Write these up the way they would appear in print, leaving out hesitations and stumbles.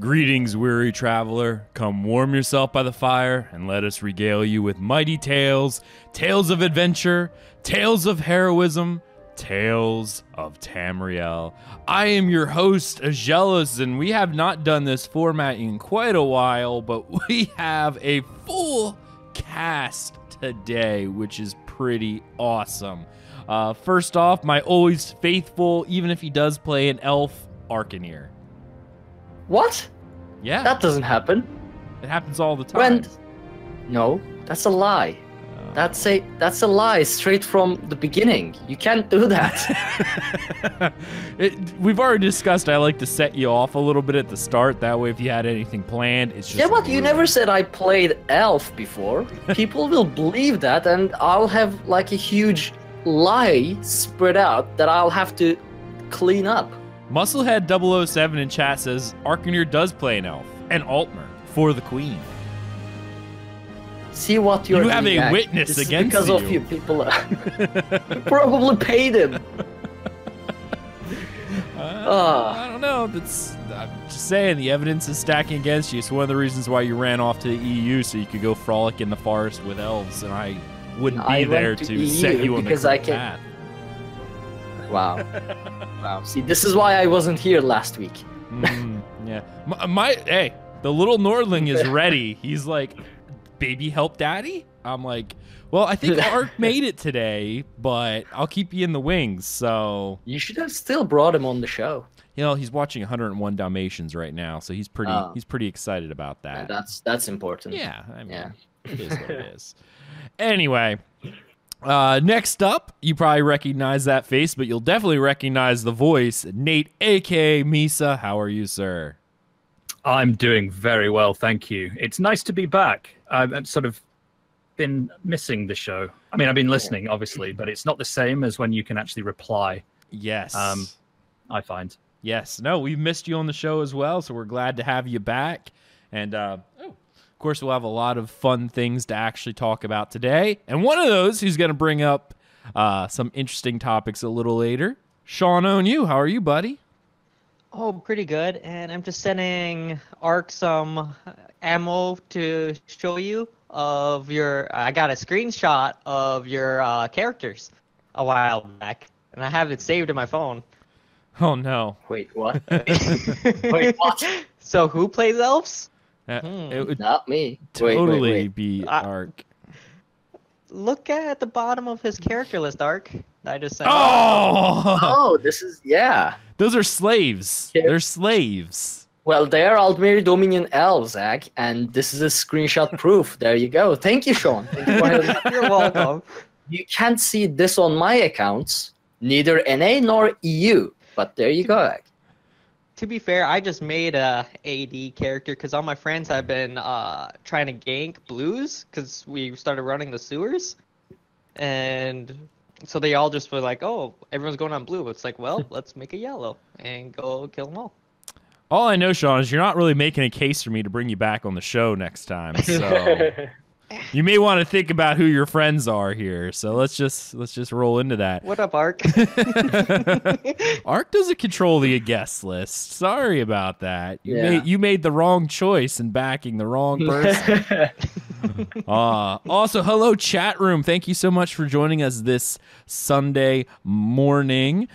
Greetings, weary traveler. Come warm yourself by the fire, and let us regale you with mighty tales, tales of adventure, tales of heroism, Tales of Tamriel. I am your host, Aggelos, and we have not done this format in quite a while, but we have a full cast today, which is pretty awesome. First off, my always faithful, even if he does play an elf, Arkhaniir. What? Yeah. That doesn't happen. It happens all the time. No, that's a lie. That's a lie straight from the beginning. You can't do that. We've already discussed I like to set you off a little bit at the start. That way if you had anything planned, it's just... Yeah, but you never said I played elf before. People will believe that, and I'll have like a huge lie spread out that I'll have to clean up. Musclehead 007 in chat says Arkhaniir does play an elf, an Altmer, for the Queen. See what you're... You have a witness this against is because of you people. You probably paid him. I don't know. I'm just saying, the evidence is stacking against you. It's one of the reasons why you ran off to the EU, so you could go frolic in the forest with elves, and I wouldn't be there to set you on the correct path. Wow. Wow. See, this is why I wasn't here last week. Yeah. Hey, the little Nordling is ready. He's like, baby help daddy? I'm like, well, I think Ark made it today, but I'll keep you in the wings, so... You should have still brought him on the show. You know, he's watching 101 Dalmatians right now, so he's pretty excited about that. Yeah, that's important. Yeah, I mean, it is what it is. Anyway... next up, you probably recognize that face, but you'll definitely recognize the voice. Nate, a.k.a. Misa. How are you, sir? I'm doing very well, thank you. It's nice to be back. I've sort of been missing the show. I mean, I've been listening, obviously, but it's not the same as when you can actually reply. Yes. I find. Yes. No, we've missed you on the show as well, so we're glad to have you back. And, of course, we'll have a lot of fun things to actually talk about today. And one of those who's going to bring up some interesting topics a little later. Shawnownu, how are you, buddy? Oh, pretty good. And I'm just sending Ark some ammo to show you of your... I got a screenshot of your characters a while back, and I have it saved in my phone. Oh, no. Wait, what? Wait, what? So who plays elves? It would not me. Totally be Ark. Look at the bottom of his character list, Ark. I just said. Oh, this is Those are slaves. Yeah. They're slaves. Well, they are Aldmeri Dominion elves, Zach, and this is a screenshot proof. There you go. Thank you, Sean. Thank you for You're welcome. You can't see this on my accounts, neither NA nor EU, but there you go, Zach. To be fair, I just made a AD character because all my friends have been trying to gank blues because we started running the sewers, and so they all just were like, "Oh, everyone's going on blue." It's like, well, let's make a yellow and go kill them all. All I know, Sean, is you're not really making a case for me to bring you back on the show next time. So you may want to think about who your friends are here. So let's just roll into that. What up, Ark? Ark doesn't control the guest list. Sorry about that. You made the wrong choice in backing the wrong person. Also, hello, chat room. Thank you so much for joining us this Sunday morning.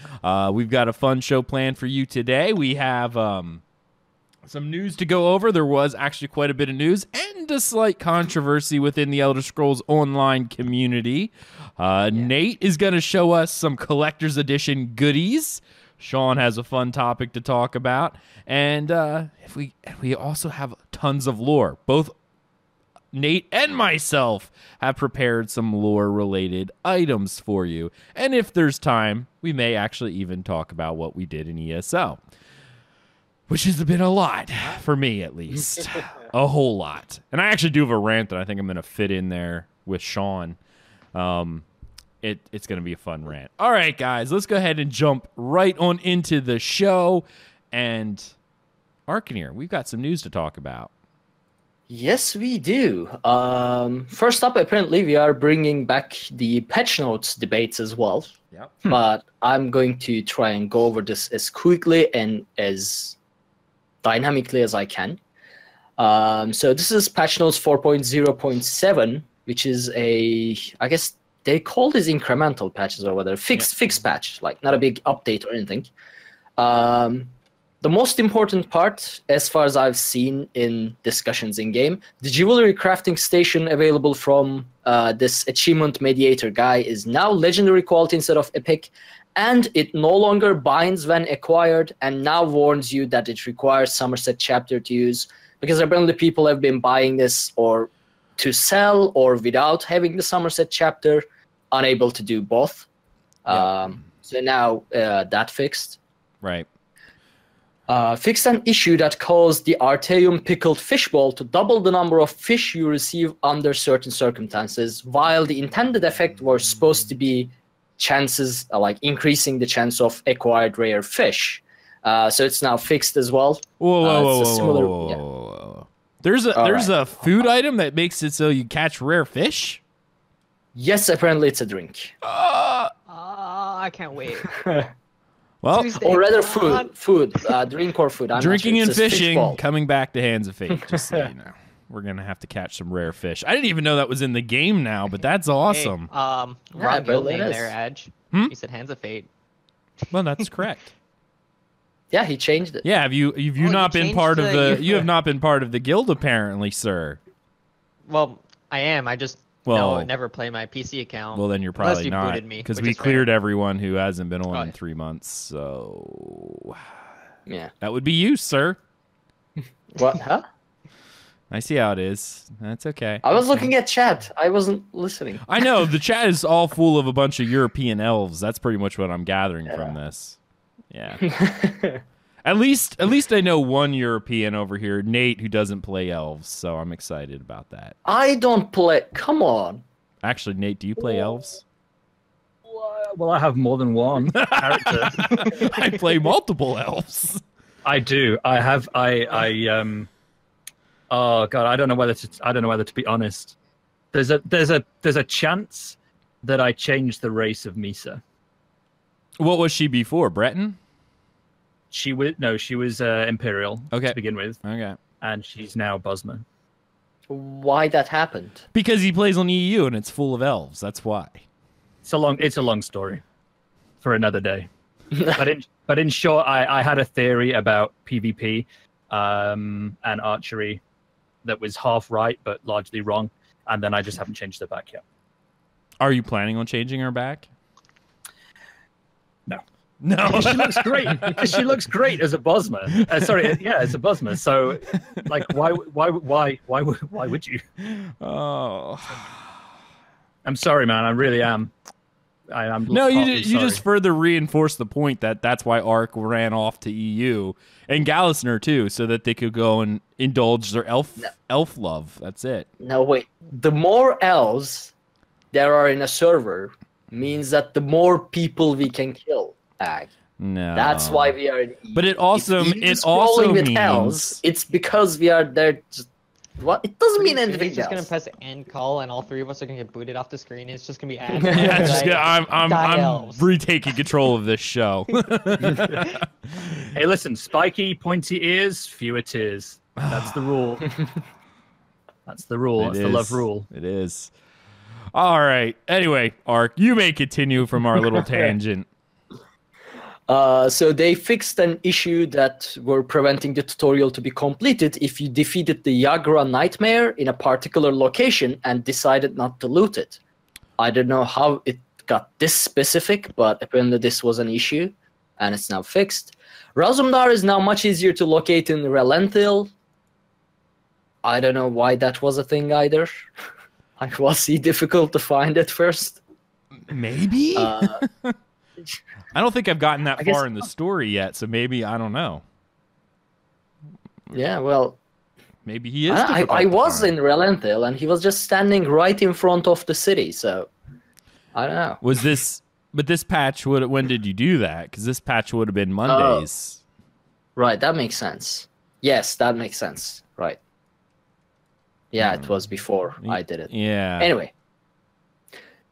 We've got a fun show planned for you today. We have some news to go over. There was actually quite a bit of news and a slight controversy within the Elder Scrolls Online community. Nate is going to show us some collector's edition goodies. Sean has a fun topic to talk about. And we also have tons of lore. Both Nate and myself have prepared some lore-related items for you. And if there's time, we may actually even talk about what we did in ESO. Which has been a lot, for me at least. A whole lot. And I actually do have a rant that I think I'm going to fit in there with Sean. It's going to be a fun rant. All right, guys, let's go ahead and jump right on into the show. And Arkhaniir, we've got some news to talk about. Yes, we do. First up, apparently, we are bringing back the patch notes debates as well. Yep. But I'm going to try and go over this as quickly and as dynamically as I can. So this is patch notes 4.0.7, which is I guess they call these incremental patches or whatever, fixed patch, like not a big update or anything. The most important part, as far as I've seen in discussions in game, the jewelry crafting station available from this achievement mediator guy is now legendary quality instead of epic, and it no longer binds when acquired, and now warns you that it requires Somerset chapter to use, because apparently people have been buying this or to sell or without having the Somerset chapter, unable to do both. Yeah. So now that fixed. Right. Fixed an issue that caused the Arteaum pickled fishbowl to double the number of fish you receive under certain circumstances, while the intended effect was supposed to be chances, like increasing the chance of acquired rare fish. So it's now fixed as well. Whoa. There's a food item that makes it so you catch rare fish? Yes, apparently it's a drink. I can't wait. Well, Tuesday, or rather food, drink or food. I'm drinking not sure. and It's a fishing fishbowl. coming back to Hands of Fate. Just so you know, we're gonna have to catch some rare fish. I didn't even know that was in the game now, but that's awesome. Hey, wrong but guild it name is. there, Edge. Hmm? You said Hands of Fate. Well, that's correct. Yeah, he changed it. Yeah, have you not been changed part of the- you have not been part of the guild apparently, sir. Well, I am. I just never play my PC account. Well, then you're Unless probably you not, booted me, because which we is rare. cleared everyone who hasn't been on Oh, in yeah. 3 months. So Yeah. that would be you, sir. What? Huh? I see how it is. That's okay. I was looking at chat. I wasn't listening. I know the chat is all full of a bunch of European elves. That's pretty much what I'm gathering from this. Yeah. At least I know one European over here, Nate, who doesn't play elves, so I'm excited about that. I don't play. Come on. Actually, Nate, do you play elves? Well, I have more than one character. I play multiple elves. I do. I have. Oh god, I don't know whether to be honest. There's a chance that I changed the race of Misa. What was she before? Breton? She was Imperial Okay. to begin with, Okay. and she's now Bosma. Why that happened? Because he plays on EU and it's full of elves. That's why. It's a long story for another day. But in short, I had a theory about PvP and archery that was half right but largely wrong, and then I just haven't changed it back yet. Are you planning on changing her back? No, she looks great. She looks great as a Bosma. As a Bosma. So, like, why would you? Oh. I'm sorry, man. I really am. I'm No, you partly sorry. just further reinforce the point that that's why Ark ran off to EU and Gallisner too, so that they could go and indulge their elf love. That's it. No, wait. The more elves there are in a server means that the more people we can kill. No, That's why we are. But it also If you're it also scrolling with means elves, it's because we are there. What? It doesn't mean He's anything just gonna else. press end call, and all three of us are gonna get booted off the screen. It's just gonna be ad. Yeah, it's just Like, I'm die elves. retaking control of this show. Hey, listen, spiky, pointy ears, fewer tears. That's the rule. That's the rule. That's the love rule. It is. All right. Anyway, Ark, you may continue from our little tangent. So they fixed an issue that were preventing the tutorial to be completed if you defeated the Yagra Nightmare in a particular location and decided not to loot it. I don't know how it got this specific, but apparently this was an issue, and it's now fixed. Razumdar is now much easier to locate in Relenthil. I don't know why that was a thing either. Like, was he difficult to find at first? Maybe? I don't think I've gotten that guess- far in the story yet, so maybe, I don't know. Yeah, well, Maybe he is I difficult to was find. in Relenthil, and he was just standing right in front of the city, so I don't know. Was this... But this patch, when did you do that? Because this patch would have been Mondays. Right, that makes sense. Yes, that makes sense. Right. Yeah, it was before I did it. Yeah. Anyway.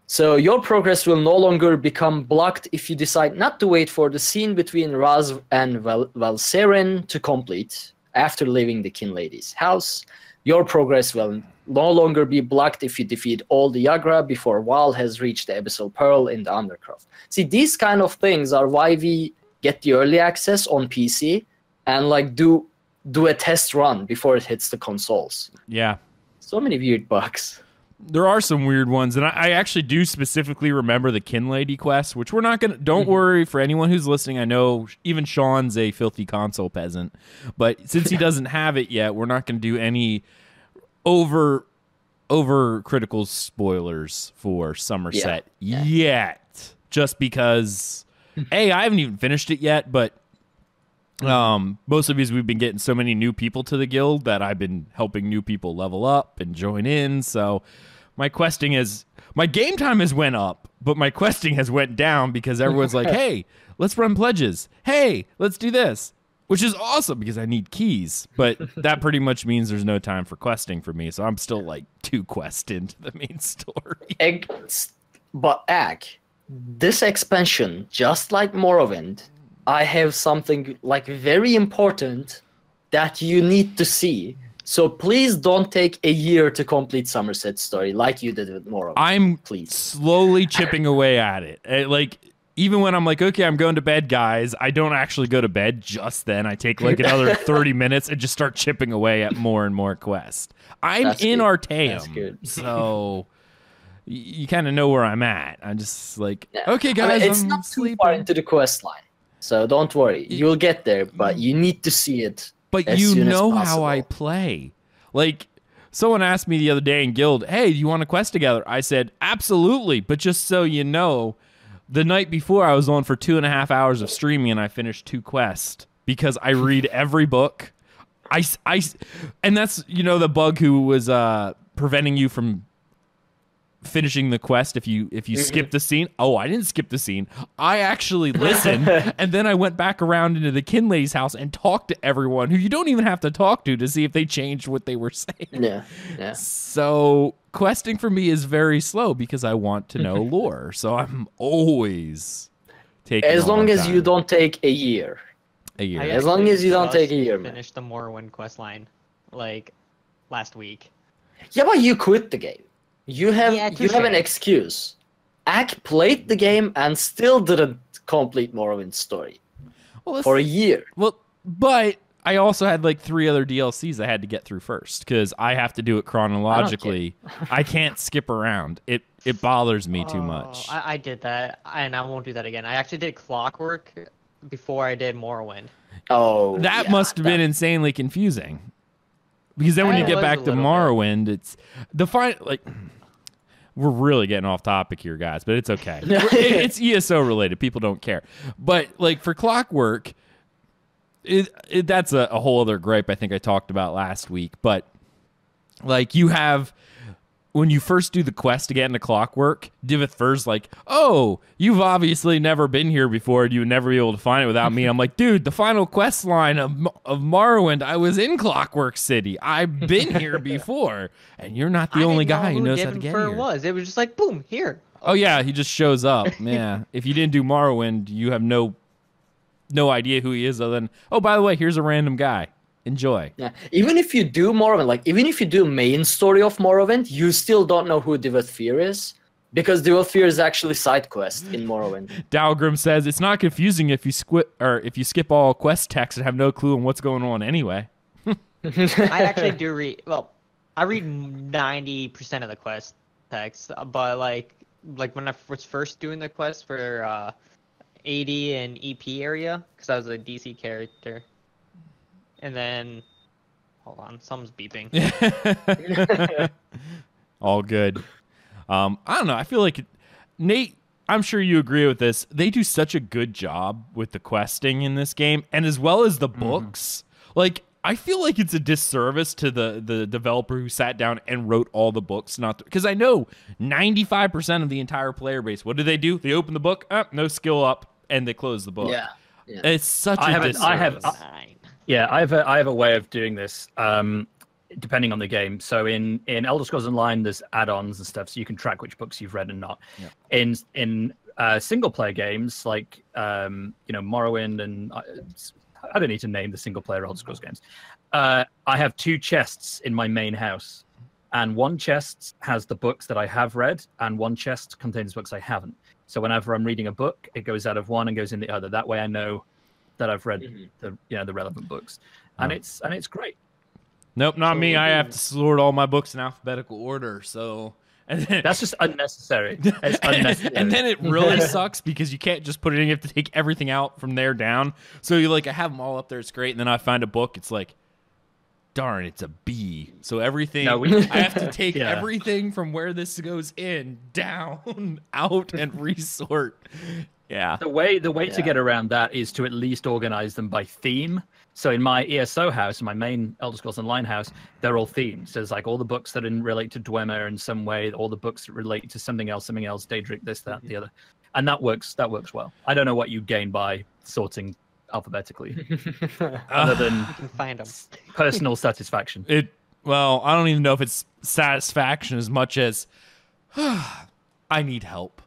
So your progress will no longer become blocked if you decide not to wait for the scene between Raz and Valseren to complete. after leaving the Kin Lady's house. Your progress will no longer be blocked if you defeat all the Yagra before Val has reached the Abyssal Pearl in the Undercroft. See, these kind of things are why we get the early access on PC and like do a test run before it hits the consoles. Yeah. So many weird bugs. There are some weird ones, and I actually do specifically remember the Kin Lady quest, which we're not gonna. Don't worry for anyone who's listening. I know even Sean's a filthy console peasant, but since he doesn't have it yet, we're not gonna do any over critical spoilers for Somerset yet. Just because, I haven't even finished it yet, but most of these we've been getting so many new people to the guild that I've been helping new people level up and join in. So my game time has went up, but my questing has went down because everyone's like, hey, let's run pledges. Hey, let's do this, which is awesome because I need keys. But that pretty much means there's no time for questing for me. So I'm still like 2 quests into the main story. But this expansion, just like Morrowind, I have something like very important that you need to see. So please don't take a year to complete Somerset's story like you did with Morrowind. I'm please slowly chipping away at it. Like, even when I'm like, okay, I'm going to bed, guys, I don't actually go to bed just then. I take like another 30 minutes and just start chipping away at more and more quests. I'm in Arteaum, so you kind of know where I'm at. I'm just like, okay, guys, it's I'm not sleeping. too far into the quest line. So don't worry, you'll get there, but you need to see it. But you know how I play. Like, someone asked me the other day in Guild, hey, do you want to quest together? I said, absolutely. But just so you know, the night before I was on for 2.5 hours of streaming and I finished 2 quests because I read every book. And that's, the bug who was preventing you from finishing the quest if you skip the scene. Oh, I didn't skip the scene. I actually listened, and then I went back around into the Kin Lady's house and talked to everyone who you don't even have to talk to see if they changed what they were saying. Yeah. So questing for me is very slow because I want to know lore. So I'm always taking as long as you don't take a year. As long as you don't take a year, man. Finished the Morrowind quest line like last week. Yeah, but you quit the game. You have an excuse. Ak played the game and still didn't complete Morrowind's story for a year. Well, but I also had like 3 other DLCs I had to get through first because I have to do it chronologically. I can't skip around. It bothers me too much. I did that, and I won't do that again. I actually did Clockwork before I did Morrowind. Oh, that must have been insanely confusing. Because then when you get back to Morrowind, it's the we're really getting off topic here, guys, but it's okay. It's ESO related. People don't care. But like for Clockwork, that's a whole other gripe I think I talked about last week. But like you have, when you first do the quest to get into Clockwork, Divith Fur's like, oh, you've obviously never been here before. You would never be able to find it without me. I'm like, dude, the final quest line of Morrowind, I was in Clockwork City. I've been here before. And you're not the only guy who knows how to get here. It was just like, boom, here. Oh, yeah, he just shows up. Yeah. If you didn't do Morrowind, you have no idea who he is other than, oh, by the way, here's a random guy. Enjoy. Yeah, even if you do Morrowind, even if you do main story of Morrowind, you still don't know who Divith Fear is because Divith Fear is actually side quest in Morrowind. Dalgrim says it's not confusing if you skip all quest text and have no clue on what's going on anyway. I actually do read. Well, I read 90% of the quest text, but like when I was first doing the quest for AD and EP area, because I was a DC character. And then, hold on, something's beeping. All good. I don't know. I feel like Nate, I'm sure you agree with this. They do such a good job with the questing in this game, and as well as the books. Like, I feel like it's a disservice to the developer who sat down and wrote all the books. Because I know 95% of the entire player base, what do? They open the book, no skill up, and they close the book. Yeah. It's such a disservice. I have a way of doing this, depending on the game. So in Elder Scrolls Online, there's add-ons and stuff, so you can track which books you've read and not. Yeah. In single-player games like Morrowind and I don't need to name the single-player Elder Scrolls games. I have 2 chests in my main house, and one chest has the books that I have read, and one chest contains books I haven't. So whenever I'm reading a book, it goes out of one and goes in the other. That way, I know that I've read the relevant books, and it's great. Nope, not me. I have to sort all my books in alphabetical order. So and then, that's just unnecessary. It's unnecessary. And then it really sucks because you can't just put it in. You have to take everything out from there down. So you I have them all up there. It's great. And then I find a book. It's like, darn, it's a B. So everything, I have to take everything from where this goes in, down, out, and resort. Yeah. The way to get around that is to at least organize them by theme. So in my ESO house, my main Elder Scrolls Online house, they're all themed. So there's all the books that relate to Dwemer in some way, all the books that relate to something else, Daedric, this, that, the other. And that works well. I don't know what you gain by sorting alphabetically, other than you can find them. Personal satisfaction. Well, I don't even know if it's satisfaction as much as I need help.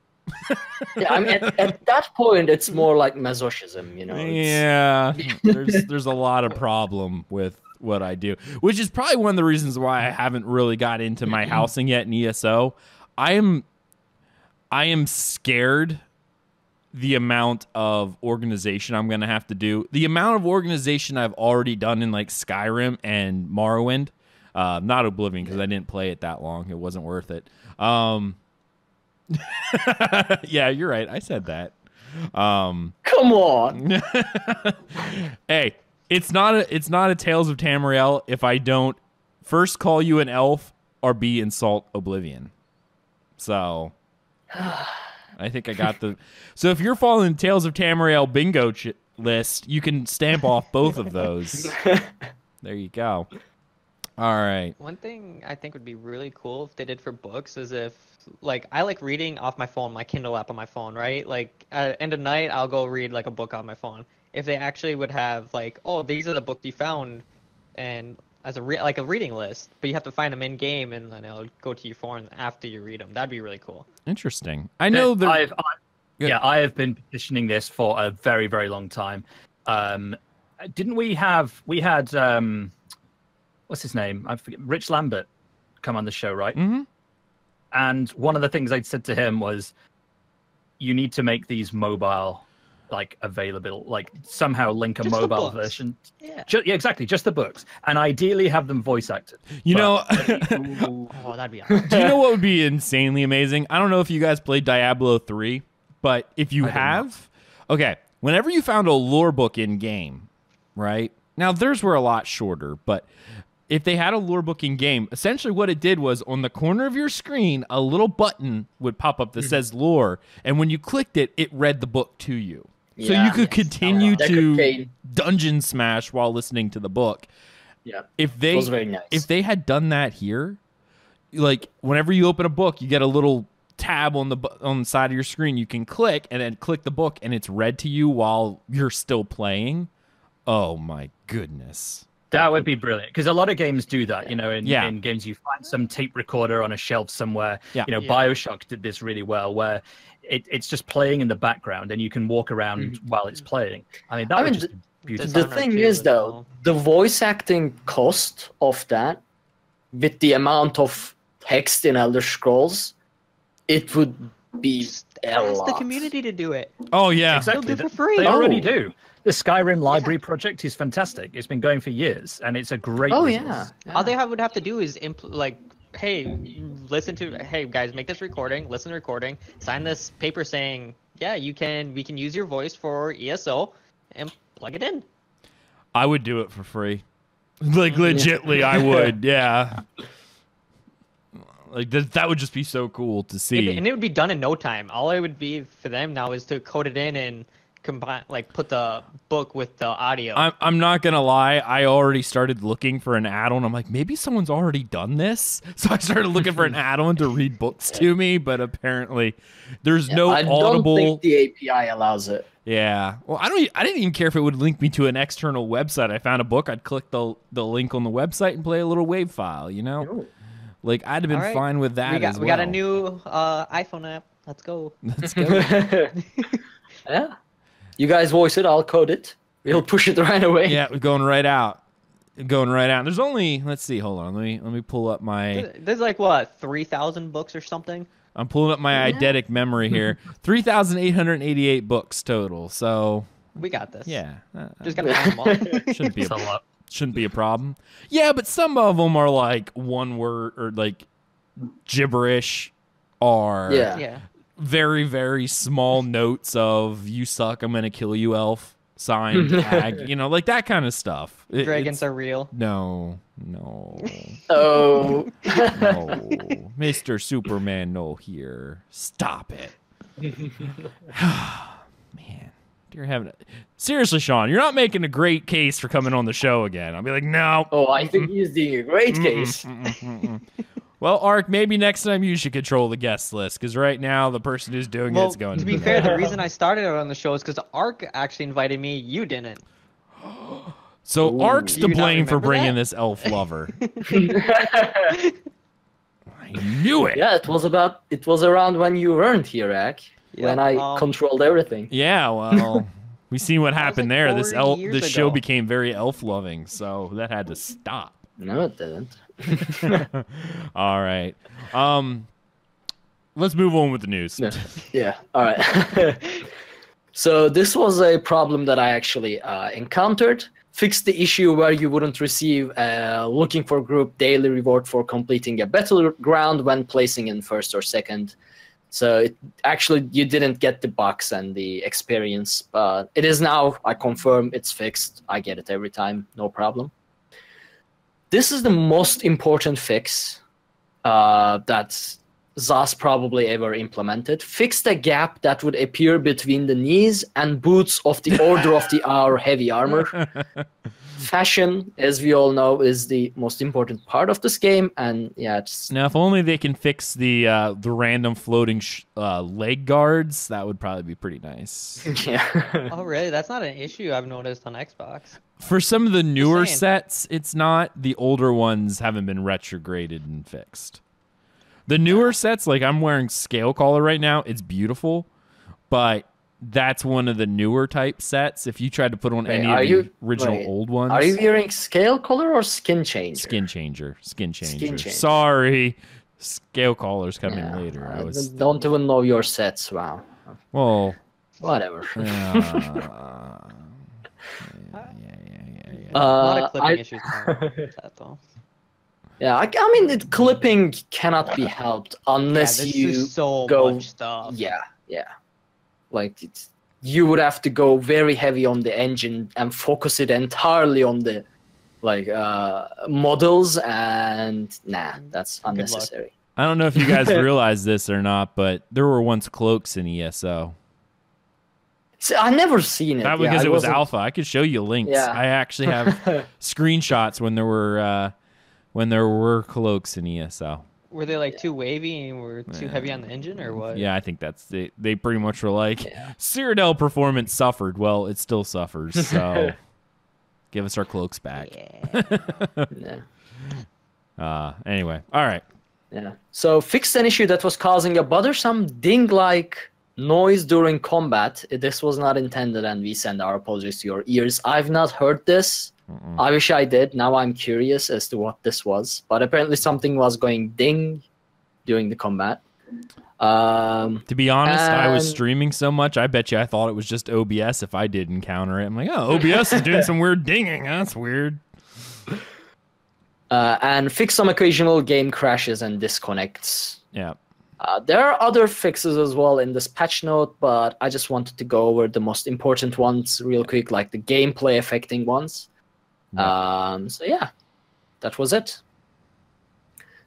Yeah, I mean, at that point, it's more like masochism, Yeah, there's a lot of problem with what I do, which is probably one of the reasons why I haven't really got into my housing yet in ESO. I am scared the amount of organization I'm going to have to do. The amount of organization I've already done in Skyrim and Morrowind, not Oblivion because I didn't play it that long. It wasn't worth it. Yeah, you're right. I said that. Come on. Hey, it's not a Tales of Tamriel if I don't first call you an elf or B insult Oblivion. So I think I got the. So if you're following Tales of Tamriel bingo list, you can stamp off both of those. There you go. All right. One thing I think would be really cool if they did for books is if, I like reading off my phone, my Kindle app on my phone, right? At end of night, I'll go read a book on my phone. If they actually would have oh, these are the books you found, and as a reading list, but you have to find them in game, and then it'll go to your phone after you read them. That'd be really cool. Interesting. I know that I have been petitioning this for a very, very long time. Didn't we had what's his name? I forget. Rich Lambert come on the show, right? Mm-hmm. And one of the things I'd said to him was, you need to make these mobile, available, somehow link a just mobile version. Yeah. Yeah, exactly. Just the books, and ideally have them voice acted. Know, oh, that'd be awesome. Do you know what would be insanely amazing? I don't know if you guys played Diablo 3, but if you have, okay, whenever you found a lore book in game, right? Now theirs were a lot shorter, but if they had a lore book in game, essentially what it did was on the corner of your screen, a little button would pop up that says lore. And when you clicked it, it read the book to you. So you could continue to dungeon smash while listening to the book. Yeah. It was very nice. If they had done that here, whenever you open a book, you get a little tab on the side of your screen. You can click and then click the book and it's read to you while you're still playing. Oh my goodness. That would be brilliant, because a lot of games do that. In games you find some tape recorder on a shelf somewhere. Yeah. BioShock did this really well, where it's just playing in the background and you can walk around while it's playing. I mean, would just be beautiful. The thing is, though, the voice acting cost of that, with the amount of text in Elder Scrolls, it would be ask the community to do it. Oh yeah, exactly. They'll do it for free. They already do. The Skyrim library project is fantastic. It's been going for years, and it's a great resource. All they would have to do is hey, hey guys, make this recording, listen to recording, sign this paper saying, yeah, we can use your voice for ESO, and plug it in. I would do it for free. Legitly, I would. Yeah. That would just be so cool to see. And it would be done in no time. All it would be for them now is to code it in and combine, put the book with the audio. I'm not gonna lie, I already started looking for an add-on. I'm like, maybe someone's already done this, so I started looking for an add-on to read books to me, but apparently there's no Audible. I don't think the API allows it. Yeah, well, I didn't even care if it would link me to an external website. I found a book, I'd click the link on the website and play a little WAV file, Ooh. I'd have been fine with that. We got a new iPhone app. Let's go. Let's go. Yeah. You guys voice it, I'll code it. He'll push it right away. Yeah, we're going right out. Going right out. There's only, let's see, hold on. Let me pull up my. There's like what 3,000 books or something. I'm pulling up my eidetic memory here. 3,888 books total. So we got this. Yeah, just gotta add them all. Shouldn't be a problem. Yeah, but some of them are like one word or like gibberish, or very very small notes of "you suck, I'm gonna kill you, elf." Signed, tag, like that kind of stuff. Dragons are real. No. Oh. No. Mr. Superman, no here. Stop it. Man, you're having seriously, Sean, you're not making a great case for coming on the show again. I'll be like, no. Oh, I think he's doing a great case. Well, Ark, maybe next time you should control the guest list, because right now the person who's doing it's going to be fair, the reason I started it on the show is because Ark actually invited me. You didn't. So Ark's to blame for bringing this elf lover. I knew it. Yeah, it was around when you weren't here, Ak. When I controlled everything. Yeah, well, we see what happened there. This show ago. became very elf loving, so that had to stop. No, it didn't. All right. Let's move on with the news. Yeah. All right. So this was a problem that I actually encountered. Fixed the issue where you wouldn't receive looking for group daily reward for completing a battleground when placing in first or second. So you didn't get the box and the experience, but it is now. I confirm it's fixed. I get it every time, no problem. This is the most important fix that ZOS probably ever implemented. Fixed a gap that would appear between the knees and boots of the Order of the Hour heavy armor. Fashion, as we all know, is the most important part of this game, and now if only they can fix the random floating leg guards, that would probably be pretty nice. Yeah. Oh, really? That's not an issue I've noticed on Xbox. For some of the newer sets, it's not. The older ones haven't been retrograded and fixed. The newer sets, like I'm wearing Scale Caller right now, it's beautiful, but that's one of the newer type sets. If you tried to put on any of the original old ones. Are you wearing Scale Caller or Skin Changer? Skin Changer. Sorry. Scale Caller's coming later. Don't even know your sets. Wow. Well. Whatever. A lot of clipping issues with that, though. Yeah, I mean, clipping cannot be helped unless you go. Much stuff. Yeah. Like you would have to go very heavy on the engine and focus it entirely on the models, and that's unnecessary. I don't know if you guys realize this or not, but there were once cloaks in ESO. See, I never seen it. Not because it was alpha. I could show you links. Yeah. I actually have screenshots when there were cloaks in ESO. Were they like too wavy and were too heavy on the engine, or what? Yeah, I think that's it. They pretty much were like, Cyrodiil performance suffered. Well, it still suffers, so give us our cloaks back. Anyway, all right. Yeah. So fixed an issue that was causing a bothersome ding-like noise during combat. This was not intended, and we send our apologies to your ears. I've not heard this. I wish I did. Now I'm curious as to what this was. But apparently something was going ding during the combat. To be honest, I was streaming so much, I bet you I thought it was just OBS if I did encounter it. I'm like, oh, OBS is doing some weird dinging. That's weird. And fix some occasional game crashes and disconnects. Yeah. There are other fixes as well in this patch note, but I just wanted to go over the most important ones real quick, like the gameplay affecting ones. So yeah, that was it.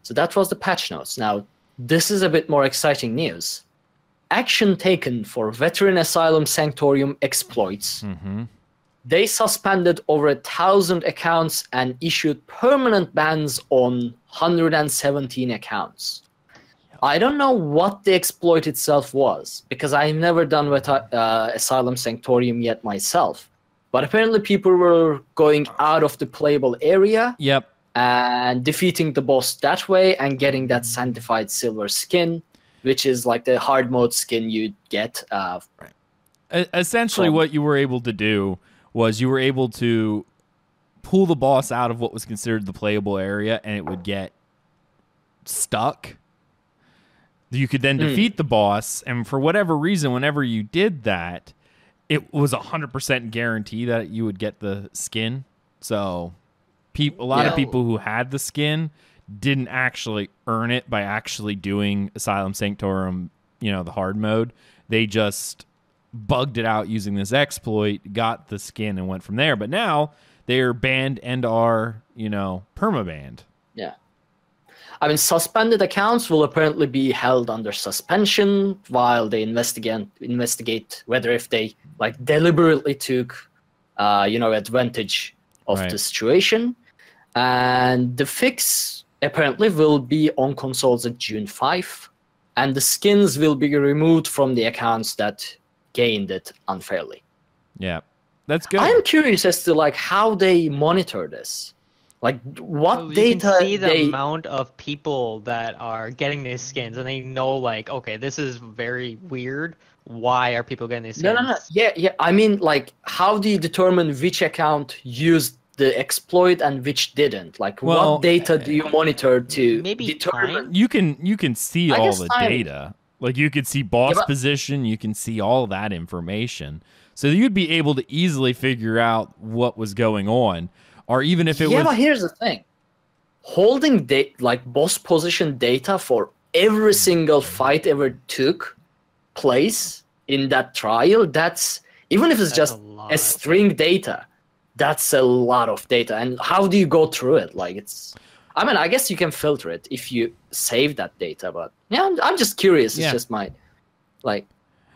So that was the patch notes. Now, this is a bit more exciting news. Action taken for veteran Asylum Sanctorium exploits. They suspended over 1,000 accounts and issued permanent bans on 117 accounts. I don't know what the exploit itself was, because I've never done with Asylum Sanctorium yet myself. But apparently people were going out of the playable area and defeating the boss that way and getting that sanctified silver skin, which is like the hard mode skin you'd get. Essentially what you were able to do was you were able to pull the boss out of what was considered the playable area, and it would get stuck. You could then defeat the boss, and for whatever reason, whenever you did that, it was 100% guarantee that you would get the skin. So a lot of people who had the skin didn't actually earn it by actually doing Asylum Sanctorium, the hard mode. They just bugged it out using this exploit, got the skin, and went from there. But now they're banned and are, perma-banned. Yeah. I mean, suspended accounts will apparently be held under suspension while they investigate whether if they deliberately took, advantage of the situation. And the fix apparently will be on consoles at June 5, and the skins will be removed from the accounts that gained it unfairly. Yeah, that's good. I am curious as to how they monitor this. What data? You can see the amount of people that are getting these skins, and they know, okay, this is very weird. Why are people getting these skins? No. Yeah. I mean, how do you determine which account used the exploit and which didn't? What data do you monitor to determine? You can see all the data. You could see boss position. You can see all that information. So you'd be able to easily figure out what was going on. Or even if it was... Yeah, but here's the thing. Holding boss position data for every single fight ever took place in that trial, that's... Even if it's just a string data, that's a lot of data. And how do you go through it? I mean, I guess you can filter it if you save that data, but yeah, I'm just curious. It's just my,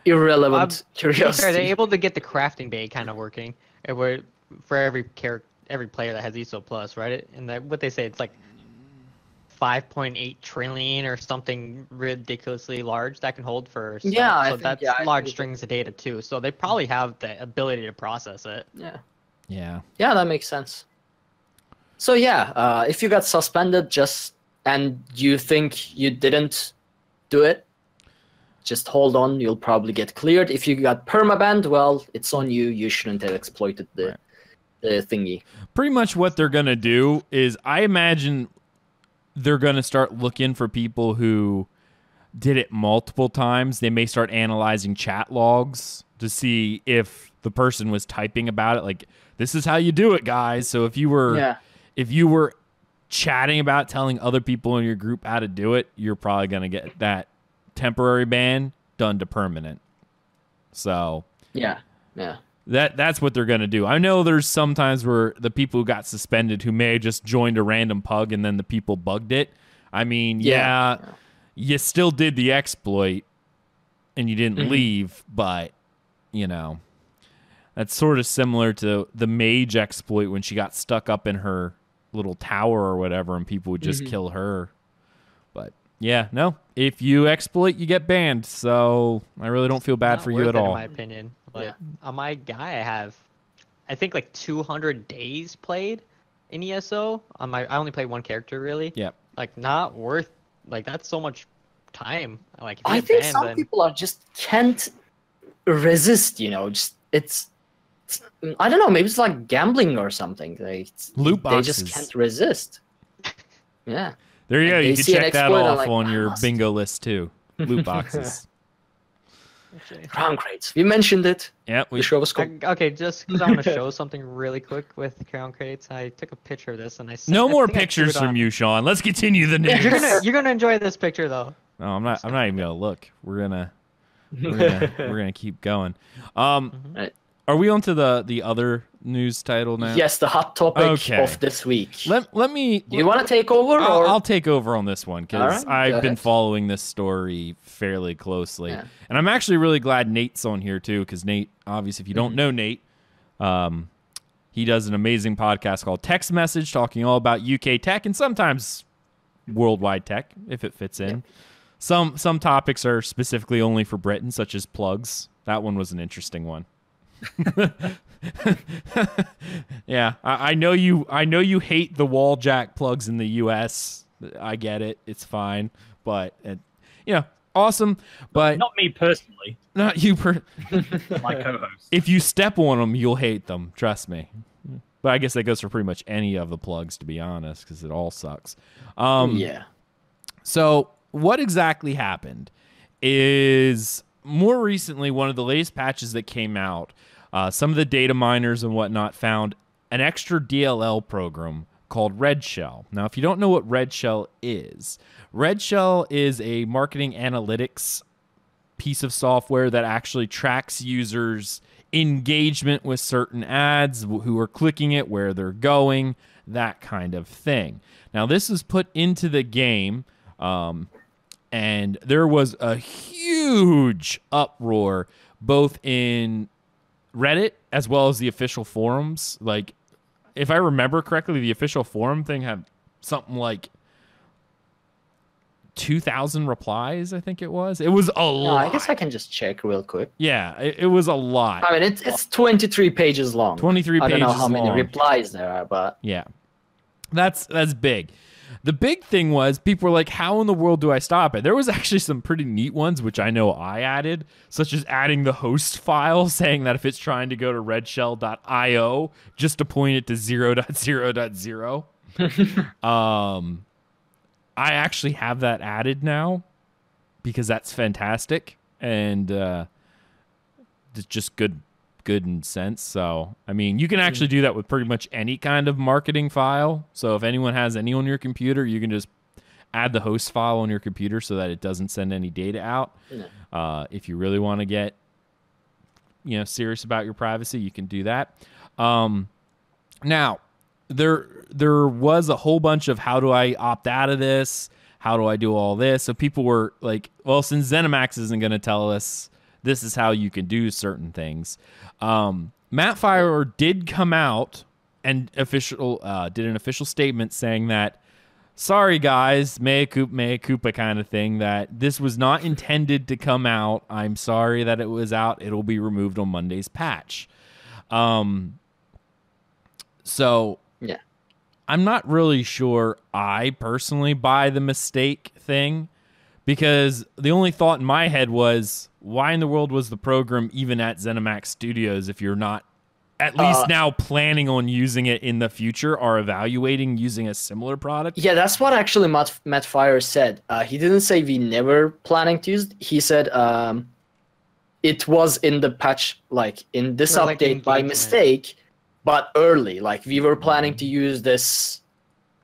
irrelevant curiosity. Are they able to get the crafting bay kind of working? For every player that has ESO Plus, right? And what they say, it's 5.8 trillion or something ridiculously large that can hold for stuff. Yeah, so that's large strings of data too. So they probably have the ability to process it. Yeah, that makes sense. So yeah, if you got suspended and you think you didn't do it, just hold on. You'll probably get cleared. If you got permabanned, well, it's on you. You shouldn't have exploited the thingy. Pretty much what they're going to do is, I imagine they're going to start looking for people who did it multiple times. They may start analyzing chat logs to see if the person was typing about it. This is how you do it, guys. So if you were chatting about telling other people in your group how to do it, you're probably going to get that temporary ban done to permanent. So yeah. That's what they're going to do. I know there's sometimes where the people who got suspended who may have just joined a random pug and then the people bugged it. I mean, you still did the exploit and you didn't leave, but, that's sort of similar to the mage exploit when she got stuck up in her little tower or whatever and people would just kill her. But, yeah, no. If you exploit, you get banned. So I really don't feel bad for you at all. In my opinion. On my guy, I think 200 days played in ESO. I only played one character really. Yep. Not worth. That's so much time. If I think some people are just can't resist. It's I don't know. Maybe it's like gambling or something. Loot boxes. They just can't resist. Yeah. There you go. You can check that off on your bingo list too. Loot boxes. Crown crates. We mentioned it. Yeah, the show was cool. Okay, just because I want to show something really quick with crown crates, I took a picture of this and I. No more pictures from you, Sean. Let's continue the news. You're gonna enjoy this picture though. No, I'm not even gonna look. We're gonna keep going. Are we on to the other news title now? Yes, the hot topic of this week. Let me. Do you want to take over? I'll take over on this one because I've been following this story fairly closely, and I'm actually really glad Nate's on here too. Because Nate, obviously, if you don't know Nate, he does an amazing podcast called Text Message, talking all about UK tech and sometimes worldwide tech if it fits in. Some topics are specifically only for Britain, such as plugs. That one was an interesting one. Yeah, I know you hate the wall jack plugs in the US. I get it. It's fine. But awesome, but not me personally. Not you, My co-host. If you step on them, you'll hate them. Trust me. But I guess that goes for pretty much any of the plugs, to be honest, because it all sucks. Yeah. So what exactly happened is more recently, one of the latest patches that came out, some of the data miners and whatnot found an extra DLL program called RedShell. Now, if you don't know what RedShell is a marketing analytics piece of software that actually tracks users' engagement with certain ads, who are clicking it, where they're going, that kind of thing. Now, this is put into the game, and there was a huge uproar both in Reddit as well as the official forums. Like, if I remember correctly, the official forum thing had something like 2,000 replies, I think it was. It was a lot. I guess I can just check real quick. Yeah, it was a lot. I mean, it's 23 pages long. 23 pages long. I don't know how many replies there are, but... Yeah, that's big. The big thing was people were like, how in the world do I stop it? There was actually some pretty neat ones, which I know I added, such as adding the host file, saying that if it's trying to go to redshell.io, just to point it to 0.0.0. I actually have that added now because that's fantastic and it's just good in sense. So, I mean, you can actually do that with pretty much any kind of marketing file. So if anyone has any on your computer, you can just add the host file on your computer so that it doesn't send any data out. If you really want to get, serious about your privacy, you can do that. Now, there was a whole bunch of how do I opt out of this? How do I do all this? So people were like, well, since ZeniMax isn't going to tell us this is how you can do certain things. Matt Firer did come out and did an official statement saying that, sorry guys, mea culpa kind of thing, that this was not intended to come out. I'm sorry that it was out. It'll be removed on Monday's patch. So yeah, I'm not really sure I personally buy the mistake thing, because the only thought in my head was, why in the world was the program even at ZeniMax Studios if you're not at least now planning on using it in the future or evaluating using a similar product? Yeah, that's what actually Matt Firer said. He didn't say we never planning to use it. He said it was in the patch, like in this update by mistake, but early. Like we were planning to use this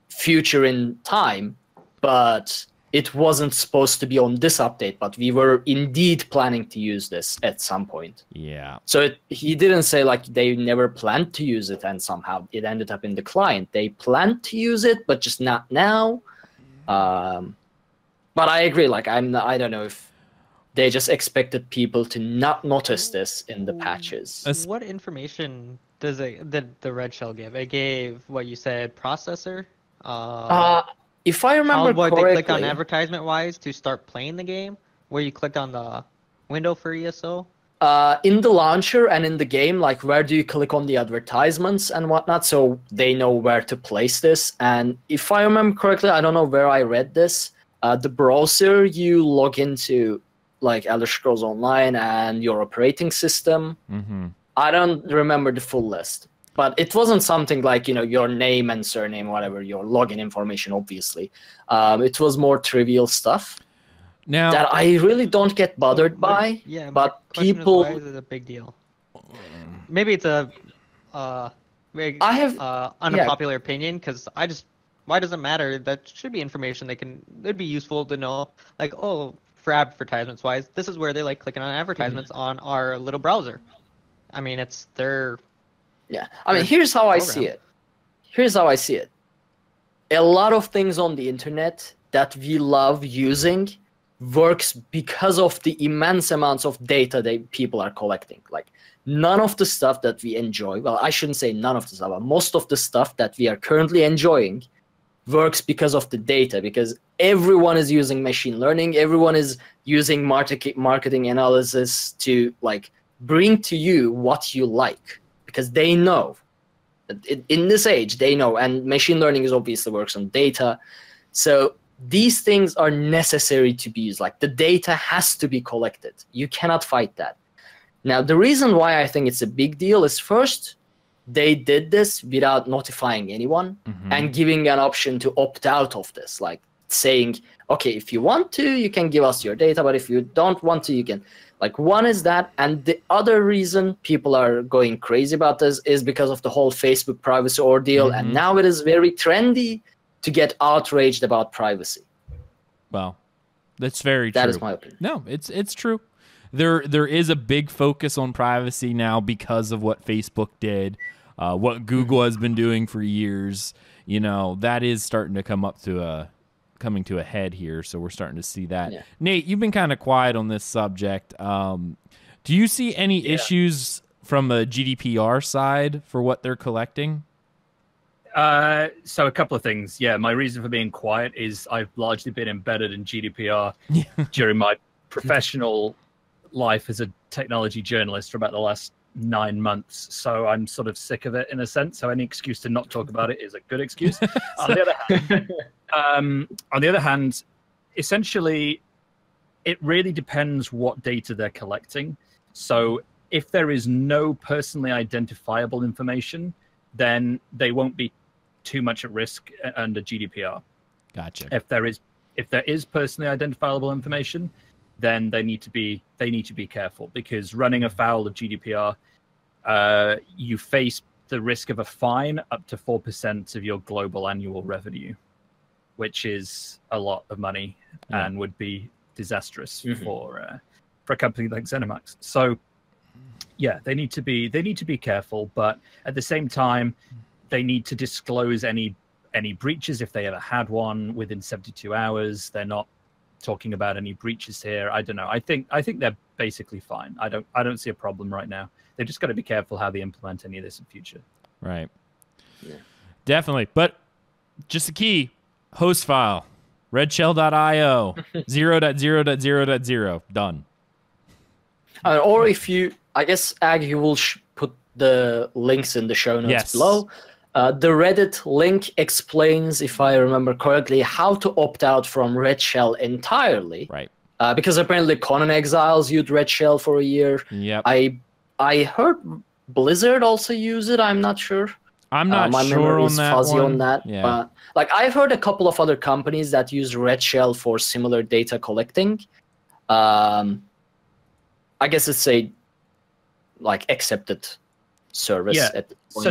future in time, but it wasn't supposed to be on this update, but we were indeed planning to use this at some point. Yeah. So he didn't say like they never planned to use it and somehow it ended up in the client. They planned to use it, but just not now. But I agree. Like I don't know if they just expected people to not notice this in the patches. What information did the RedShell give? It gave what you said, processor. If I remember correctly, they click on advertisement-wise to start playing the game, where you clicked on the window for ESO? In the launcher and in the game, like where do you click on the advertisements and whatnot, so they know where to place this. And if I remember correctly, I don't know where I read this, the browser, you log into like Elder Scrolls Online and your operating system. Mm-hmm. I don't remember the full list. But it wasn't something like, your name and surname, whatever, your login information, obviously. It was more trivial stuff now that I really don't get bothered by. Yeah, but people... why is it a big deal? Maybe it's a unpopular opinion, because why does it matter? That should be information it'd be useful to know. Like, for advertisements-wise, this is where they like clicking on advertisements on our little browser. I mean, it's their... Yeah, I mean, here's how I see it. A lot of things on the internet that we love using works because of the immense amounts of data that people are collecting. Like, none of the stuff that we enjoy, well, I shouldn't say none of the stuff, but most of the stuff that we are currently enjoying works because of the data, because everyone is using machine learning, everyone is using marketing analysis to, like, bring to you what you like. Because they know, in this age, they know, and machine learning is obviously works on data. So these things are necessary to be used. Like, the data has to be collected. You cannot fight that. Now, the reason why I think it's a big deal is, first, they did this without notifying anyone and giving an option to opt out of this. Like, saying, okay, if you want to, you can give us your data, but if you don't want to, you can. Like, one is that, and the other reason people are going crazy about this is because of the whole Facebook privacy ordeal, and now it is very trendy to get outraged about privacy. Well, that's very true. That is my opinion. No, it's true. There is a big focus on privacy now because of what Facebook did, what Google has been doing for years. You know, that is starting to coming to a head here, so we're starting to see that. Yeah. Nate, you've been kind of quiet on this subject. Do you see any issues from a GDPR side for what they're collecting? So a couple of things. Yeah, my reason for being quiet is I've largely been embedded in GDPR during my professional life as a technology journalist for about the last 9 months, so I'm sort of sick of it in a sense. So any excuse to not talk about it is a good excuse. On the other hand, essentially, it really depends what data they're collecting. So if there is no personally identifiable information, then they won't be too much at risk under GDPR. Gotcha. If there is personally identifiable information, then they need to be careful, because running afoul of GDPR, you face the risk of a fine up to 4% of your global annual revenue, which is a lot of money and would be disastrous for a company like ZeniMax. So yeah, they need to be careful, but at the same time, they need to disclose any breaches if they ever had one within 72 hours. They're not talking about any breaches here. I don't know. I think they're basically fine. I don't see a problem right now. They've just got to be careful how they implement any of this in future. Right. Yeah. Definitely. But just a key, host file, redshell.io, 0.0.0.0, done. Or if you, I guess, Ag, you will put the links in the show notes below. The Reddit link explains, if I remember correctly, how to opt out from RedShell entirely. Right. Because apparently Conan Exiles used RedShell for a year. Yep. I heard Blizzard also use it. I'm not sure. I'm not my sure memory on is that fuzzy one. on that. Yeah. But like, I've heard a couple of other companies that use RedShell for similar data collecting. I guess it's a accepted service. Yeah. At the point. So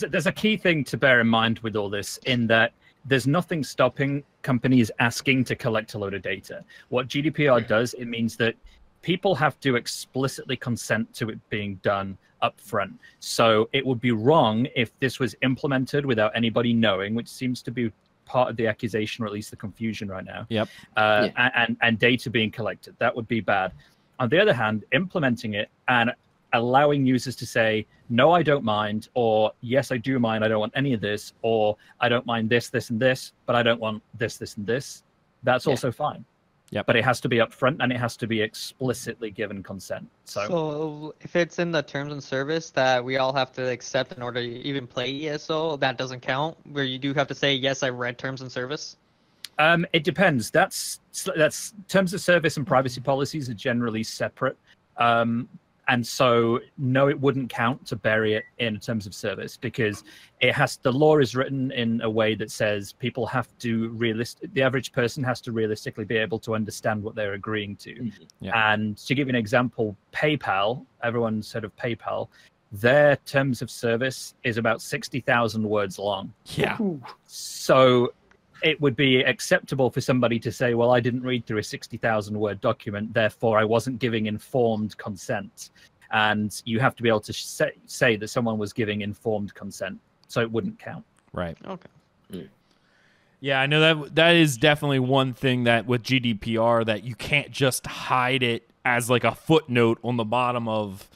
there's a key thing to bear in mind with all this, in that there's nothing stopping companies asking to collect a load of data. What GDPR does, it means that people have to explicitly consent to it being done up front. So it would be wrong if this was implemented without anybody knowing, which seems to be part of the accusation, or at least the confusion right now. Yep. And data being collected. That would be bad. On the other hand, implementing it and allowing users to say, no, I don't mind, or yes, I do mind, I don't want any of this, or I don't mind this, this, and this, but I don't want this, this, and this, that's also fine. Yeah, but it has to be upfront and it has to be explicitly given consent. So if it's in the terms and service that we all have to accept in order to even play ESO, that doesn't count, where you do have to say, yes, I read terms and service? It depends. That's terms of service and privacy policies are generally separate. And so, no, it wouldn't count to bury it in terms of service, because the law is written in a way that says people have to the average person has to realistically be able to understand what they're agreeing to. Yeah. And to give you an example, PayPal, everyone's heard of PayPal, their terms of service is about 60,000 words long. Yeah. So it would be acceptable for somebody to say, well, I didn't read through a 60,000 word document, therefore I wasn't giving informed consent. And you have to be able to say that someone was giving informed consent, so it wouldn't count. Right. Okay. Yeah, I know that is definitely one thing that with GDPR, that you can't just hide it as like a footnote on the bottom of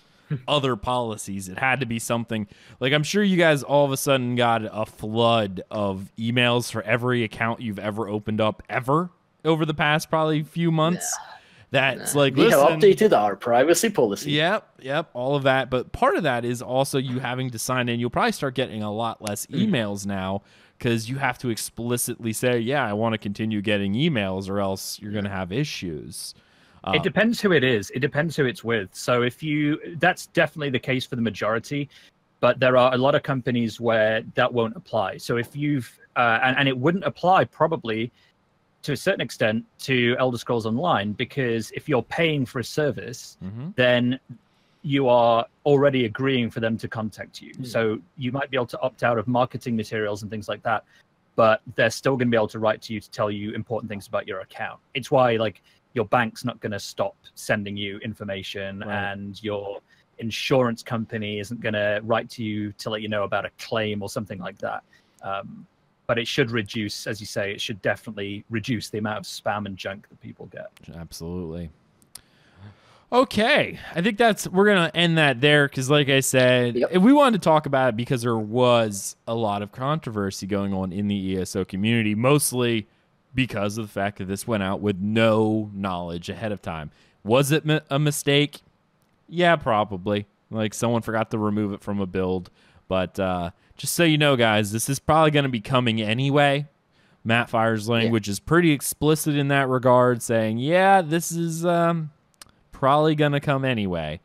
other policies. It had to be something like, I'm sure you guys all of a sudden got a flood of emails for every account you've ever opened up ever over the past probably few months. That's like, we listen, have updated our privacy policy. Yep, all of that. But part of that is also you having to sign in. You'll probably start getting a lot less emails now because you have to explicitly say, yeah, I want to continue getting emails or else you're going to have issues. It depends who it is. It depends who it's with. So that's definitely the case for the majority, but there are a lot of companies where that won't apply. So if you've, and it wouldn't apply probably to a certain extent to Elder Scrolls Online, because if you're paying for a service, then you are already agreeing for them to contact you. So you might be able to opt out of marketing materials and things like that, but they're still going to be able to write to you to tell you important things about your account. It's why, like, your bank's not going to stop sending you information, and your insurance company isn't going to write to you to let you know about a claim or something like that. But it should reduce, as you say, it should definitely reduce the amount of spam and junk that people get. Absolutely. Okay, I think we're going to end that there because, like I said, if we wanted to talk about it because there was a lot of controversy going on in the ESO community, mostly because of the fact that this went out with no knowledge ahead of time. Was it a mistake? Yeah, probably. Like, someone forgot to remove it from a build. But just so you know, guys, this is probably going to be coming anyway. Matt Fire's language is pretty explicit in that regard, saying, yeah, this is probably going to come anyway.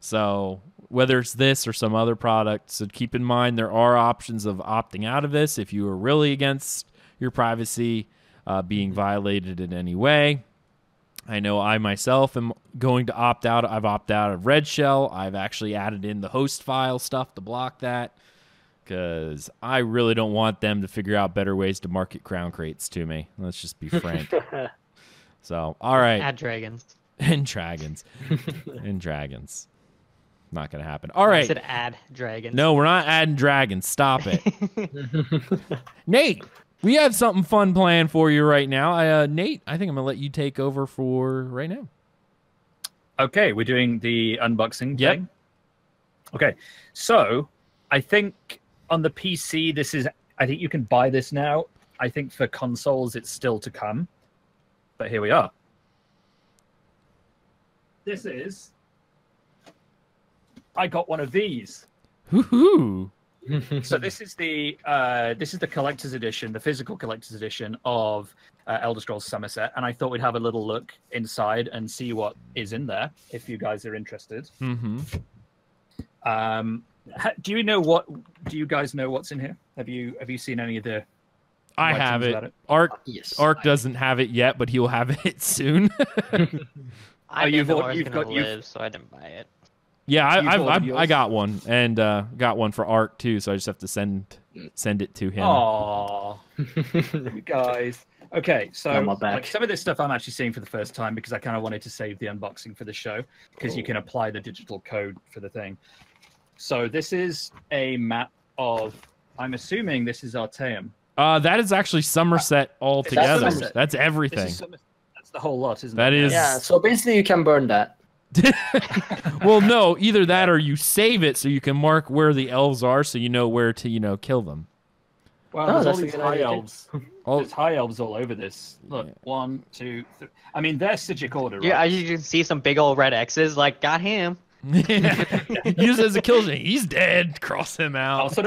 So whether it's this or some other product, so keep in mind there are options of opting out of this if you are really against your privacy being violated in any way. I know I myself am going to opt out. I've opted out of RedShell. I've actually added in the host file stuff to block that because I really don't want them to figure out better ways to market crown crates to me. Let's just be frank. So, all right. Add dragons. And dragons. And dragons. Not going to happen. All right. I said add dragons. No, we're not adding dragons. Stop it. Nate, we have something fun planned for you right now. Nate, I think I'm going to let you take over for right now. Okay, we're doing the unboxing Yep. thing. Okay, so I think on the PC, I think you can buy this now. I think for consoles, it's still to come. But here we are. I got one of these. Woohoo! So this is the collector's edition, the physical collector's edition of Elder Scrolls Somerset, and I thought we'd have a little look inside and see what is in there if you guys are interested. Do you guys know what's in here? Have you seen any of the? I have it. Ark doesn't have it yet, but he'll have it soon. I didn't know I was gonna live, so I didn't buy it. Yeah, I got one, and got one for Ark too. So I just have to send it to him. Aww, you guys. Okay, so like, some of this stuff I'm actually seeing for the first time because I kind of wanted to save the unboxing for the show because you can apply the digital code for the thing. So this is a map of. I'm assuming this is Arteaum. That is actually Somerset altogether. That's everything. That's the whole lot, isn't it? That is. Yeah. So basically, you can burn that. Well, no, either that or you save it so you can mark where the elves are so you know where to, kill them. Well, there's all these high elves. There's high elves all over this. Look, 1, 2, 3. I mean, they're Psijic order, right? Yeah, you can see some big old red X's, like, got him. Use it as a kill chain. He's dead. Cross him out.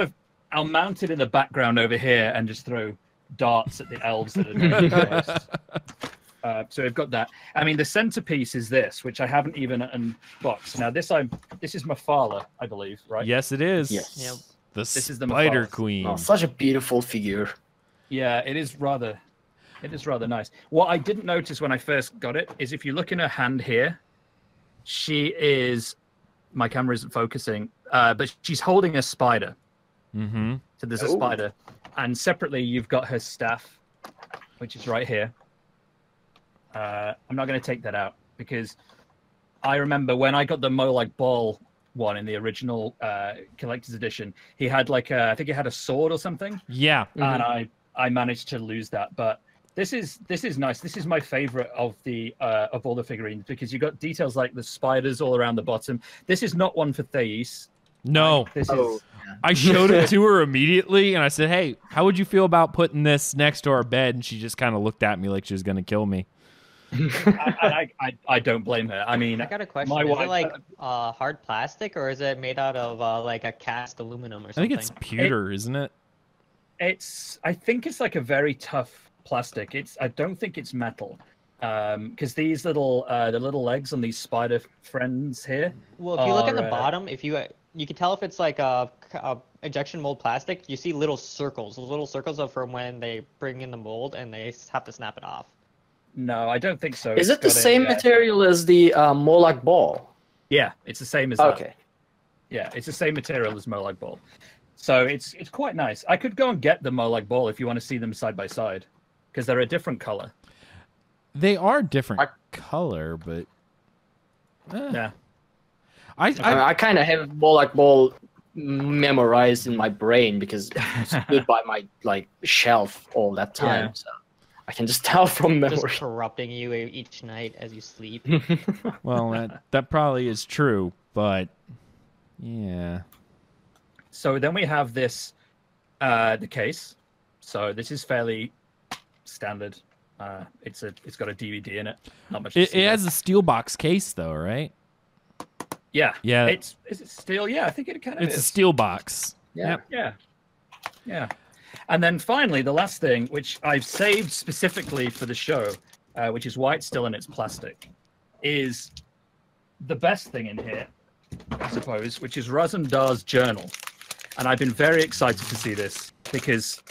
I'll mount it in the background over here and just throw darts at the elves that are doing the so we've got that. I mean, the centerpiece is this, which I haven't even unboxed. Now, this is Mafala, I believe, right? Yes, it is. Yes. Yep. This is the Spider Queen. Oh, such a beautiful figure. Yeah, it is rather nice. What I didn't notice when I first got it is if you look in her hand here, my camera isn't focusing, but she's holding a spider. Mm-hmm. So there's a spider. And separately, you've got her staff, which is right here. I'm not going to take that out because I remember when I got the Molag Ball one in the original collector's edition, he had I think he had a sword or something. Yeah. And I managed to lose that. But this is nice. This is my favorite of all the figurines because you got details like the spiders all around the bottom. This is not one for Thais. No. I showed it to her immediately and I said, hey, how would you feel about putting this next to our bed? And she just kind of looked at me like she was going to kill me. I don't blame her. I mean, I got a question. my Is wife, it like hard plastic or is it made out of like a cast aluminum or I something? think it's pewter, isn't it? I think it's like a very tough plastic. I don't think it's metal. Because these little the little legs on these spider friends here. Well, if you look at the bottom, if you can tell if it's like a injection mold plastic. You see little circles. Those little circles are from when they bring in the mold and they have to snap it off. No, I don't think so. Is it the same material as the Moloch ball? Yeah, it's the same as Okay. that. Yeah, it's the same material as Moloch ball. So it's quite nice. I could go and get the Moloch ball if you want to see them side by side, because they're a different color. They are different color, but Yeah. I kind of have Moloch ball memorized in my brain because it stood by my shelf all that time. Yeah. So I can just tell from memory. Just corrupting you each night as you sleep. well, that probably is true, but yeah. So then we have this, the case. So this is fairly standard. It's got a DVD in it. Not much. It has a steel box case though, right? Yeah. Yeah. Is it steel? Yeah, I think it kind of is. It's a steel box. Yeah. Yep. Yeah. And then finally, the last thing, which I've saved specifically for the show, which is why it's still in its plastic, is the best thing in here, I suppose, which is Razumdar's journal. And I've been very excited to see this because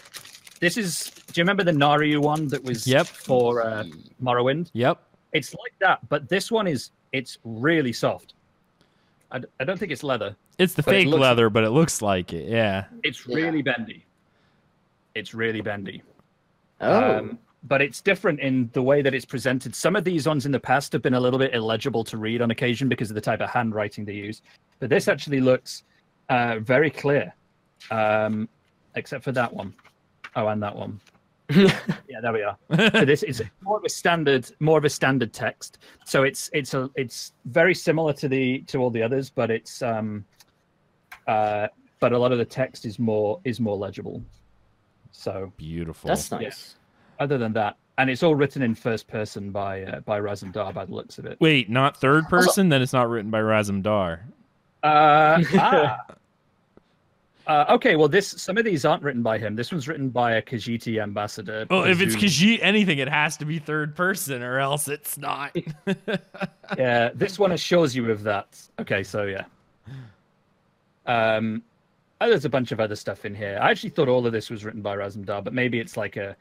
this is. Do you remember the Naryu one that was for Morrowind? Yep. It's like that, but this one it's really soft. I don't think it's leather. It's the fake leather, but it looks like it. Yeah. It's really bendy. It's really bendy. Oh. But it's different in the way that it's presented. Some of these ones in the past have been a little bit illegible to read on occasion because of the type of handwriting they use. But this actually looks very clear, except for that one. Oh, and that one. Yeah, there we are. So this is more of a standard text. So it's very similar to all the others, but but a lot of the text is more legible. So beautiful. That's nice. Yeah. Other than that, and it's all written in first person by Razumdar by the looks of it. Wait, not third person? Then it's not written by Razumdar. Okay, well, some of these aren't written by him. This one's written by a Khajiiti ambassador. Well, if it's Khajiit anything, it has to be third person, or else it's not. Yeah, this one assures you of that. Okay, so yeah. There's a bunch of other stuff in here. I actually thought all of this was written by Razumdar, but maybe it's like a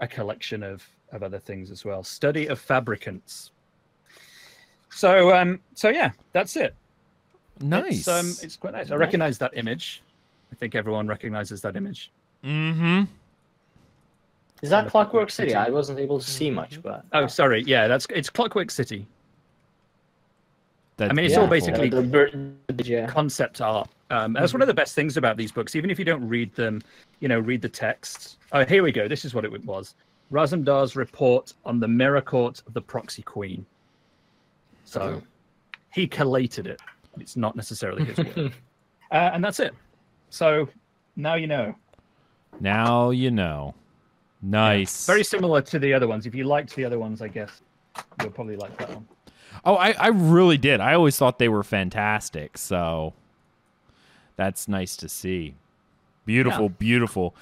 collection of other things as well. Study of Fabricants. So yeah, that's it. Nice. It's quite nice. I recognize that image. I think everyone recognizes that image. Mm-hmm. Is that Clockwork City? I wasn't able to see much, but oh, sorry. Yeah, it's Clockwork City. That's I mean, it's all basically yeah. concept art. That's one of the best things about these books. Even if you don't read them, read the text. Oh, here we go. This is what it was. Razumdar's report on the Mirror Court of the Proxy Queen. So he collated it. It's not necessarily his work. And that's it. So now you know. Now you know. Nice. Yeah. Very similar to the other ones. If you liked the other ones, I guess you'll probably like that one. Oh, I really did. I always thought they were fantastic. So that's nice to see. Beautiful, beautiful.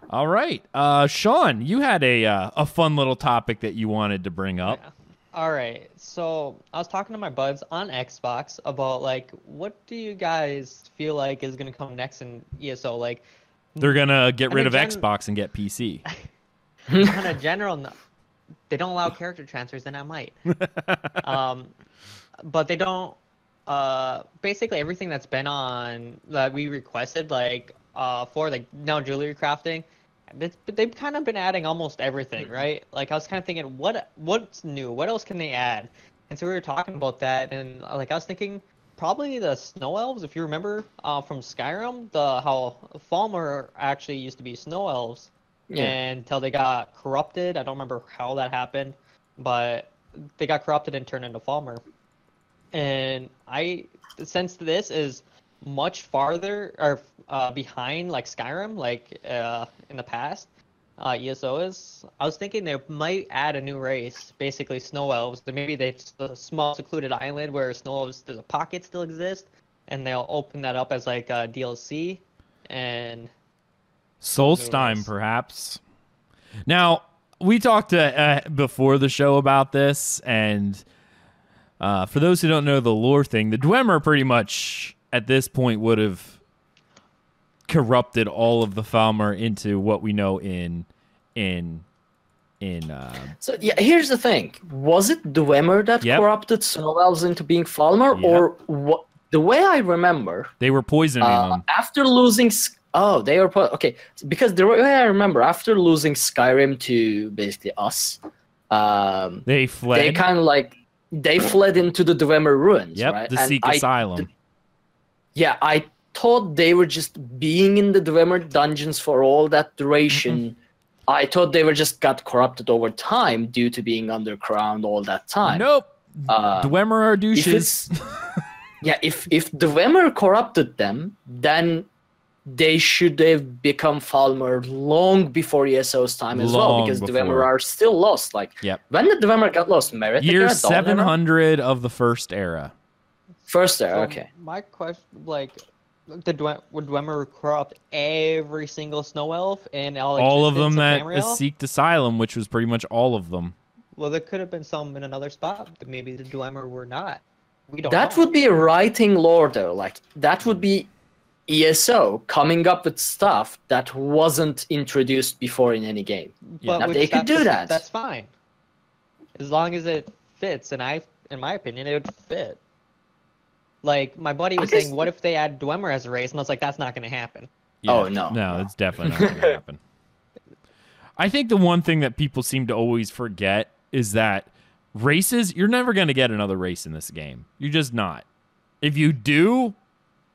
All right. Sean, you had a fun little topic that you wanted to bring up. Yeah. All right. So I was talking to my buds on Xbox about what do you guys feel like is going to come next in ESO? They're going to get rid of Xbox and get PC. On a general they don't allow character transfers, then I might. But they don't. Basically, everything that's been on that we requested, for now jewelry crafting, they've kind of been adding almost everything, right? I was kind of thinking, what's new? What else can they add? And so we were talking about that, and I was thinking probably the snow elves. If you remember from Skyrim, how Falmer actually used to be snow elves. Yeah. Until they got corrupted. I don't remember how that happened, but they got corrupted and turned into Falmer. And since this is much farther or behind Skyrim, in the past, ESO is. I was thinking they might add a new race, basically snow elves. Then maybe it's a small secluded island where snow elves, there's a pocket still exists, and they'll open that up as like a DLC. And Solstheim, perhaps. Now, we talked before the show about this, and for those who don't know the lore thing, the Dwemer pretty much at this point would have corrupted all of the Falmer into what we know in So yeah, here's the thing: was it Dwemer that corrupted snow elves into being Falmer, or what? The way I remember, they were poisoning them after losing. Oh, they were okay. Because the way I remember, after losing Skyrim to basically us, they fled. They kind of like fled into the Dwemer ruins. Yep, right? to seek asylum. I thought they were just being in the Dwemer dungeons for all that duration. Mm-hmm. I thought they were just got corrupted over time due to being underground all that time. Nope. Dwemer are douches. If Dwemer corrupted them, then they should have become Falmer long before ESO's time as well, because Dwemer are still lost. Like, when did Dwemer get lost? Merit? Year 700 of the First Era. First Era, So okay. My question, like, would Dwemer corrupt every single snow elf in all of them that Tamriel? seeked asylum, which was pretty much all of them. Well, there could have been some in another spot, but maybe the Dwemer were not. We don't That know. would be writing lore, though. Like, that would be ESO coming up with stuff that wasn't introduced before in any game. But Now, which they could do that. That's fine, as long as it fits. And in my opinion, it would fit. Like, my buddy was saying, what if they add Dwemer as a race? And I was like, that's not going to happen. Yeah. Oh, no. No, it's definitely not going to happen. I think the one thing that people seem to always forget is that races, you're never going to get another race in this game. You're just not. If you do,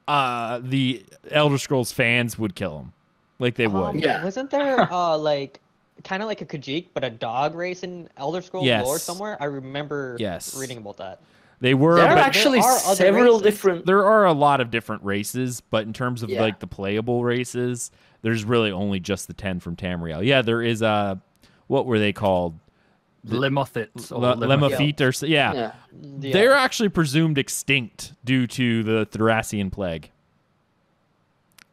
the Elder Scrolls fans would kill them. Like they would. Wasn't there, like, kind of like a Psijic, but a dog race in Elder Scrolls lore somewhere? I remember reading about that. They were. There are actually several different. There are a lot of different races, but in terms of like the playable races, there's really only just the 10 from Tamriel. Yeah, there is what were they called? Lemothites. Lemofeet or They're actually presumed extinct due to the Thracian plague.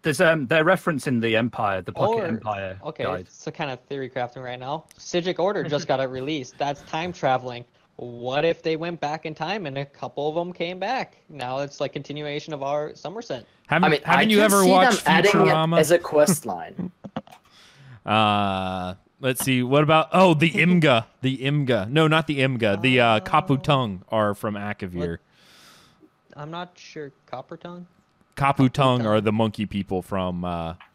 There's their reference in the Empire, the Pocket Empire. Okay, guide. so kind of theory crafting right now. Psijic Order just got released. That's time traveling. What if they went back in time and a couple of them came back? Now it's like continuation of our Somerset. Haven't you ever watched Futurama? As a quest line. Let's see. What about the Imga? The Imga. No, not the Imga. The Kaputung are from Akavir. I'm not sure. Copper Tongue? Kaputung are the monkey people from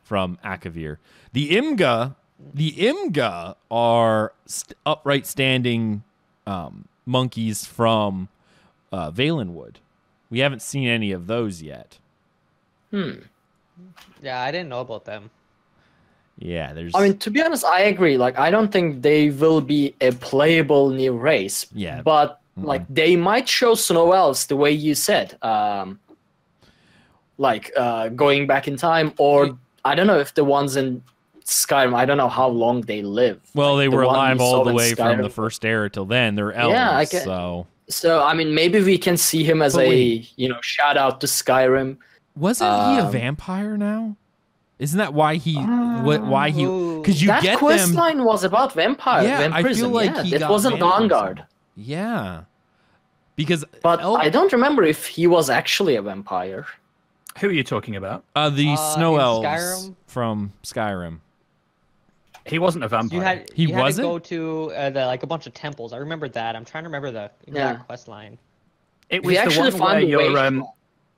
Akavir. The Imga are upright standing monkeys from Valenwood. We haven't seen any of those yet. Yeah, I didn't know about them. Yeah, there's. I mean, to be honest, I agree. Like, I don't think they will be a playable new race. Yeah. But like, they might show snow elves the way you said. Going back in time, or I don't know if the ones in Skyrim, I don't know how long they live. Well, like, they were alive all the way Skyrim. from the First Era till then. They're elves, Yeah, So I mean, maybe we can see him as shout out to Skyrim. Wasn't he a vampire now? Isn't that why he? Because you that get quest them. line was about vampire. Yeah, vampirism. I feel like he it got wasn't vampirism. Vanguard. Yeah, because I don't remember if he was actually a vampire. Who are you talking about? The snow elves Skyrim? from Skyrim. He wasn't a vampire. You had wasn't? to go to a bunch of temples. I remember that. I'm trying to remember the exact quest line. It was the one where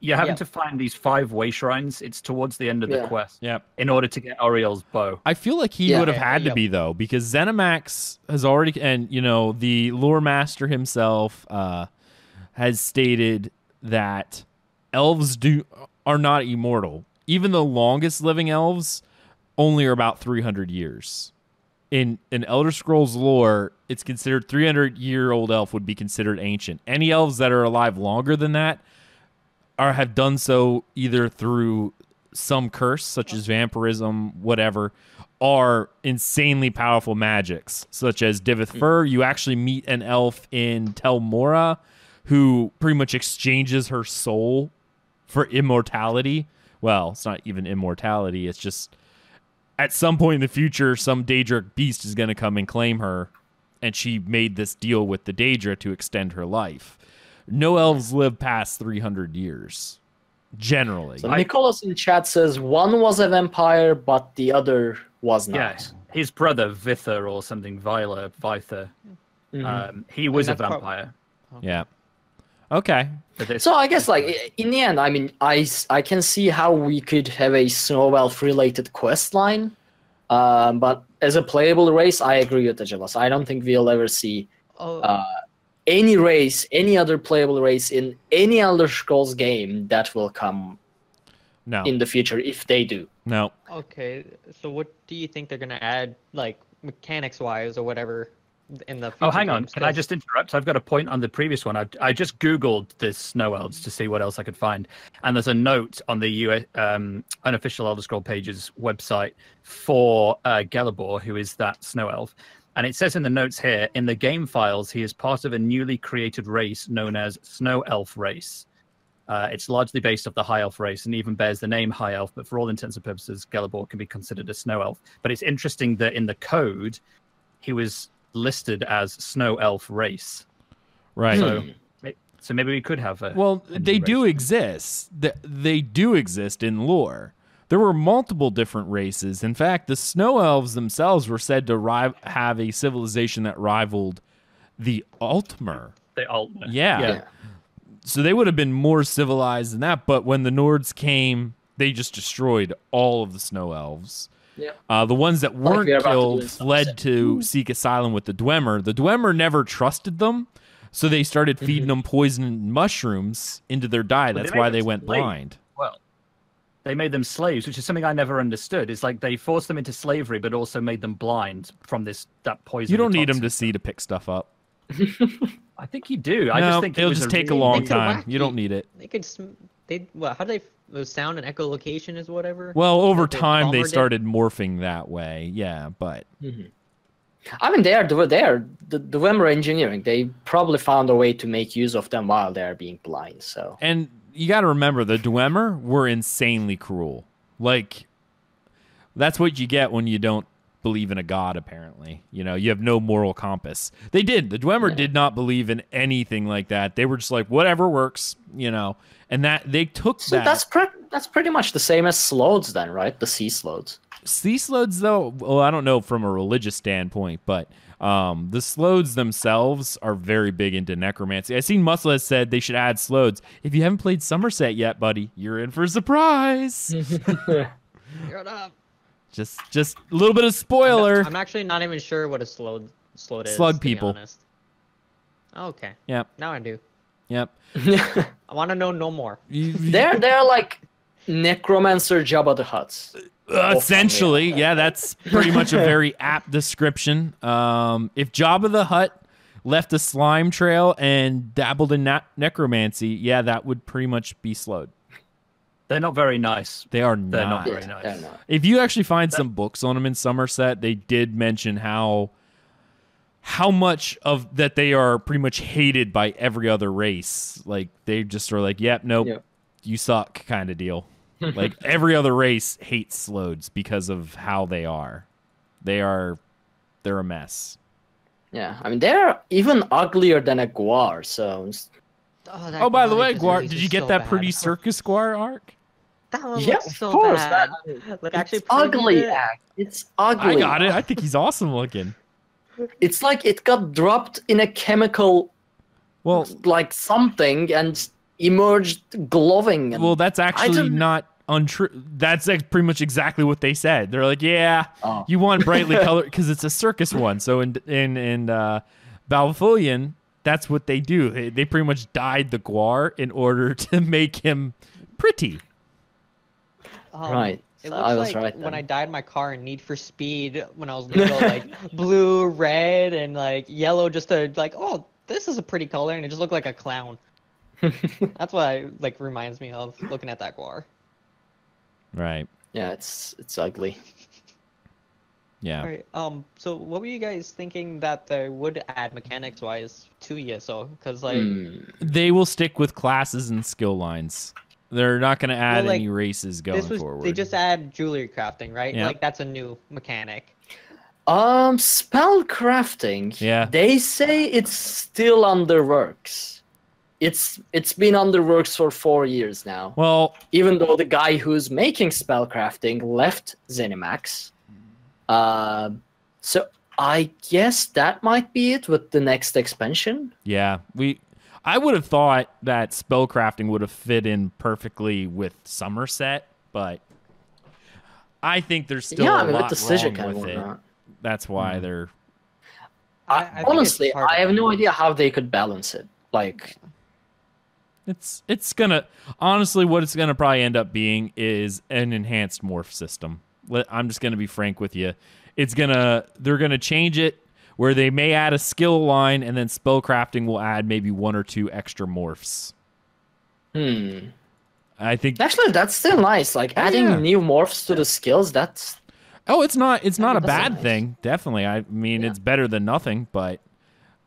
you're having to find these 5 way shrines. It's towards the end of the quest. Yep. In order to get Ariel's bow. I feel like he would have had to be though, because Zenimax has already, and the lore master himself has stated that elves are not immortal. Even the longest living elves only are about 300 years. In Elder Scrolls lore, it's considered 300-year-old elf would be considered ancient. Any elves that are alive longer than that have done so either through some curse, such as vampirism, whatever, are insanely powerful magics, such as Divith Fur. You actually meet an elf in Tel Mora who pretty much exchanges her soul for immortality. Well, it's not even immortality. It's just at some point in the future, some Daedric beast is going to come and claim her, and she made this deal with the Daedra to extend her life. No elves live past 300 years, generally. So Nicholas in chat says one was a vampire, but the other was not. Yes, his brother Vither or something, Vither. He was a vampire. Yeah. Okay. So I guess, like, in the end, I mean, I can see how we could have a snow elf related quest line, but as a playable race, I agree with Aggelos. I don't think we'll ever see any race, any other playable race in any Elder Scrolls game that will come in the future, if they do. No. Okay, so what do you think they're gonna add, like, mechanics-wise or whatever, in the future? Oh, hang on. Can I just interrupt? I've got a point on the previous one. I just Googled this Snow Elves to see what else I could find. And there's a note on the US, unofficial Elder Scroll Pages website for Gelibor, who is that Snow Elf. And it says in the notes here, in the game files, he is part of a newly created race known as Snow Elf Race. It's largely based off the High Elf race and even bears the name High Elf, but for all intents and purposes, Gelibor can be considered a Snow Elf. But it's interesting that in the code, he was listed as Snow Elf Race. Right. So maybe we could have a... Well, they do exist. They do exist in lore. There were multiple different races. In fact, the Snow Elves themselves were said to have a civilization that rivaled the Altmer. The Altmer. Yeah. So they would have been more civilized than that, but when the Nords came, they just destroyed all of the Snow Elves. Yeah. The ones that weren't killed fled to seek asylum with the Dwemer. The Dwemer never trusted them, so they started feeding them poisoned mushrooms into their diet. That's why they went blind. Well, they made them slaves, which is something I never understood. It's like they forced them into slavery, but also made them blind from that poison. You don't need them to see to pick stuff up. I think you do. No, I just think it'll just take a long time. You don't need it. They could. How do they sound and echolocation is whatever? Well, over time they started morphing that way. Yeah, but I mean, they are the Dwemer engineering. They probably found a way to make use of them while they are being blind. So and you got to remember the Dwemer were insanely cruel. Like that's what you get when you don't believe in a god. Apparently, you have no moral compass. They did. The Dwemer did not believe in anything like that. They were just like whatever works, and that they took so that. That's pretty much the same as Slodes then, right? The sea Slodes. Sea Slodes, though, well, I don't know from a religious standpoint, but the Slodes themselves are very big into necromancy. I seen Muscle has said they should add Slodes. If you haven't played Somerset yet, buddy, you're in for a surprise. Shut up. Just a little bit of spoiler. I'm actually not even sure what a slode is. Slug people. To be honest. Okay. Yep. Now I do. Yep. I want to know no more. They're like necromancer Jabba the Hutts. Essentially, yeah, that's pretty much a very apt description. If Jabba the Hutt left a slime trail and dabbled in necromancy, yeah, that would pretty much be Slode. They're not very nice. They're not very nice. If you actually find some books on them in Somerset, they did mention how much of that they are pretty much hated by every other race. Like they just are like, yep, nope, you suck kind of deal. Like every other race hates Slodes because of how they are. They're a mess. Yeah, I mean they're even uglier than a Guar. So. Oh, by the way, Guar, did you get that pretty circus Guar arc? That one looks so bad. It's ugly. It's ugly. I got it. I think he's awesome looking. It's like it got dropped in a chemical, like something, and emerged glowing. And that's actually not untrue. That's pretty much exactly what they said. They're like, you want brightly colored because it's a circus one. So in Balfolian, that's what they do. They pretty much dyed the Guar in order to make him pretty. Right. It looks like when I dyed my car in Need for Speed when I was little, like blue, red, and like yellow, just to like, oh, this is a pretty color, and it just looked like a clown. That's what reminds me of looking at that Guar. Right. Yeah, it's ugly. Yeah. All right. So what were you guys thinking that they would add mechanics-wise to ESO? Because like, They will stick with classes and skill lines. They're not going to add any races going forward. They just add jewelry crafting, right? Yep. Like that's a new mechanic. Spell crafting. Yeah. They say it's still under works. It's been under works for 4 years now. Well, even though the guy who's making spell crafting left ZeniMax. So I guess that might be it with the next expansion. Yeah, I would have thought that spellcrafting would have fit in perfectly with Somerset, but I think there's still a lot with the Psijic wrong with it. That's why they're. I honestly, I have no idea how they could balance it. Like, it's gonna honestly, what it's gonna probably end up being is an enhanced morph system. I'm just gonna be frank with you. They're gonna change it where they may add a skill line, and then spellcrafting will add maybe 1 or 2 extra morphs. I think actually that's still nice. Like adding new morphs to the skills. That's it's not a bad thing. Definitely. I mean, it's better than nothing. But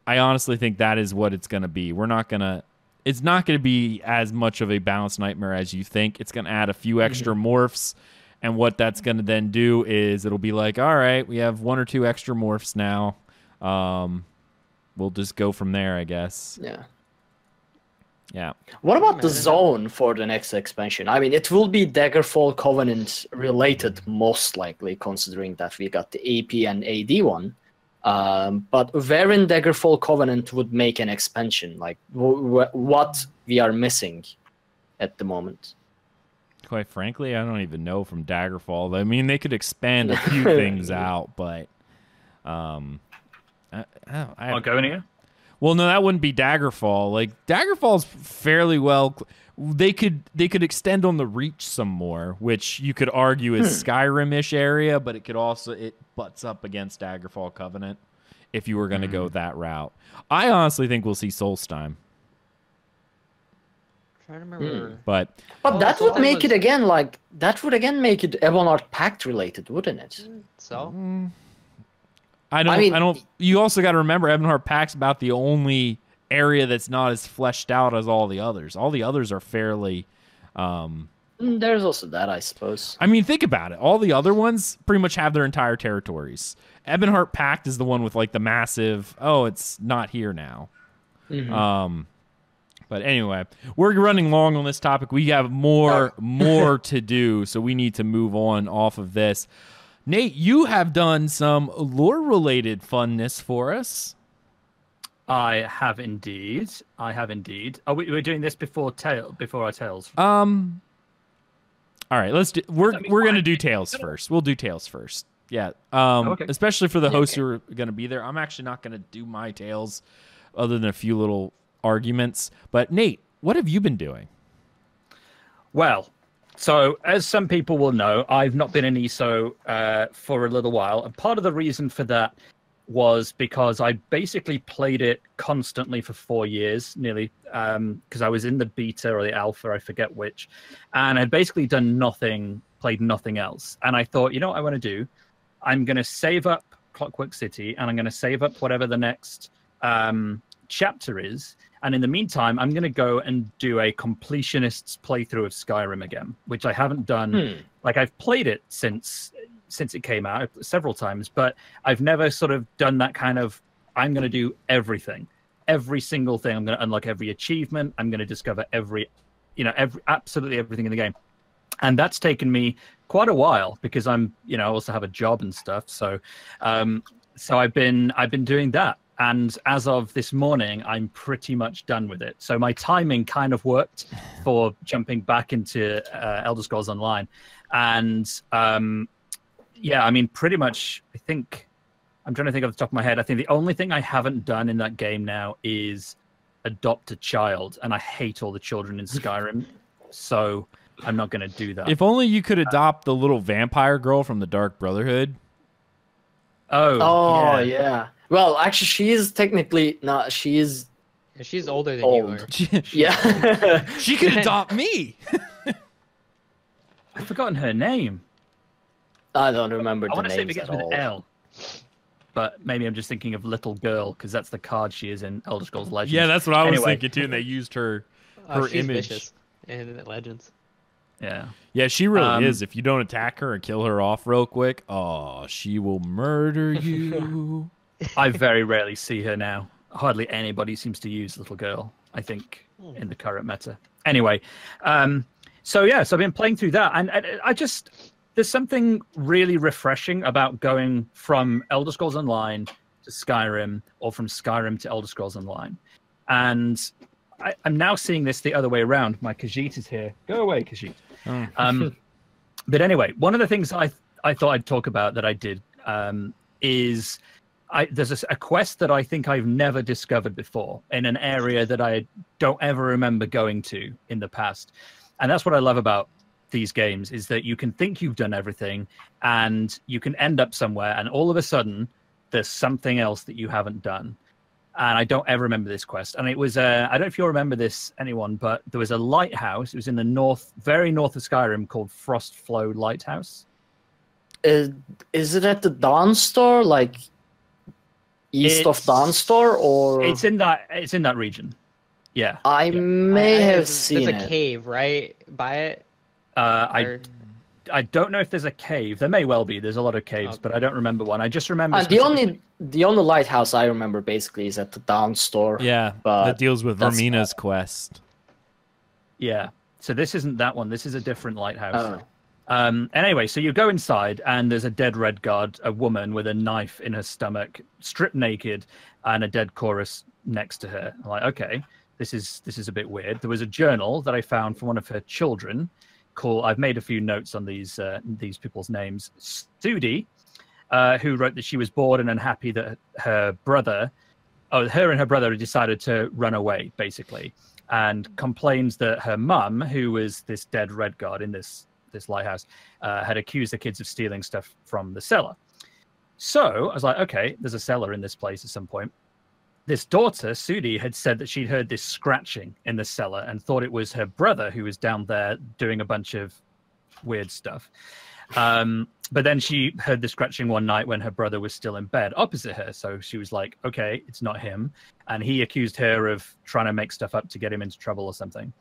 I honestly think that is what it's gonna be. It's not gonna be as much of a balanced nightmare as you think. It's gonna add a few extra morphs. And what that's going to then do is it'll be like, all right, we have 1 or 2 extra morphs now. We'll just go from there, I guess. Yeah. Yeah. What about the zone for the next expansion? I mean, it will be Daggerfall Covenant related, most likely, considering that we got the AP and AD one. But where in Daggerfall Covenant would make an expansion? Like, what we are missing at the moment? Quite frankly, I don't even know from Daggerfall. I mean, they could expand a few things out, but Arkhaniir? Well, no, that wouldn't be Daggerfall. Like Daggerfall's fairly well. They could extend on the reach some more, which you could argue is Skyrim-ish area, but it butts up against Daggerfall Covenant if you were going to go that route. I honestly think we'll see Solstheim. Trying to remember. But that would make it again like that would again make it Ebonheart Pact related, wouldn't it? So I don't. You also got to remember Ebonheart Pact's about the only area that's not as fleshed out as all the others. All the others are fairly. There's also that, I suppose. I mean, think about it. All the other ones pretty much have their entire territories. Ebonheart Pact is the one with like the massive. Oh, it's not here now. But anyway, we're running long on this topic. We have more to do, so we need to move on off of this. Nate, you have done some lore-related funness for us. I have indeed. Are we doing this before our tales? All right, let's do. We're gonna do tales first. We'll do tales first. Yeah. Okay. Especially for the hosts who are gonna be there. I'm actually not gonna do my tales, other than a few little arguments. But Nate, what have you been doing? Well, so as some people will know, I've not been in ESO for a little while, and part of the reason for that was because I basically played it constantly for 4 years, nearly, because I was in the beta or the alpha, I forget which, and I'd basically done nothing, played nothing else. And I thought, you know what I want to do? I'm going to save up Clockwork City, and I'm going to save up whatever the next chapter is. And in the meantime, I'm going to go and do a completionist's playthrough of Skyrim again, which I haven't done. Like, I've played it since it came out several times, but I've never sort of done that kind of, I'm going to do everything, every single thing. I'm going to unlock every achievement. I'm going to discover absolutely everything in the game. And that's taken me quite a while because I also have a job and stuff. So I've been doing that. And as of this morning, I'm pretty much done with it. So my timing kind of worked for jumping back into Elder Scrolls Online. And I mean, pretty much, I think, I'm trying to think off the top of my head. I think the only thing I haven't done in that game now is adopt a child. And I hate all the children in Skyrim. So I'm not going to do that. If only you could adopt the little vampire girl from the Dark Brotherhood. Oh, yeah. Well, actually, she is technically not. She is. She's older than old. you are. Yeah. She could adopt me. I've forgotten her name. I don't remember I the want to say it names begins at with all. L. But maybe I'm just thinking of Little Girl, because that's the card she is in Elder Scrolls Legends. Yeah, that's what I was Anyway. thinking too, and they used her She's image. vicious in Legends. Yeah. Yeah, she really is. If you don't attack her and kill her off real quick, oh, she will murder you. I very rarely see her now. Hardly anybody seems to use Little Girl, I think, in the current meta. Anyway, so I've been playing through that, and I just... There's something really refreshing about going from Elder Scrolls Online to Skyrim, or from Skyrim to Elder Scrolls Online. And I'm now seeing this the other way around. My Khajiit is here. Go away, Khajiit. Oh. But anyway, one of the things I thought I'd talk about that I did is there's a quest that I think I've never discovered before in an area that I don't ever remember going to in the past. And that's what I love about these games, is that you can think you've done everything and you can end up somewhere and all of a sudden there's something else that you haven't done. And I don't ever remember this quest. And it was, I don't know if you'll remember this, anyone, but there was a lighthouse. It was in the north, very north of Skyrim, called Frostflow Lighthouse. Is it at the Dawnstar, like east of Dawnstar, or? It's in that region. Yeah. I may have seen There's a cave right by it. I don't know if there's a cave. There may well be. There's a lot of caves, but I don't remember one. I just remember the only lighthouse I remember basically is at the Dawnstar. Yeah, but that deals with Vermina's quest. Yeah. So this isn't that one. This is a different lighthouse. Anyway, so you go inside and there's a dead red guard, a woman with a knife in her stomach, stripped naked, and a dead chorus next to her. I'm like, okay, this is a bit weird. There was a journal that I found from one of her children. Cool. I've made a few notes on these people's names. Sudi, who wrote that she was bored and unhappy that her and her brother had decided to run away, basically, and complains that her mum, who was this dead red guard in this lighthouse, had accused the kids of stealing stuff from the cellar. So I was like, okay, there's a cellar in this place at some point. This daughter, Sudi, had said that she'd heard this scratching in the cellar and thought it was her brother who was down there doing a bunch of weird stuff. But then she heard the scratching one night when her brother was still in bed opposite her. So she was like, okay, it's not him. And he accused her of trying to make stuff up to get him into trouble or something.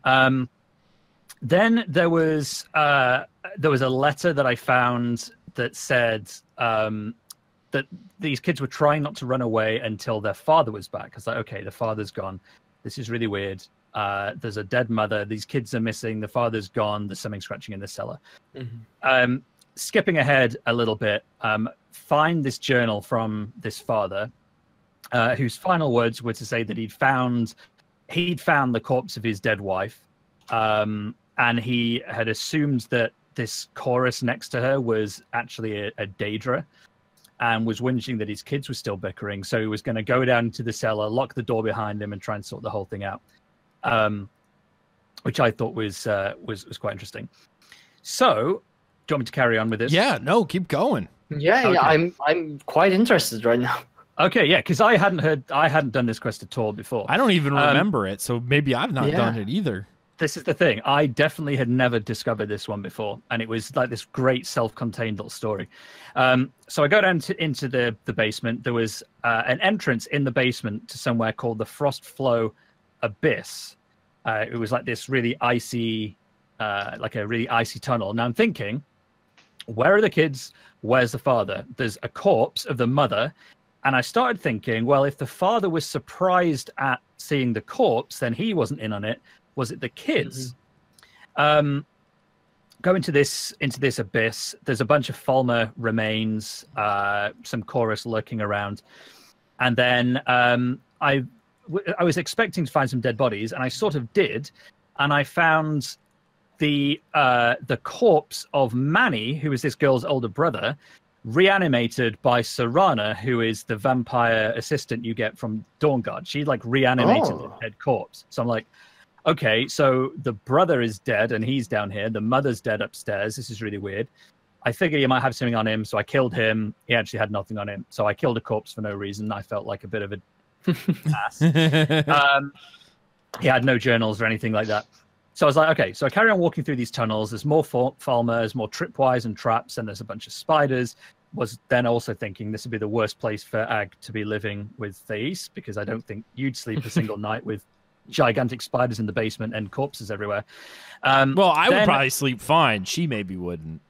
Then there was a letter that I found that said that these kids were trying not to run away until their father was back. I was like, okay, the father's gone. This is really weird. There's a dead mother. These kids are missing. The father's gone. There's something scratching in the cellar. Mm-hmm. Skipping ahead a little bit, find this journal from this father, whose final words were to say that he'd found the corpse of his dead wife, and he had assumed that this chorus next to her was actually a Daedra, and was whinging that his kids were still bickering. So he was going to go down to the cellar, lock the door behind him, and try and sort the whole thing out, which I thought was quite interesting. So, do you want me to carry on with this? Yeah, no, keep going. Yeah, okay. Yeah, I'm quite interested right now. Okay, yeah, because I hadn't done this quest at all before. I don't even remember it, so maybe I've not done it either. This is the thing. I definitely had never discovered this one before, and it was like this great self-contained little story. So I go down into the basement. There was an entrance in the basement to somewhere called the Frostflow Abyss. It was like this really icy, like a really icy tunnel. Now I'm thinking, where are the kids? Where's the father? There's a corpse of the mother. And I started thinking, well, if the father was surprised at seeing the corpse, then he wasn't in on it. Was it the kids? Mm-hmm. Go into this abyss. There's a bunch of Falmer remains, some chorus lurking around, and then I was expecting to find some dead bodies, and I sort of did, and I found the corpse of Manny, who is this girl's older brother, reanimated by Serana, who is the vampire assistant you get from Dawnguard. She like reanimated the dead corpse. So I'm like, okay, so the brother is dead and he's down here. The mother's dead upstairs. This is really weird. I figured he might have something on him, so I killed him. He actually had nothing on him. So I killed a corpse for no reason. I felt like a bit of a ass. He had no journals or anything like that. So I was like, okay, so I carry on walking through these tunnels. There's more Falmer, there's more tripwires and traps, and there's a bunch of spiders. Was then also thinking this would be the worst place for Ag to be living with Thais, because I don't think you'd sleep a single night with gigantic spiders in the basement and corpses everywhere. Well, I would probably sleep fine. She maybe wouldn't.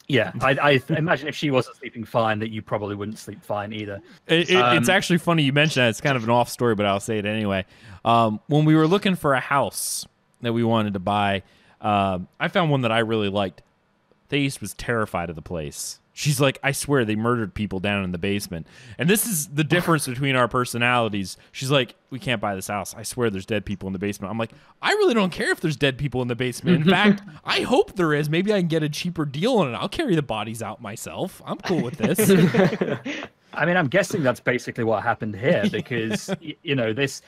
Yeah, I imagine if she wasn't sleeping fine, that you probably wouldn't sleep fine either. It's actually funny you mentioned that. It's kind of an off story, but I'll say it anyway. When we were looking for a house that we wanted to buy, I found one that I really liked. Thais was terrified of the place. She's like, I swear they murdered people down in the basement. And this is the difference between our personalities. She's like, we can't buy this house. I swear there's dead people in the basement. I'm like, I really don't care if there's dead people in the basement. In fact, I hope there is. Maybe I can get a cheaper deal on it. I'll carry the bodies out myself. I'm cool with this. I mean, I'm guessing that's basically what happened here, because you know, this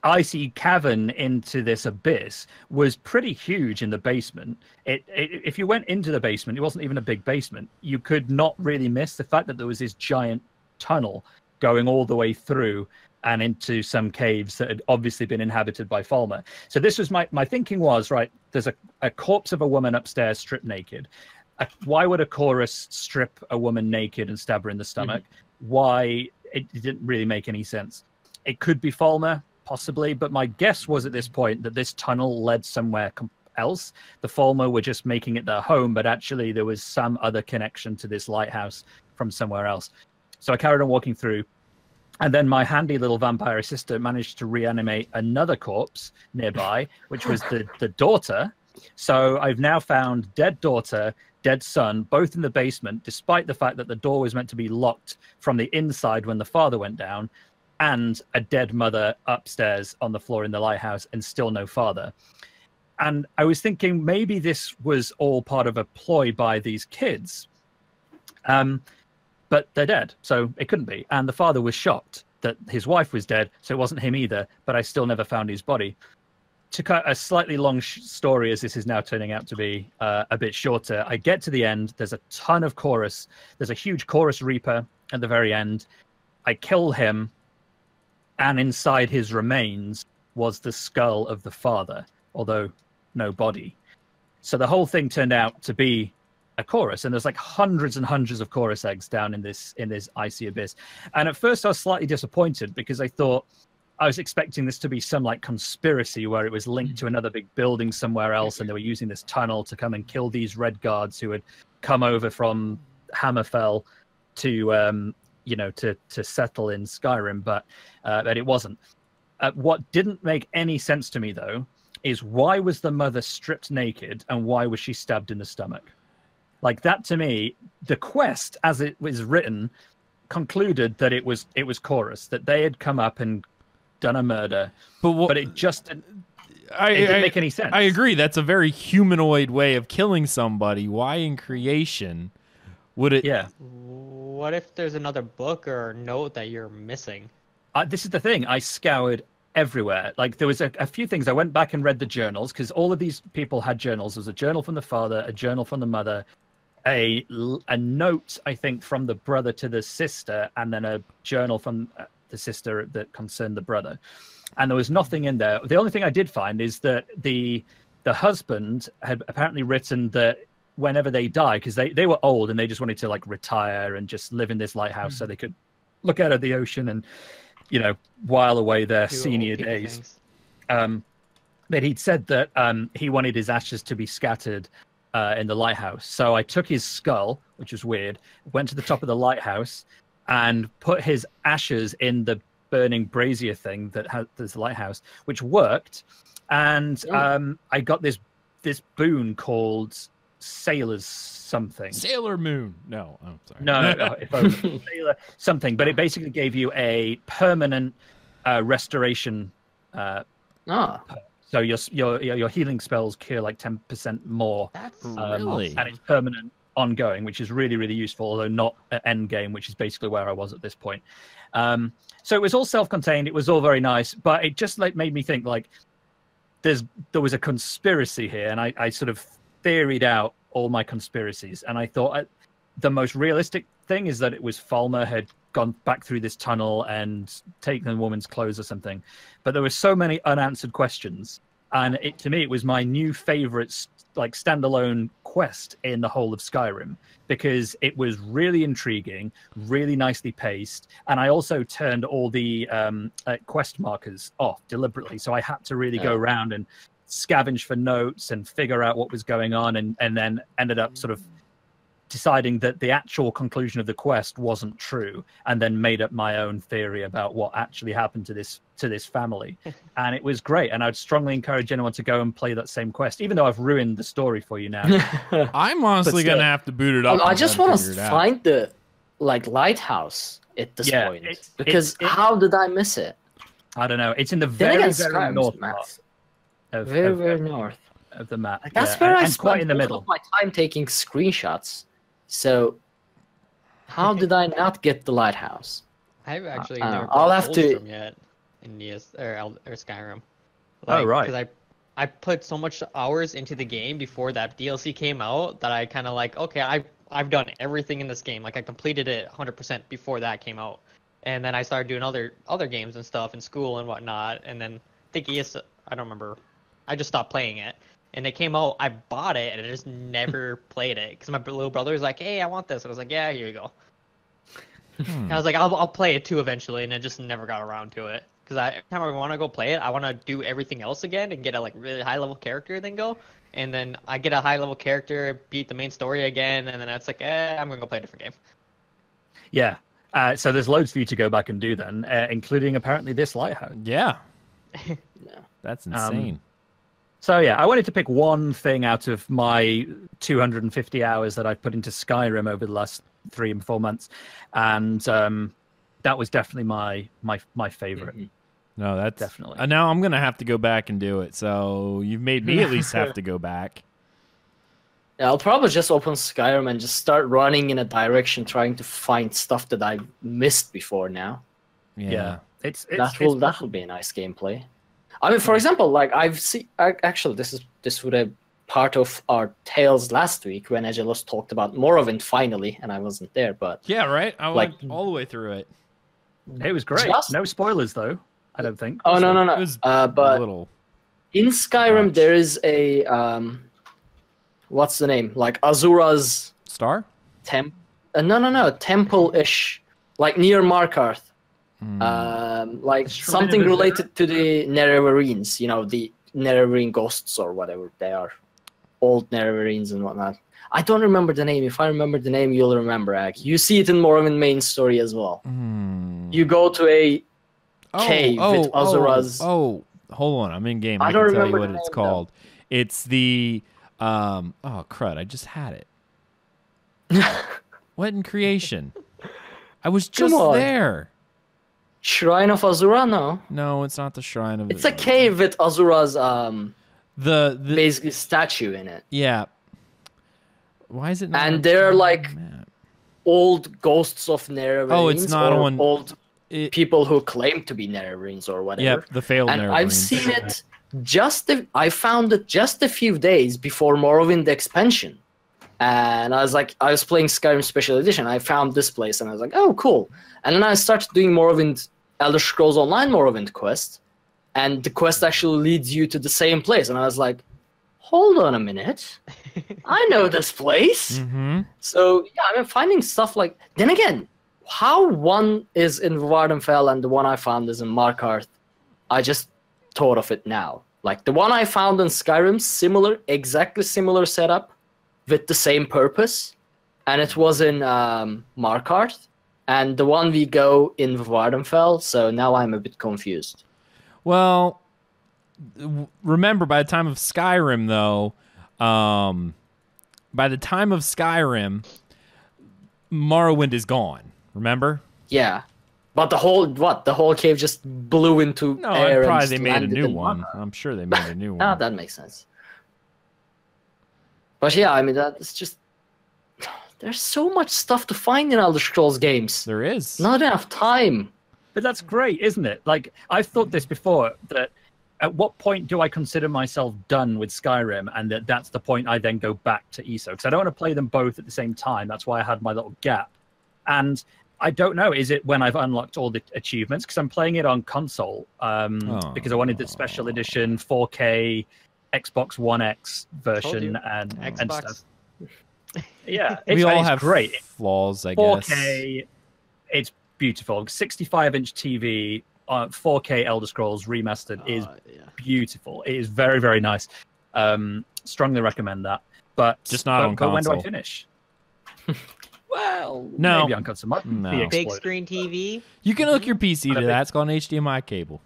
icy cavern into this abyss was pretty huge in the basement. If you went into the basement, it wasn't even a big basement. You could not really miss the fact that there was this giant tunnel going all the way through and into some caves that had obviously been inhabited by Falmer. So this was my thinking was, right, there's a corpse of a woman upstairs stripped naked. Why would a chorus strip a woman naked and stab her in the stomach? Why? It didn't really make any sense. It could be Falmer, possibly, but my guess was at this point that this tunnel led somewhere else. The Falmer were just making it their home, but actually there was some other connection to this lighthouse from somewhere else. So I carried on walking through, and then my handy little vampire assistant managed to reanimate another corpse nearby, which was the daughter. So I've now found dead daughter, dead son, both in the basement, despite the fact that the door was meant to be locked from the inside when the father went down, and a dead mother upstairs on the floor in the lighthouse, and still no father. And I was thinking maybe this was all part of a ploy by these kids. But they're dead, so it couldn't be. And the father was shocked that his wife was dead, so it wasn't him either, but I still never found his body. To cut a slightly long story, as this is now turning out to be a bit shorter, I get to the end. There's a ton of chorus. There's a huge chorus reaper at the very end. I kill him, and inside his remains was the skull of the father, although no body. So the whole thing turned out to be a chorus, and there's like hundreds and hundreds of chorus eggs down in this icy abyss. And at first I was slightly disappointed, because I was expecting this to be some like conspiracy where it was linked to another big building somewhere else, and they were using this tunnel to come and kill these red guards who had come over from Hammerfell to to settle in Skyrim, but it wasn't. What didn't make any sense to me, though, is why was the mother stripped naked, and why was she stabbed in the stomach? Like, that to me, the quest as it was written concluded that it was Chorus, that they had come up and done a murder, but it just didn't make any sense. I agree. That's a very humanoid way of killing somebody. Why in creation would it? Yeah. What if there's another book or note that you're missing? This is the thing. I scoured everywhere. Like, there was a few things. I went back and read the journals, because all of these people had journals. There was a journal from the father, a journal from the mother, a note, I think, from the brother to the sister, and then a journal from the sister that concerned the brother. And there was nothing in there. The only thing I did find is that the husband had apparently written that whenever they die, because they were old and they just wanted to like retire and just live in this lighthouse so they could look out at the ocean and while away their senior days. That he'd said that he wanted his ashes to be scattered in the lighthouse. So I took his skull, which was weird, went to the top of the lighthouse and put his ashes in the burning brazier thing that has this lighthouse, which worked. And I got this boon called Sailor's something. Sailor Moon. No, I'm sorry. No, if I was Sailor something, but it basically gave you a permanent restoration. So your healing spells cure like 10% more. That's really, and it's permanent, ongoing, which is really, really useful, although not at end game, which is basically where I was at this point. So it was all self-contained. It was all very nice, but it just like made me think like there was a conspiracy here, and I sort of theoried out all my conspiracies, and I thought the most realistic thing is that it was Falmer had gone back through this tunnel and taken a woman's clothes or something. But there were so many unanswered questions and to me, it was my new favorite like standalone quest in the whole of Skyrim, because it was really intriguing, really nicely paced, and I also turned all the quest markers off deliberately, so I had to really go around and scavenge for notes and figure out what was going on, and then ended up sort of deciding that the actual conclusion of the quest wasn't true, and then made up my own theory about what actually happened to this family. And it was great, and I'd strongly encourage anyone to go and play that same quest, even though I've ruined the story for you now. I'm honestly gonna have to boot it up. I just want to find the lighthouse at this point, because how did I miss it? I don't know. It's in the very north part of very north of the map. Like, that's where I spent quite in the middle of my time taking screenshots. So how did I not get the lighthouse? I've actually never I'll have to yet in or Skyrim. Like, oh right. Because I put so much hours into the game before that DLC came out that I kind of like, okay, I've done everything in this game. Like I completed it 100% before that came out, and then I started doing other games and stuff in school and whatnot. And then I think I don't remember. I just stopped playing it. And it came out, I bought it, and I just never played it. Because my little brother was like, hey, I want this. And I was like, yeah, here you go. And I was like, I'll play it too eventually, and I just never got around to it. Because every time I want to go play it, I want to do everything else again and get a like really high-level character, then go. And then I get a high-level character, beat the main story again, and then it's like, I'm going to go play a different game. Yeah. So there's loads for you to go back and do then, including apparently this lighthouse. Yeah. That's insane. So yeah, I wanted to pick one thing out of my 250 hours that I've put into Skyrim over the last 3 and 4 months, and that was definitely my favorite. No, that's definitely. Now I'm gonna have to go back and do it. So you've made me at least have to go back. Yeah, I'll probably just open Skyrim and just start running in a direction, trying to find stuff that I missed before. Now, yeah. That will be a nice gameplay. I mean, for example, like I've seen. Actually, this would have part of our tales last week when Aggelos talked about Morrowind finally, and I wasn't there. But yeah, right. I went all the way through it. It was great. No spoilers though. I don't think. Oh no. It was but little in Skyrim there is a what's the name? Like Azura's Star? No. Temple-ish, like near Markarth. Like something related to the Nerevarines, the Nerevarine ghosts or whatever they are, old Nerevarines and whatnot. I don't remember the name. If I remember the name, you'll remember. You see it in Morrowind main story as well. You go to a cave with Azura's. Oh, hold on, I'm in game. I don't can tell you remember what it's called. Though. It's the oh crud! I just had it. What in creation? I was just there. Shrine of Azura? No, it's not the Shrine of. It's a cave with Azura's the basically statue in it. Yeah. Why is it not? And they're like old ghosts of Nerevarines. Oh, it's not on old people who claim to be Nerevarines or whatever. Yep, the failed Nerevarines. And I've seen it I found it just a few days before Morrowind expansion. And I was playing Skyrim Special Edition. I found this place and I was like, oh, cool. And then I started doing Morrowind, Elder Scrolls Online Morrowind quest. And the quest actually leads you to the same place. And I was like, hold on a minute. I know this place. So, yeah, I'm finding stuff like... Then again, how one is in Vardenfell and the one I found is in Markarth, I just thought of it now. Like, the one I found in Skyrim, exactly similar setup, with the same purpose, and it was in Markarth, and the one we go in Vardenfell, so now I'm a bit confused. Well, remember, by the time of Skyrim, though, Morrowind is gone, remember? Yeah. But the whole cave just blew into air. No, probably they made a new one. I'm sure they made a new one. Ah, that makes sense. But yeah, I mean, that's just... There's so much stuff to find in Elder Scrolls games. There is. Not enough time. But that's great, isn't it? Like, I've thought this before, that at what point do I consider myself done with Skyrim, and that's the point I then go back to ESO? Because I don't want to play them both at the same time. That's why I had my little gap. And I don't know. Is it when I've unlocked all the achievements? Because I'm playing it on console because I wanted the special edition 4K Xbox One X version and stuff. Yeah, we all have great flaws, I 4K, guess. it's beautiful. 65-inch TV, 4K Elder Scrolls Remastered is beautiful. It is very, very nice. Strongly recommend that. But just not on console. But when do I finish? Well, no. maybe on console. No. Big screen TV. You can hook your PC to that. It's got an HDMI cable.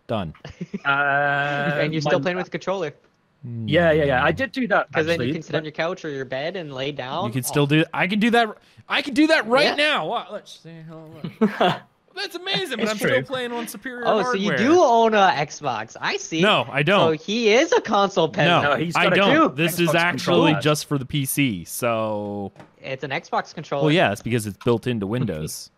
Done. And you're still playing with the controller. Yeah. I did do that because then you can sit on your couch or your bed and lay down. You can still do. I can do that. I can do that right now. What? Let's see. That's amazing, but I'm still playing on superior hardware. So you do own a Xbox. I see. No, I don't. So he is a console peasant. No, I don't. This is actually controller. just for the PC. So it's an Xbox controller. Well, yeah, it's because it's built into Windows.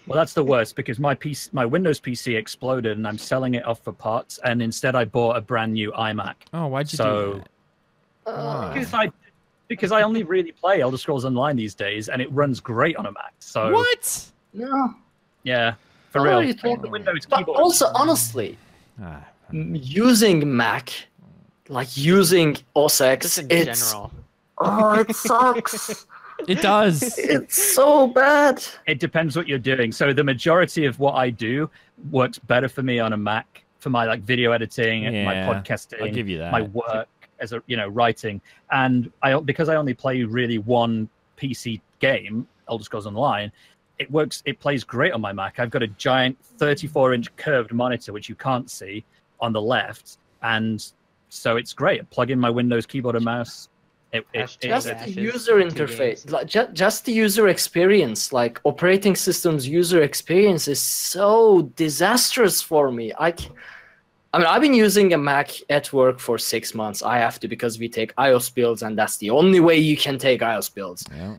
Well, that's the worst because my Windows PC exploded and I'm selling it off for parts. And instead, I bought a brand new iMac. Oh, why'd you do that? Because I only really play Elder Scrolls Online these days, and it runs great on a Mac. So what? No. Yeah, for real. Windows but keyboard. also, honestly, using Mac, like using OS X, in general. Oh, it sucks. It does. It's so bad. It depends what you're doing. So the majority of what I do works better for me on a Mac for my video editing, my podcasting, I'll give you that. my work as a writing. And because I only play really one PC game, Elder Scrolls Online, it plays great on my Mac. I've got a giant 34-inch curved monitor which you can't see on the left, and so it's great. I plug in my Windows keyboard and mouse. Just the user interface, like just the user experience, like operating system's user experience is so disastrous for me. I mean, I've been using a Mac at work for 6 months. I have to because we take iOS builds, and that's the only way you can take iOS builds. Yeah.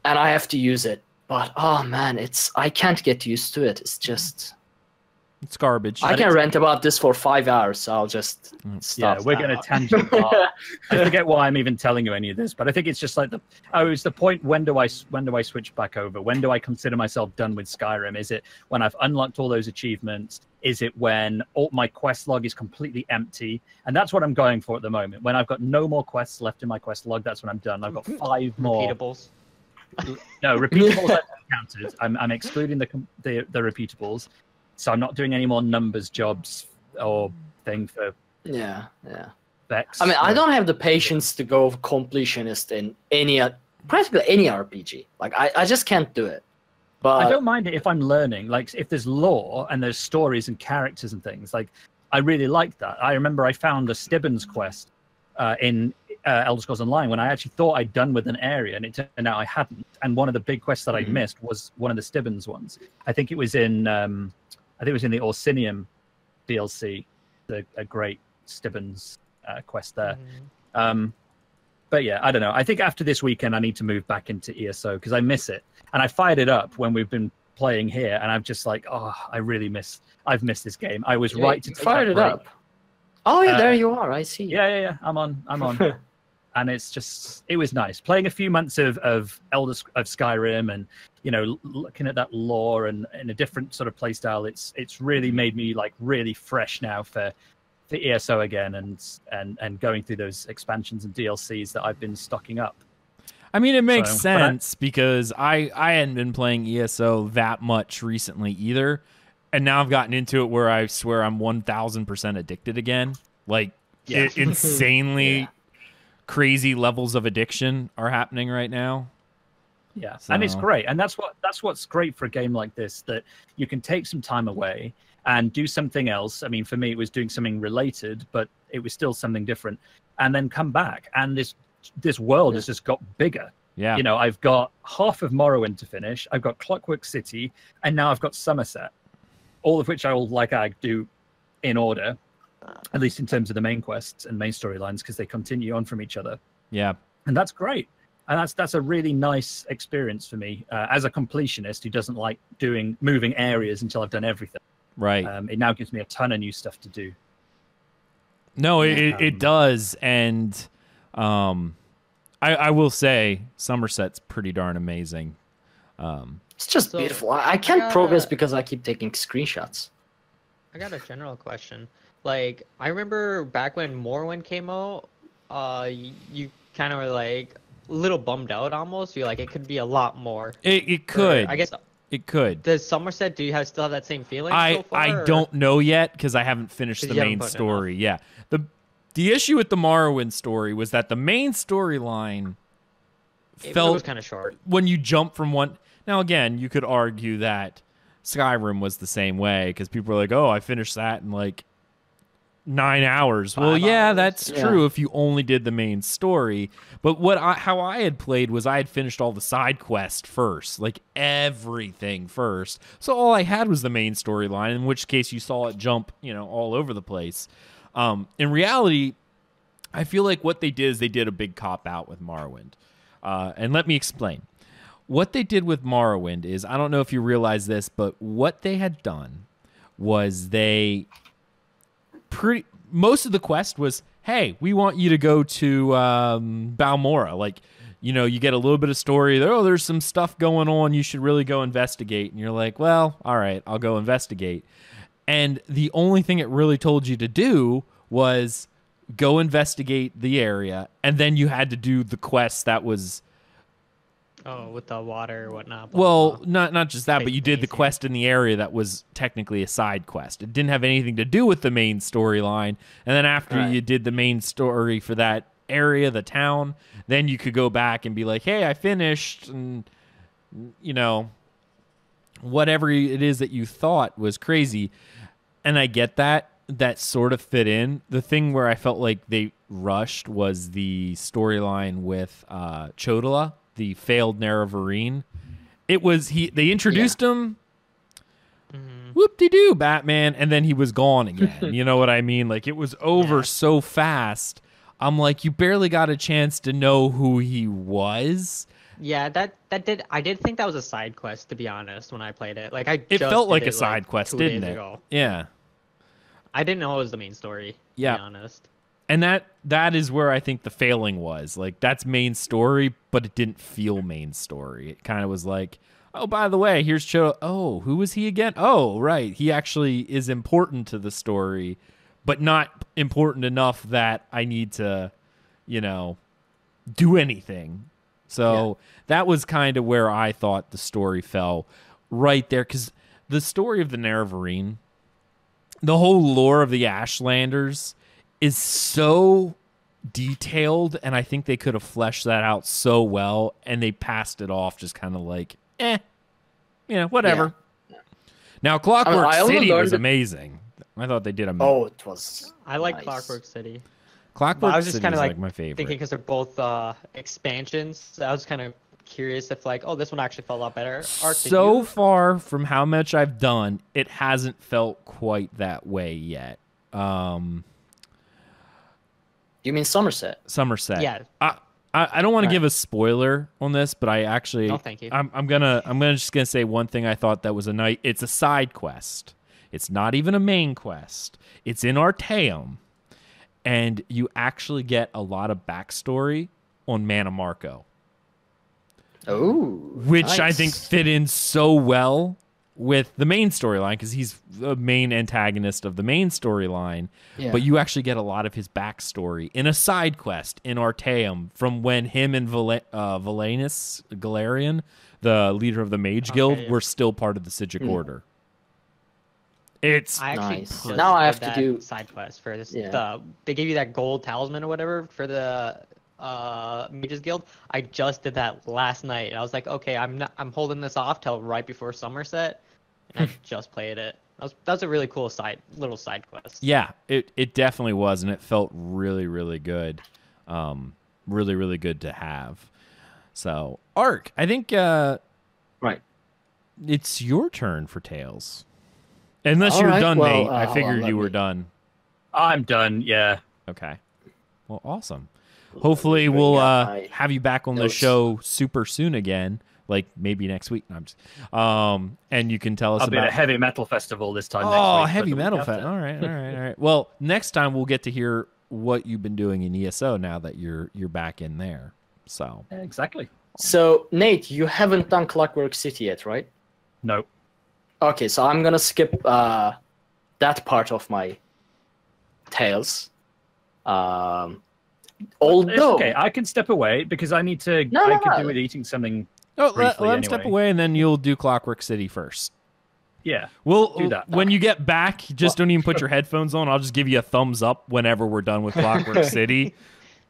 And I have to use it. But oh man, I can't get used to it. It's garbage. I can rant about this for 5 hours, so I'll just stop. Yeah, we're going to tangent. I forget why I'm even telling you any of this, but I think it's just like it's the point. When do I switch back over? When do I consider myself done with Skyrim? Is it when I've unlocked all those achievements? Is it when all my quest log is completely empty? And that's what I'm going for at the moment. When I've got no more quests left in my quest log, that's when I'm done. I've got 5 more. Repeatables. No, repeatables aren't counted. I'm excluding the repeatables, so I'm not doing any more numbers jobs or thing for Vex. I mean, I don't have the patience to go completionist in practically any RPG. Like I just can't do it. But I don't mind it if I'm learning. Like if there's lore and there's stories and characters and things. Like I really like that. I remember I found a Stibbons quest in Elder Scrolls Online when I actually thought I'd done with an area, and it turned out I hadn't. And one of the big quests that I missed was one of the Stibbons ones. I think it was in the Orsinium DLC, a great Stibbons quest there. But yeah, I don't know. I think after this weekend I need to move back into ESO because I miss it. And I fired it up when we've been playing here, and I'm just like, I've missed this game. I was right to fire it up. Oh yeah, there you are. I see. Yeah. I'm on. And it was nice playing a few months of Skyrim, and looking at that lore and in a different sort of play style. It's really made me like really fresh now for ESO again, and going through those expansions and DLCs that I've been stocking up. I mean, it makes sense because I hadn't been playing ESO that much recently either. And now I've gotten into it where I swear I'm 1,000% addicted again. Like insanely crazy levels of addiction are happening right now. Yeah, so. And it's great. And that's what's great for a game like this, that you can take some time away and do something else. I mean, for me, it was doing something related, but it was still something different. And then come back. And this world has just got bigger. Yeah. I've got half of Morrowind to finish. I've got Clockwork City. And now I've got Somerset. All of which I will do in order, at least in terms of the main quests and main storylines, because they continue on from each other. Yeah, and that's great, and that's a really nice experience for me as a completionist who doesn't like moving areas until I've done everything. Right. It now gives me a ton of new stuff to do. No, it does, and I will say Somerset's pretty darn amazing. It's just So, beautiful. I can't got progress a- because I keep taking screenshots. I got a general question. Like, I remember back when Morrowind came out, you kind of were like a little bummed out almost. You're like, it could be a lot more. It could. I guess It could. the Somerset. Do you still have that same feeling so far? I or- don't know yet because I haven't finished 'Cause the you haven't main put enough. story. Yeah. The issue with the Morrowind story was that the main storyline It felt was kind of short. when you jump from one. Now again, you could argue that Skyrim was the same way because people were like, "Oh, I finished that in like 9 hours." Well, 5 yeah, hours. that's Yeah. true if you only did the main story. But how I had played was I had finished all the side quests first, like everything first. So all I had was the main storyline, in which case you saw it jump, all over the place. In reality, I feel like what they did is they did a big cop out with Morrowind. And let me explain. What they did with Morrowind is, I don't know if you realize this, but what they had done was most of the quest was, hey, we want you to go to Balmora. Like, you get a little bit of story. There's some stuff going on. You should really go investigate. And you're like, well, all right, I'll go investigate. And the only thing it really told you to do was go investigate the area. And then you had to do the quest that was... Oh, with the water or whatnot. blah, Well, blah, blah. not just that, but you did the Amazing. quest in the area that was technically a side quest. It didn't have anything to do with the main storyline. And then after Right. you did the main story for that area, the town, then you could go back and be like, hey, I finished, and, whatever it is that you thought was crazy. And I get that. That sort of fit in. The thing where I felt like they rushed was the storyline with Chodala, the failed Nerevarine. It was they introduced him, whoop-de-doo, Batman, and then he was gone again. You know what I mean? Like, it was over so fast. I'm like, you barely got a chance to know who he was. Yeah, I did think that was a side quest, to be honest, when I played it. Like, It just felt did like it, a side quest, 2 didn't days it? ago. Yeah. I didn't know it was the main story, Yeah. to be honest. And that is where I think the failing was. Like, that's main story, but it didn't feel main story. It kind of was like, oh, by the way, here's Cho. Oh, who was he again? Oh, right. He actually is important to the story, but not important enough that I need to, do anything. So that was kind of where I thought the story fell right there. Because the story of the Nerevarine, the whole lore of the Ashlanders is so detailed, and I think they could have fleshed that out so well, and they passed it off just kind of like, whatever. Now, Clockwork I only City learned was it- amazing. I thought they did amazing. Oh, it was. I like nice. Clockwork City. Clockwork I was just City kind is of like my favorite. thinking because they're both expansions. I was kind of curious if this one actually felt a lot better. Ark, did So you? far from how much I've done, it hasn't felt quite that way yet. You mean Somerset? Somerset. Yeah. I don't want to Right. give a spoiler on this, but I actually No, thank you. I'm just gonna say one thing I thought that was it's a side quest. It's not even a main quest. It's in Arteaum, and you actually get a lot of backstory on Manamarco, Oh, which I nice. think fit in so well with the main storyline because he's the main antagonist of the main storyline. Yeah. But you actually get a lot of his backstory in a side quest in Arteaum from when him and Valanus Galarian, the leader of the Mage Guild, yeah. were still part of the Psijic Order. It's I actually Nice. just Now I did have to that do- side quest for this. Yeah. They gave you that gold talisman or whatever for the Mages Guild. I just did that last night. I was like, okay, I'm holding this off till right before Somerset, and I just played it. That was a really cool little side quest. yeah, it definitely was, and it felt really, really good. Really, really good to have. So, Ark, I think Right. it's your turn for Tales. Unless All you're right, done, well, Nate. I hold figured on, let you were me- done. I'm done. Yeah. Okay. Well, awesome. Hopefully, bring we'll out my have you back on the notes. show super soon again, like maybe next week. No, I'm just, and you can tell us I'll be at about a heavy metal festival this time. next oh, week, heavy but the week metal after. fest. All right, all right, all right. Well, next time we'll get to hear what you've been doing in ESO now that you're back in there. So Exactly. So, Nate, you haven't done Clockwork City yet, right? No. Okay, so I'm gonna skip that part of my tales. Although, It's okay, I can step away because I need to. I could do with eating something. Oh, let briefly him step anyway. away, and then you'll do Clockwork City first. Yeah. We'll do that. When you get back, just don't even put your headphones on. I'll just give you a thumbs up whenever we're done with Clockwork City.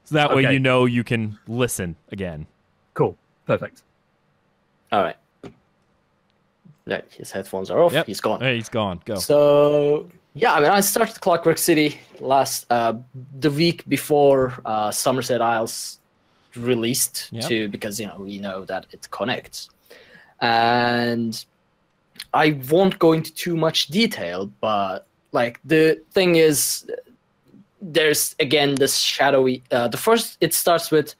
So that way you know you can listen again. Cool. Perfect. all right. No, his headphones are off. Yep. He's gone. Hey, he's gone. Go. So yeah, I mean, I started Clockwork City last the week before Somerset Isles released because we know that it connects, and I won't go into too much detail, but like the thing is, there's again this shadowy. The first it starts with.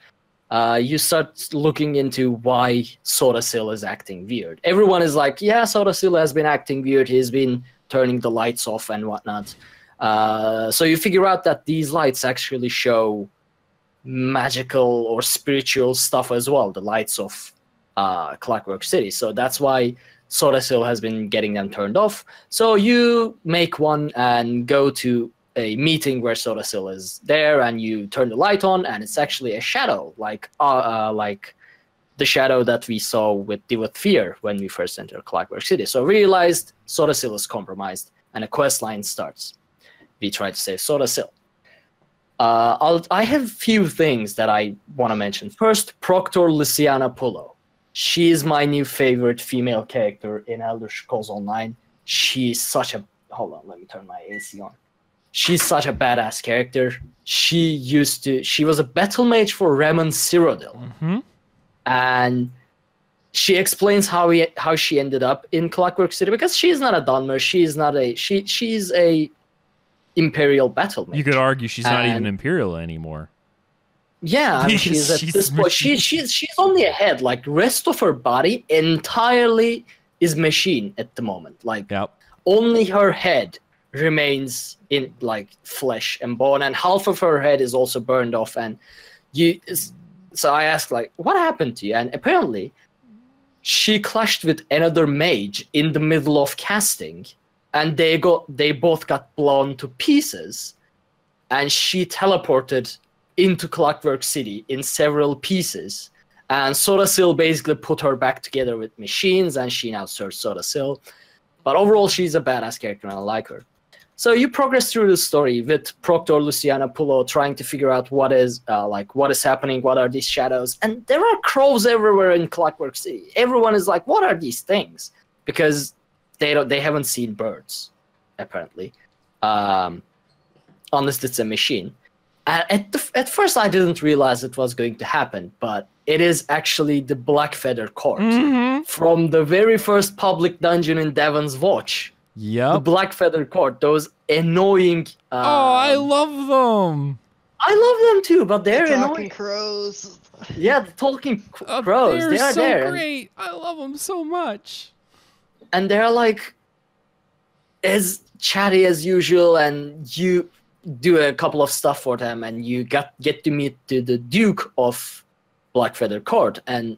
You start looking into why Sodasil is acting weird. Everyone is like, yeah, Sodasil has been acting weird. He's been turning the lights off and whatnot. So you figure out that these lights actually show magical or spiritual stuff as well, the lights of Clockwork City. So that's why Sodasil has been getting them turned off. So you make one and go to a meeting where Sodasil is there, and you turn the light on, and it's actually a shadow, like the shadow that we saw with Deal with Fear when we first entered Clockwork City. So we realized Sodasil is compromised, and a quest line starts. We try to save Sodasil. I have a few things that I want to mention. First, Proctor Luciana Pullo. She is my new favorite female character in Elder Scrolls Online. She's such a... Hold on, let me turn my AC on. She's such a badass character. She was a battle mage for Ramon Cyrodiil. And she explains how she ended up in Clockwork City, because she's not a Dunmer. She's a Imperial battle mage. You could argue she's not even Imperial anymore. Yeah, I mean, she's at this point. She's only a head. Like, rest of her body entirely is machine at the moment. Like, only her head remains in like flesh and bone, and half of her head is also burned off. And so I asked, like, what happened to you? And apparently she clashed with another mage in the middle of casting, and they both got blown to pieces, and she teleported into Clockwork City in several pieces, and Sodasil basically put her back together with machines, and she now serves Sodasil. But overall, she's a badass character, and I like her. So you progress through the story with Proctor Luciana Pullo trying to figure out what is happening, what are these shadows, and there are crows everywhere in Clockwork City. Everyone is like, what are these things? Because they haven't seen birds, apparently, unless it's a machine. And at first, I didn't realize it was going to happen, but it is actually the Blackfeather Court from the very first public dungeon in Devon's Watch. Yeah, the Blackfeather Court, those annoying... I love them! I love them too, but they're the annoying. Crows. Yeah, the talking crows. They're they are so there. great. I love them so much. And they're like as chatty as usual, and you do a couple of stuff for them, and you get to meet the Duke of Blackfeather Court. And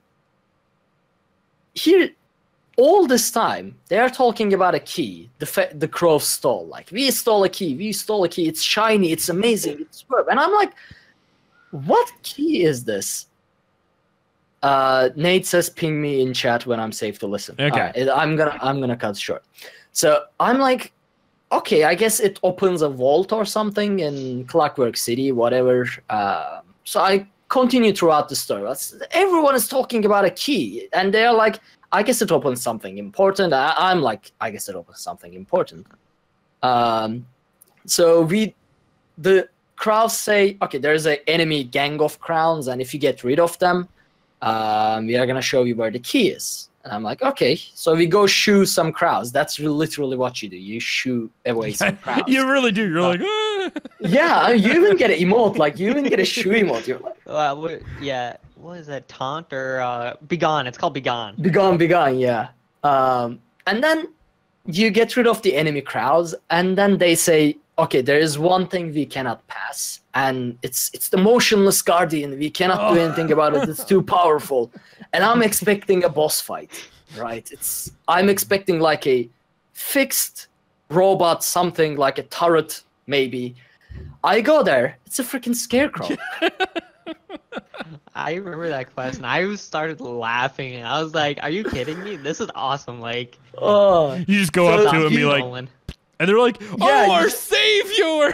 here... all this time, they are talking about a key the crow stole. Like, we stole a key, it's shiny, it's amazing, it's superb. And I'm like, what key is this? Nate says ping me in chat when I'm safe to listen. Okay. I'm gonna cut short. So I'm like, okay, I guess it opens a vault or something in Clockwork City, whatever. So I continue throughout the story. Everyone is talking about a key, and they're like, I guess it opens something important. I'm like, I guess it opens something important. So the crowds say, okay, there's an enemy gang of crowns, and if you get rid of them, we are going to show you where the key is. And I'm like, okay. So we go shoo some crowds. That's literally what you do. You shoo away some crowds. You really do. You're like, yeah, you even get an emote. Like, you even get a shoo emote. You're like, yeah. What is that? Taunt or Begone? It's called Begone. Begone, yeah. And then you get rid of the enemy crowds, and then they say, okay, there is one thing we cannot pass, and it's the motionless guardian. We cannot do anything about it. It's too powerful. And I'm expecting a boss fight, right? I'm expecting like a fixed robot, something like a turret, maybe. I go there, it's a freaking scarecrow. I remember that quest, and I started laughing, and I was like, "Are you kidding me? This is awesome!" Like, you just go up to him, and be like, Nolan. and they're like, "Oh, our savior!"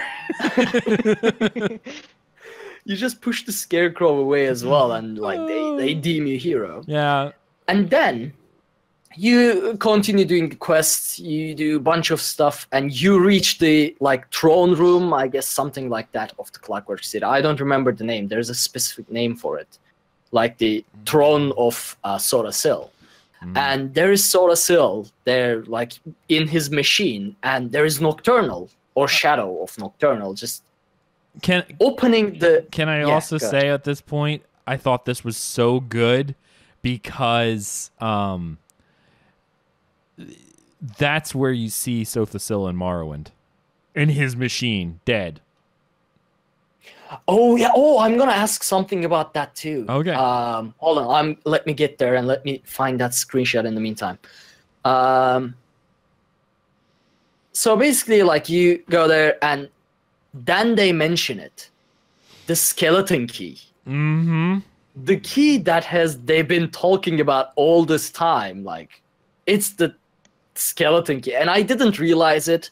You just push the scarecrow away as well, and like they deem you hero. Yeah. And then you continue doing the quests, you do a bunch of stuff, and you reach the like throne room, I guess something like that, of the Clockwork City. I don't remember the name. There's a specific name for it, like the throne of Sorasil. And there is Sorasil there, like in his machine, and there is Nocturnal or Shadow of Nocturnal, just opening the. Can I also say at this point, I thought this was so good because that's where you see Sothasil and Morrowind in his machine, dead. Oh yeah. Oh, I'm gonna ask something about that too. Okay. Hold on. Let me get there and let me find that screenshot in the meantime. So basically, like you go there and then they mention it, the skeleton key. Mm-hmm. The key that they've been talking about all this time, like it's the skeleton key, and I didn't realize it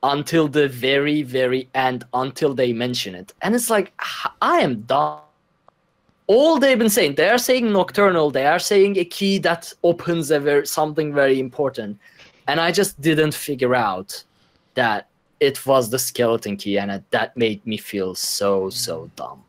until the very, very end, until they mention it. And it's like, I am done. All they've been saying, they are saying Nocturnal, they are saying a key that opens something very important. And I just didn't figure out that it was the skeleton key, and that made me feel so dumb.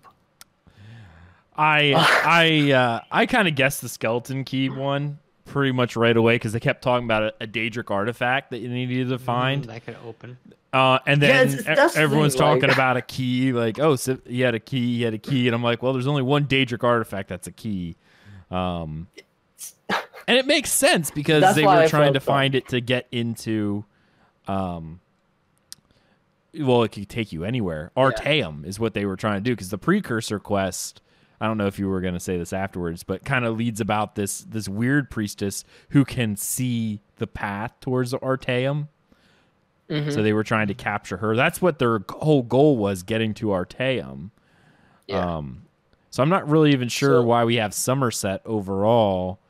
I kind of guessed the skeleton key one pretty much right away because they kept talking about a Daedric artifact that you needed to find. That could open. And then everyone's talking like... about a key, like, oh, so he had a key, and I'm like, well, there's only one Daedric artifact that's a key. And it makes sense because they were trying to find it to get into, well, it could take you anywhere. Arteaum is what they were trying to do because the precursor quest, I don't know if you were going to say this afterwards, but kind of leads about this weird priestess who can see the path towards the Arteaum. Mm-hmm. So they were trying to capture her. That's what their whole goal was, getting to Arteaum. Yeah. So I'm not really even sure why we have Somerset overall,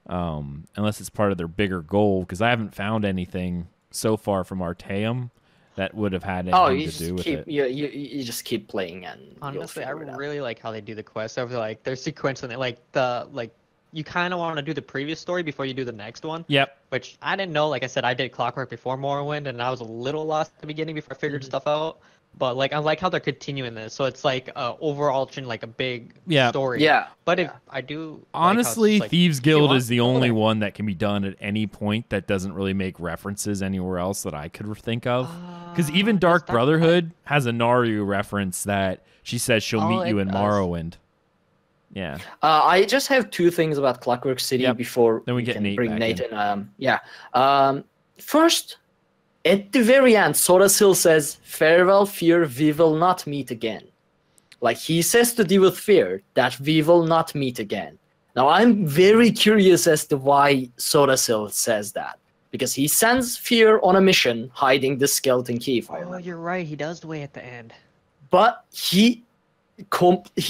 unless it's part of their bigger goal, because I haven't found anything so far from Arteaum that would have had anything to do with it. You just keep playing, and honestly, I really like how they do the quests. I feel like they're sequential. Like you kind of want to do the previous story before you do the next one. Yep. Which I didn't know. Like I said, I did Clockwork before Morrowind, and I was a little lost at the beginning before I figured stuff out. But like I like how they're continuing this, so it's like overarching, like a big story. Yeah. But if I do honestly, like Thieves Guild is the only one that can be done at any point that doesn't really make references anywhere else that I could think of. Because even Dark Brotherhood has a Naru reference that she says she'll meet you in Morrowind. Yeah. I just have two things about Clockwork City before then we get Nate bring back Nate in. First, at the very end, Sorasil says, "Farewell, fear, we will not meet again." Like, he says to deal with fear that we will not meet again. Now, I'm very curious as to why Sorasil says that. Because he sends Fear on a mission, hiding the skeleton key. Oh, you're right. He does the way at the end. But he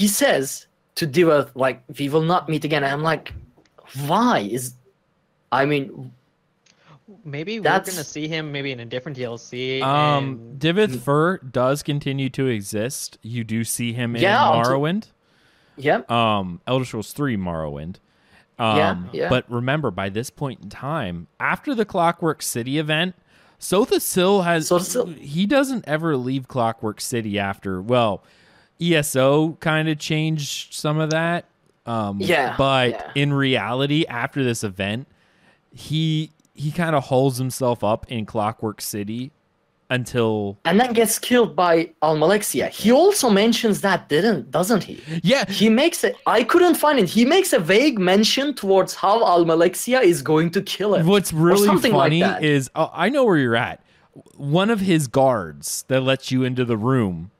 says to deal with, like, we will not meet again. And I'm like, why? Maybe we're going to see him maybe in a different DLC. Divith Fur does continue to exist. You do see him in Morrowind. Elder Scrolls 3 Morrowind. But remember, by this point in time, after the Clockwork City event, Sothasil he doesn't ever leave Clockwork City after. Well, ESO kind of changed some of that. In reality, after this event, he kind of holds himself up in Clockwork City until... And then gets killed by Almalexia. He also mentions that, doesn't he? Yeah. He makes it... I couldn't find it. He makes a vague mention towards how Almalexia is going to kill him. What's really funny is... Oh, I know where you're at. One of his guards that lets you into the room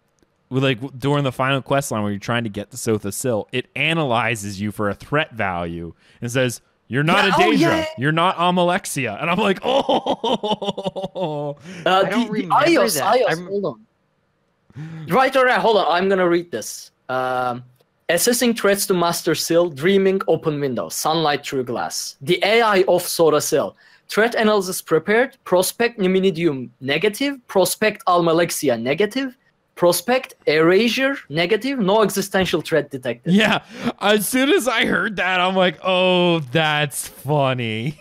during the final quest line where you're trying to get to Sotha Sil, it analyzes you for a threat value and says, you're not a Daedra. You're not Amalexia. And I'm like, oh. I don't remember Ios, that. hold on. Right, hold on. I'm going to read this. Assessing threats to Master Sil, dreaming open window, sunlight through glass. The AI of Sora Sil. Threat analysis prepared, prospect Numinidium negative, prospect Almalexia negative, prospect Erasure negative, no existential threat detected. Yeah, as soon as I heard that, I'm like, oh, that's funny.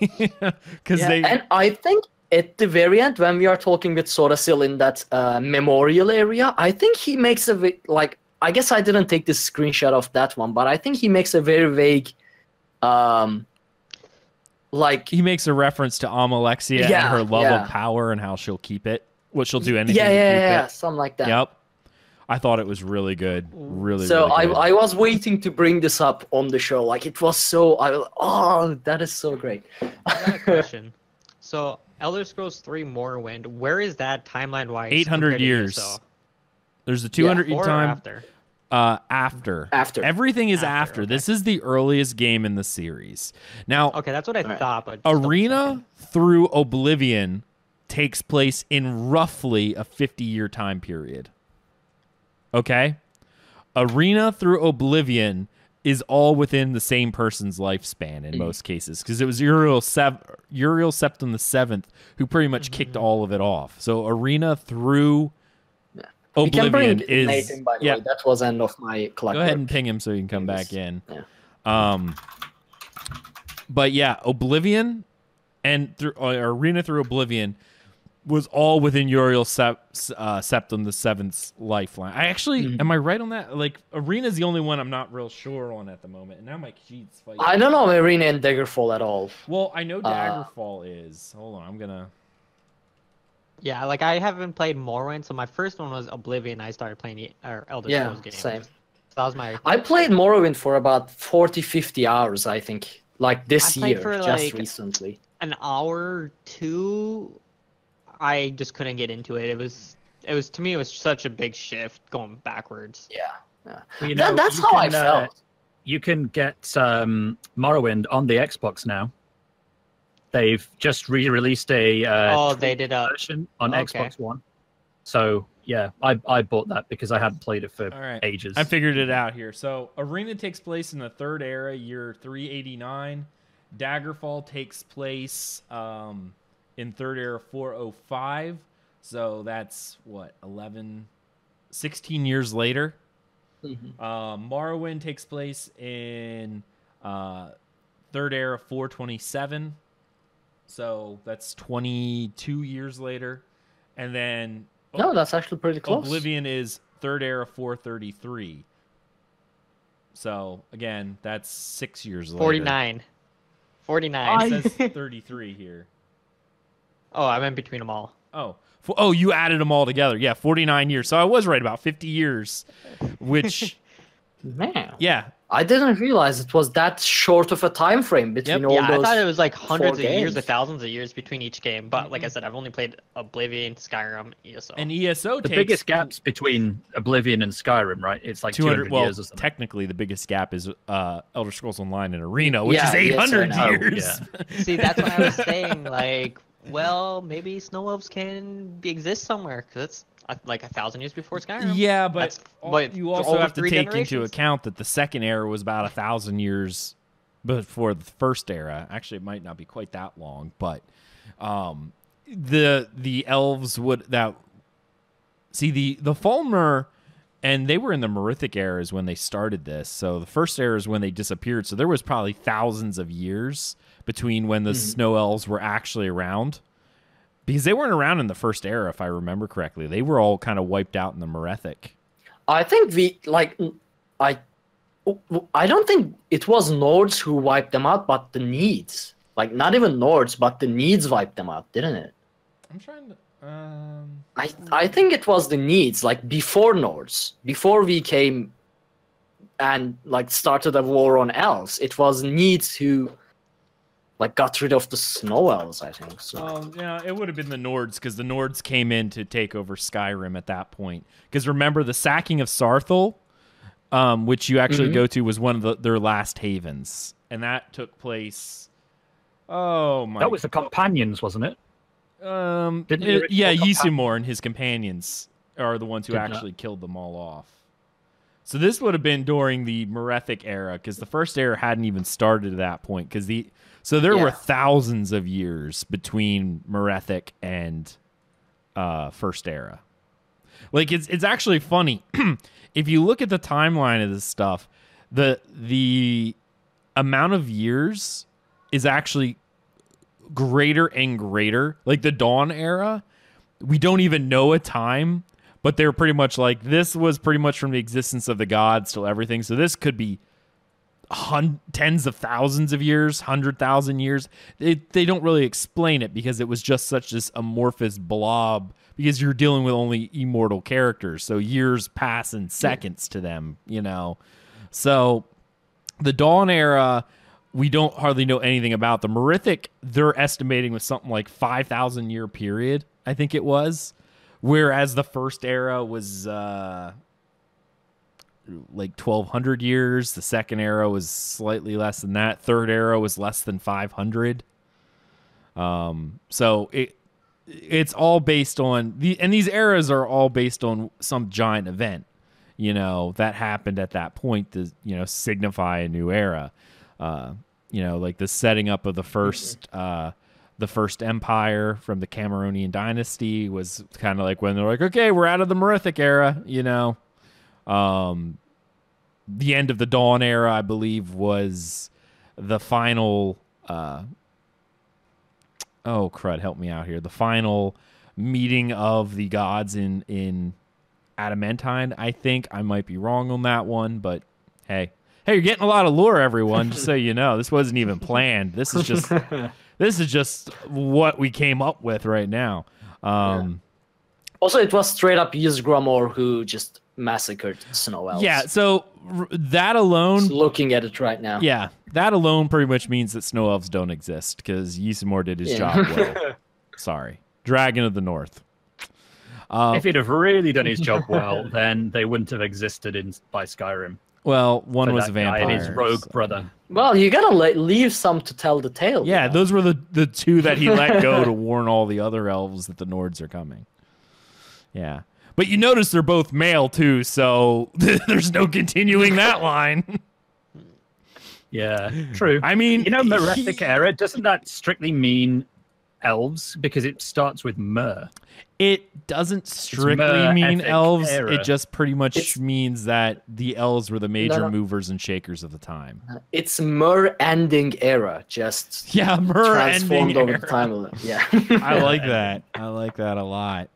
And I think at the very end, when we are talking with Sora Sil in that memorial area, I think he makes I guess I didn't take this screenshot of that one, but I think he makes a very vague he makes a reference to Amalexia and her love of power and how she'll keep it. What she'll do anything to keep it. Something like that. Yep. I thought it was really good. Really, so really good. I was waiting to bring this up on the show. Like, it was so... that is so great. I got a question. So, Elder Scrolls 3 Morrowind, where is that timeline-wise? 800 years. There's a 200-year time. After? After. Everything is after. Okay. This is the earliest game in the series. Now, okay, that's what I thought. But Arena through Oblivion takes place in roughly a 50-year time period. Okay? Arena through Oblivion is all within the same person's lifespan in most cases, because it was Uriel Septim the Seventh who pretty much kicked all of it off. So Arena through Oblivion is Nathan, by the way. That was end of my clock. Go ahead and ping him so you can come back in. Yeah. But yeah, Oblivion and Arena through Oblivion was all within Uriel Septim the Seventh's lifeline. I actually am I right on that? Like, Arena's the only one I'm not real sure on at the moment. And now my cheats fight. I don't know Arena and Daggerfall at all. Well, I know Daggerfall is. Hold on, I'm gonna. Yeah, like I haven't played Morrowind, so my first one was Oblivion. I started playing Elder Scrolls games. Same. So that was my. I played Morrowind for about 40-50 hours, I think, like this year, for just recently. An hour or two. I just couldn't get into it. It was to me, it was such a big shift going backwards. Yeah. Well, that's how I felt. You can get Morrowind on the Xbox now. They've just re-released a they did a version on Xbox One. So yeah, I bought that because I hadn't played it for ages. I figured it out here. So Arena takes place in the Third Era, year 389. Daggerfall takes place in Third Era 405. So that's what, 16 years later. Morrowind takes place in Third Era 427. So that's 22 years later. And then... No, that's actually pretty close. Oblivion is Third Era 433. So, again, that's 6 years later. 49. 49. It says 33 here. Oh, I meant between them all. Oh, you added them all together. Yeah, 49 years. So I was right, about 50 years, which... Man. Yeah. I didn't realize it was that short of a time frame between all those. I thought it was like hundreds of years or thousands of years between each game. But like I said, I've only played Oblivion, Skyrim, ESO. And ESO the biggest gaps between Oblivion and Skyrim, right? It's like 200 years or something. Technically, the biggest gap is Elder Scrolls Online and Arena, which is 800 years. See, that's what I was saying. Like, well, maybe Snow Elves can exist somewhere because it's like 1,000 years before Skyrim. Yeah, but you also have to take into account that the Second Era was about 1,000 years before the First Era. Actually, it might not be quite that long, but the elves would see the Falmer, and they were in the Merithic eras when they started this. So the First Era is when they disappeared. So there was probably thousands of years between when the Snow Elves were actually around. Because they weren't around in the First Era, if I remember correctly. They were all kind of wiped out in the Merethic. I think I don't think it was Nords who wiped them out, but the Needs. Like, not even Nords, but the Needs wiped them out, didn't it? I'm trying to... I think it was the Needs, like, before Nords. Before we came and, like, started a war on Elves. It was Needs who like got rid of the snow elves, I think. So yeah, it would have been the Nords, because the Nords came in to take over Skyrim at that point. Because remember, the sacking of Sarthal, which you actually go to, was one of their last havens, and that took place. Oh my! That was the companions, wasn't it? Yeah, Ysumor and his companions are the ones who actually killed them all off. So this would have been during the Merethic era, because the first era hadn't even started at that point. So there were thousands of years between Merethic and first era. Like it's actually funny if you look at the timeline of this stuff. The amount of years is actually greater and greater. Like the Dawn era, we don't even know a time. But they're pretty much like, this was pretty much from the existence of the gods till everything. So this could be tens of thousands of years, 100,000 years. They don't really explain it, because it was just such this amorphous blob, because you're dealing with only immortal characters. So years pass in seconds to them, you know. So the Dawn era, we don't hardly know anything about. The Merethic, they're estimating was something like 5,000 year period, I think it was. Whereas the first era was like 1,200 years. The second era was slightly less than that. Third era was less than 500. So it's all based on and these eras are all based on some giant event, you know, that happened at that point to, you know, signify a new era. You know, like the setting up of the first empire from the Cameronian dynasty was kind of like when they're like, okay, we're out of the Merethic era, you know. The end of the Dawn era, I believe, was the final oh crud, help me out here. The final meeting of the gods in Adamantine, I think. I might be wrong on that one, but hey, you're getting a lot of lore, everyone, just so you know. This wasn't even planned. This is just what we came up with right now. Also, it was straight up Ysgramor who just massacred snow elves. Yeah, so that alone... Just looking at it right now. Yeah, that alone pretty much means that snow elves don't exist, because Ysgramor did his job well. Sorry. Dragon of the North. If he'd have really done his job well, then they wouldn't have existed by Skyrim. Well, one was a vampire. And his rogue brother. Well, you gotta leave some to tell the tale. Yeah, you know? those were the two that he let go to warn all the other elves that the Nords are coming. Yeah. But you notice they're both male, too, so there's no continuing that line. Yeah, true. I mean, you know, Merethic era, doesn't that strictly mean elves? Because it starts with Mer. It doesn't strictly mean elves. Era. It just pretty much means that the elves were the major movers and shakers of the time. It's Mer ending era, just Mer transformed ending over era. the time. Yeah, I like that. I like that a lot.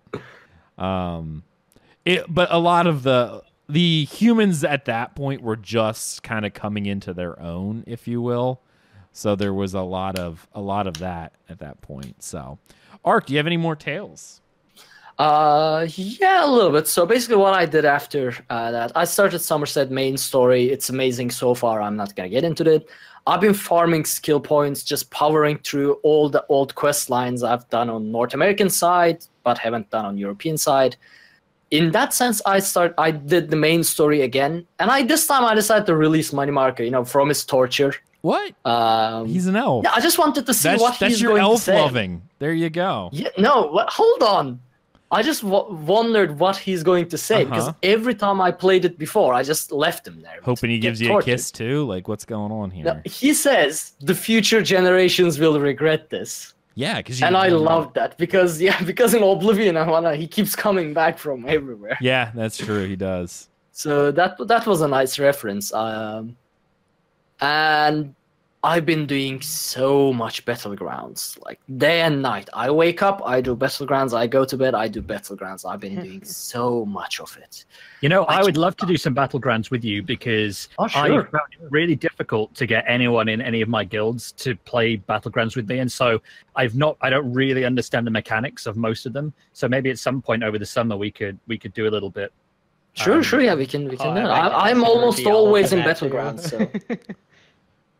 But a lot of the humans at that point were just kind of coming into their own, if you will. So there was a lot of that at that point. So, Ark, do you have any more tales? Yeah, a little bit. So basically what I did after that, I started Somerset main story. It's amazing so far. I'm not going to get into it. I've been farming skill points, just powering through all the old quest lines I've done on North American side, but haven't done on European side. In that sense, I did the main story again. And this time I decided to release Money Marker, you know, from his torture. What? He's an elf. Yeah, I just wanted to see what he's going to say. That's your elf loving. There you go. Yeah, no, hold on. I just wondered what he's going to say, because every time I played it before, I just left him there. Hoping he gives you a kiss too? Like, what's going on here? No, he says the future generations will regret this. Yeah, because I love that because in Oblivion, he keeps coming back from everywhere. Yeah, that's true. He does. So that was a nice reference. And I've been doing so much Battlegrounds, like day and night. I wake up, I do Battlegrounds, I go to bed, I do Battlegrounds. I've been doing so much of it. You know, I would love to do some Battlegrounds with you because I found it really difficult to get anyone in any of my guilds to play Battlegrounds with me. And so I don't really understand the mechanics of most of them. So maybe at some point over the summer we could do a little bit. Sure, yeah, we can do it. I'm almost always in Battlegrounds, so.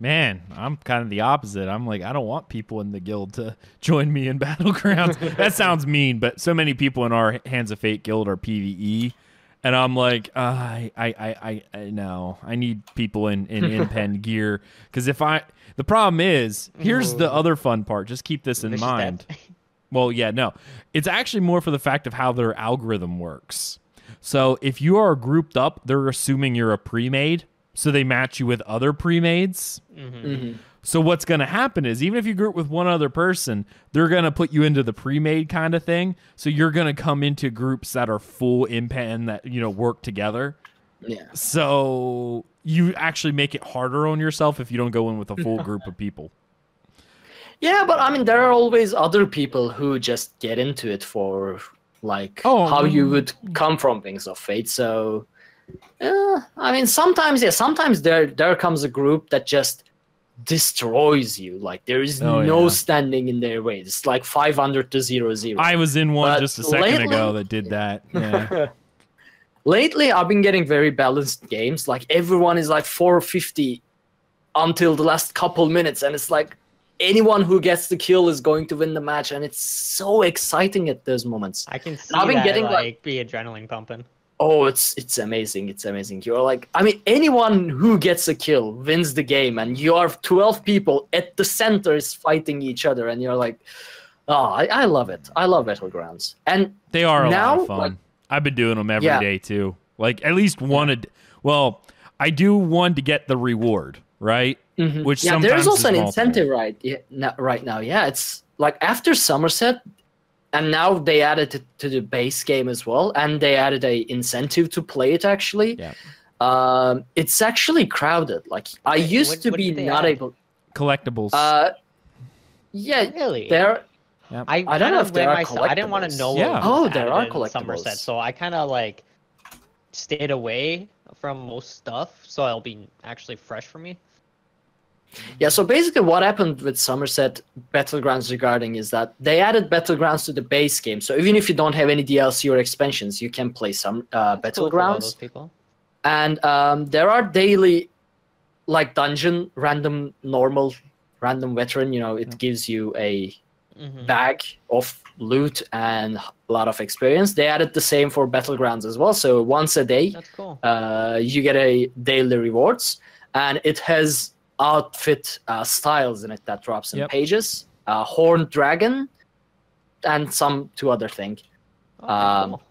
Man, I'm kind of the opposite. I'm like, I don't want people in the guild to join me in Battlegrounds. That sounds mean, but so many people in our Hands of Fate guild are PvE, and I'm like, I no, I need people in pen gear, because the problem is, here's the other fun part. Just keep this in mind. Well, yeah, no, it's actually more for the fact of how their algorithm works. So if you are grouped up, they're assuming you're a pre-made. So they match you with other pre-mades. So what's going to happen is, even if you group with one other person, they're going to put you into the pre-made kind of thing. So you're going to come into groups that are full impen that, work together. Yeah. So you actually make it harder on yourself if you don't go in with a full group of people. Yeah, but I mean, there are always other people who just get into it for how you would come from Wings of Fate. So... I mean, sometimes there comes a group that just destroys you. Like, there is no standing in their way. It's like 500 to 0-0. I was in one just a second ago that did that. Yeah. Lately, I've been getting very balanced games. Like, everyone is like 450 until the last couple minutes, and it's like anyone who gets the kill is going to win the match, and it's so exciting at those moments. I can see I've been that, getting be adrenaline pumping. Oh, it's amazing. It's amazing. You're like, I mean, anyone who gets a kill wins the game, and you are 12 people at the center is fighting each other, and you're like, oh, I love it. I love Battlegrounds. And they are a now, lot of fun. I've been doing them every day too. Like, at least one well, I do one to get the reward, right? Which sometimes there's also an multiple. incentive right now. Yeah, it's like after Somerset, and now they added it to the base game as well, and they added a incentive to play it actually. Yeah. It's actually crowded. Like, I used to be not able. Collectibles. Yeah, Really? there. Yep. I don't know if there are collectibles. I didn't want to know. Yeah. What was there are added in collectibles. Somerset, so I kind of stayed away from most stuff, so it'll be actually fresh for me. Yeah, so basically what happened with Somerset Battlegrounds regarding is that they added Battlegrounds to the base game. So even if you don't have any DLC or expansions, you can play some Battlegrounds. Those people. And there are daily, dungeon, random veteran, it gives you a bag of loot and a lot of experience. They added the same for Battlegrounds as well. So once a day, that's cool. You get a daily rewards, and it has outfit styles in it that drops in pages, horned dragon, and some two other things. Cool.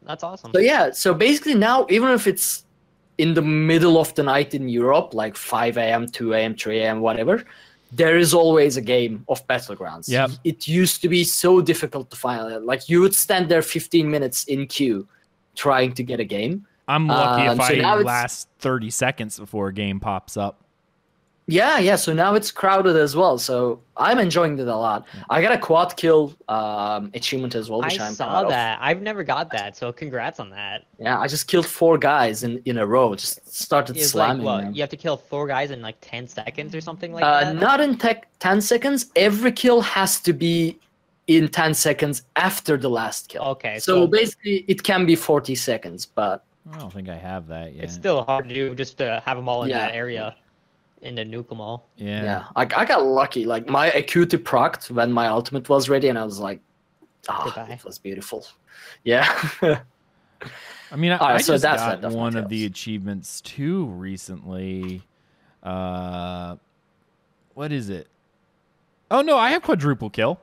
That's awesome. So basically now, even if it's in the middle of the night in Europe, like 5 a.m., 2 a.m., 3 a.m., whatever, there is always a game of Battlegrounds. Yep. It used to be so difficult to find. Like, you would stand there 15 minutes in queue trying to get a game. I'm lucky if I last 30 seconds before a game pops up. Yeah, so now it's crowded as well, so I'm enjoying it a lot. I got a quad kill achievement as well, which I'm saw proud of. that. I've never got that, so congrats on that. Yeah, I just killed 4 guys in a row, just started slamming them. You have to kill 4 guys in 10 seconds or something like that? Not in 10 seconds. Every kill has to be in 10 seconds after the last kill. Okay. So basically, it can be 40 seconds, but... I don't think I have that yet. It's still hard to do, just to have them all in that area. In the nuke them all. Yeah. I got lucky. Like, my acuity procced when my ultimate was ready, and I was like, it was beautiful. Yeah. I mean, I just got one of the achievements too recently. What is it? Oh, no, I have quadruple kill.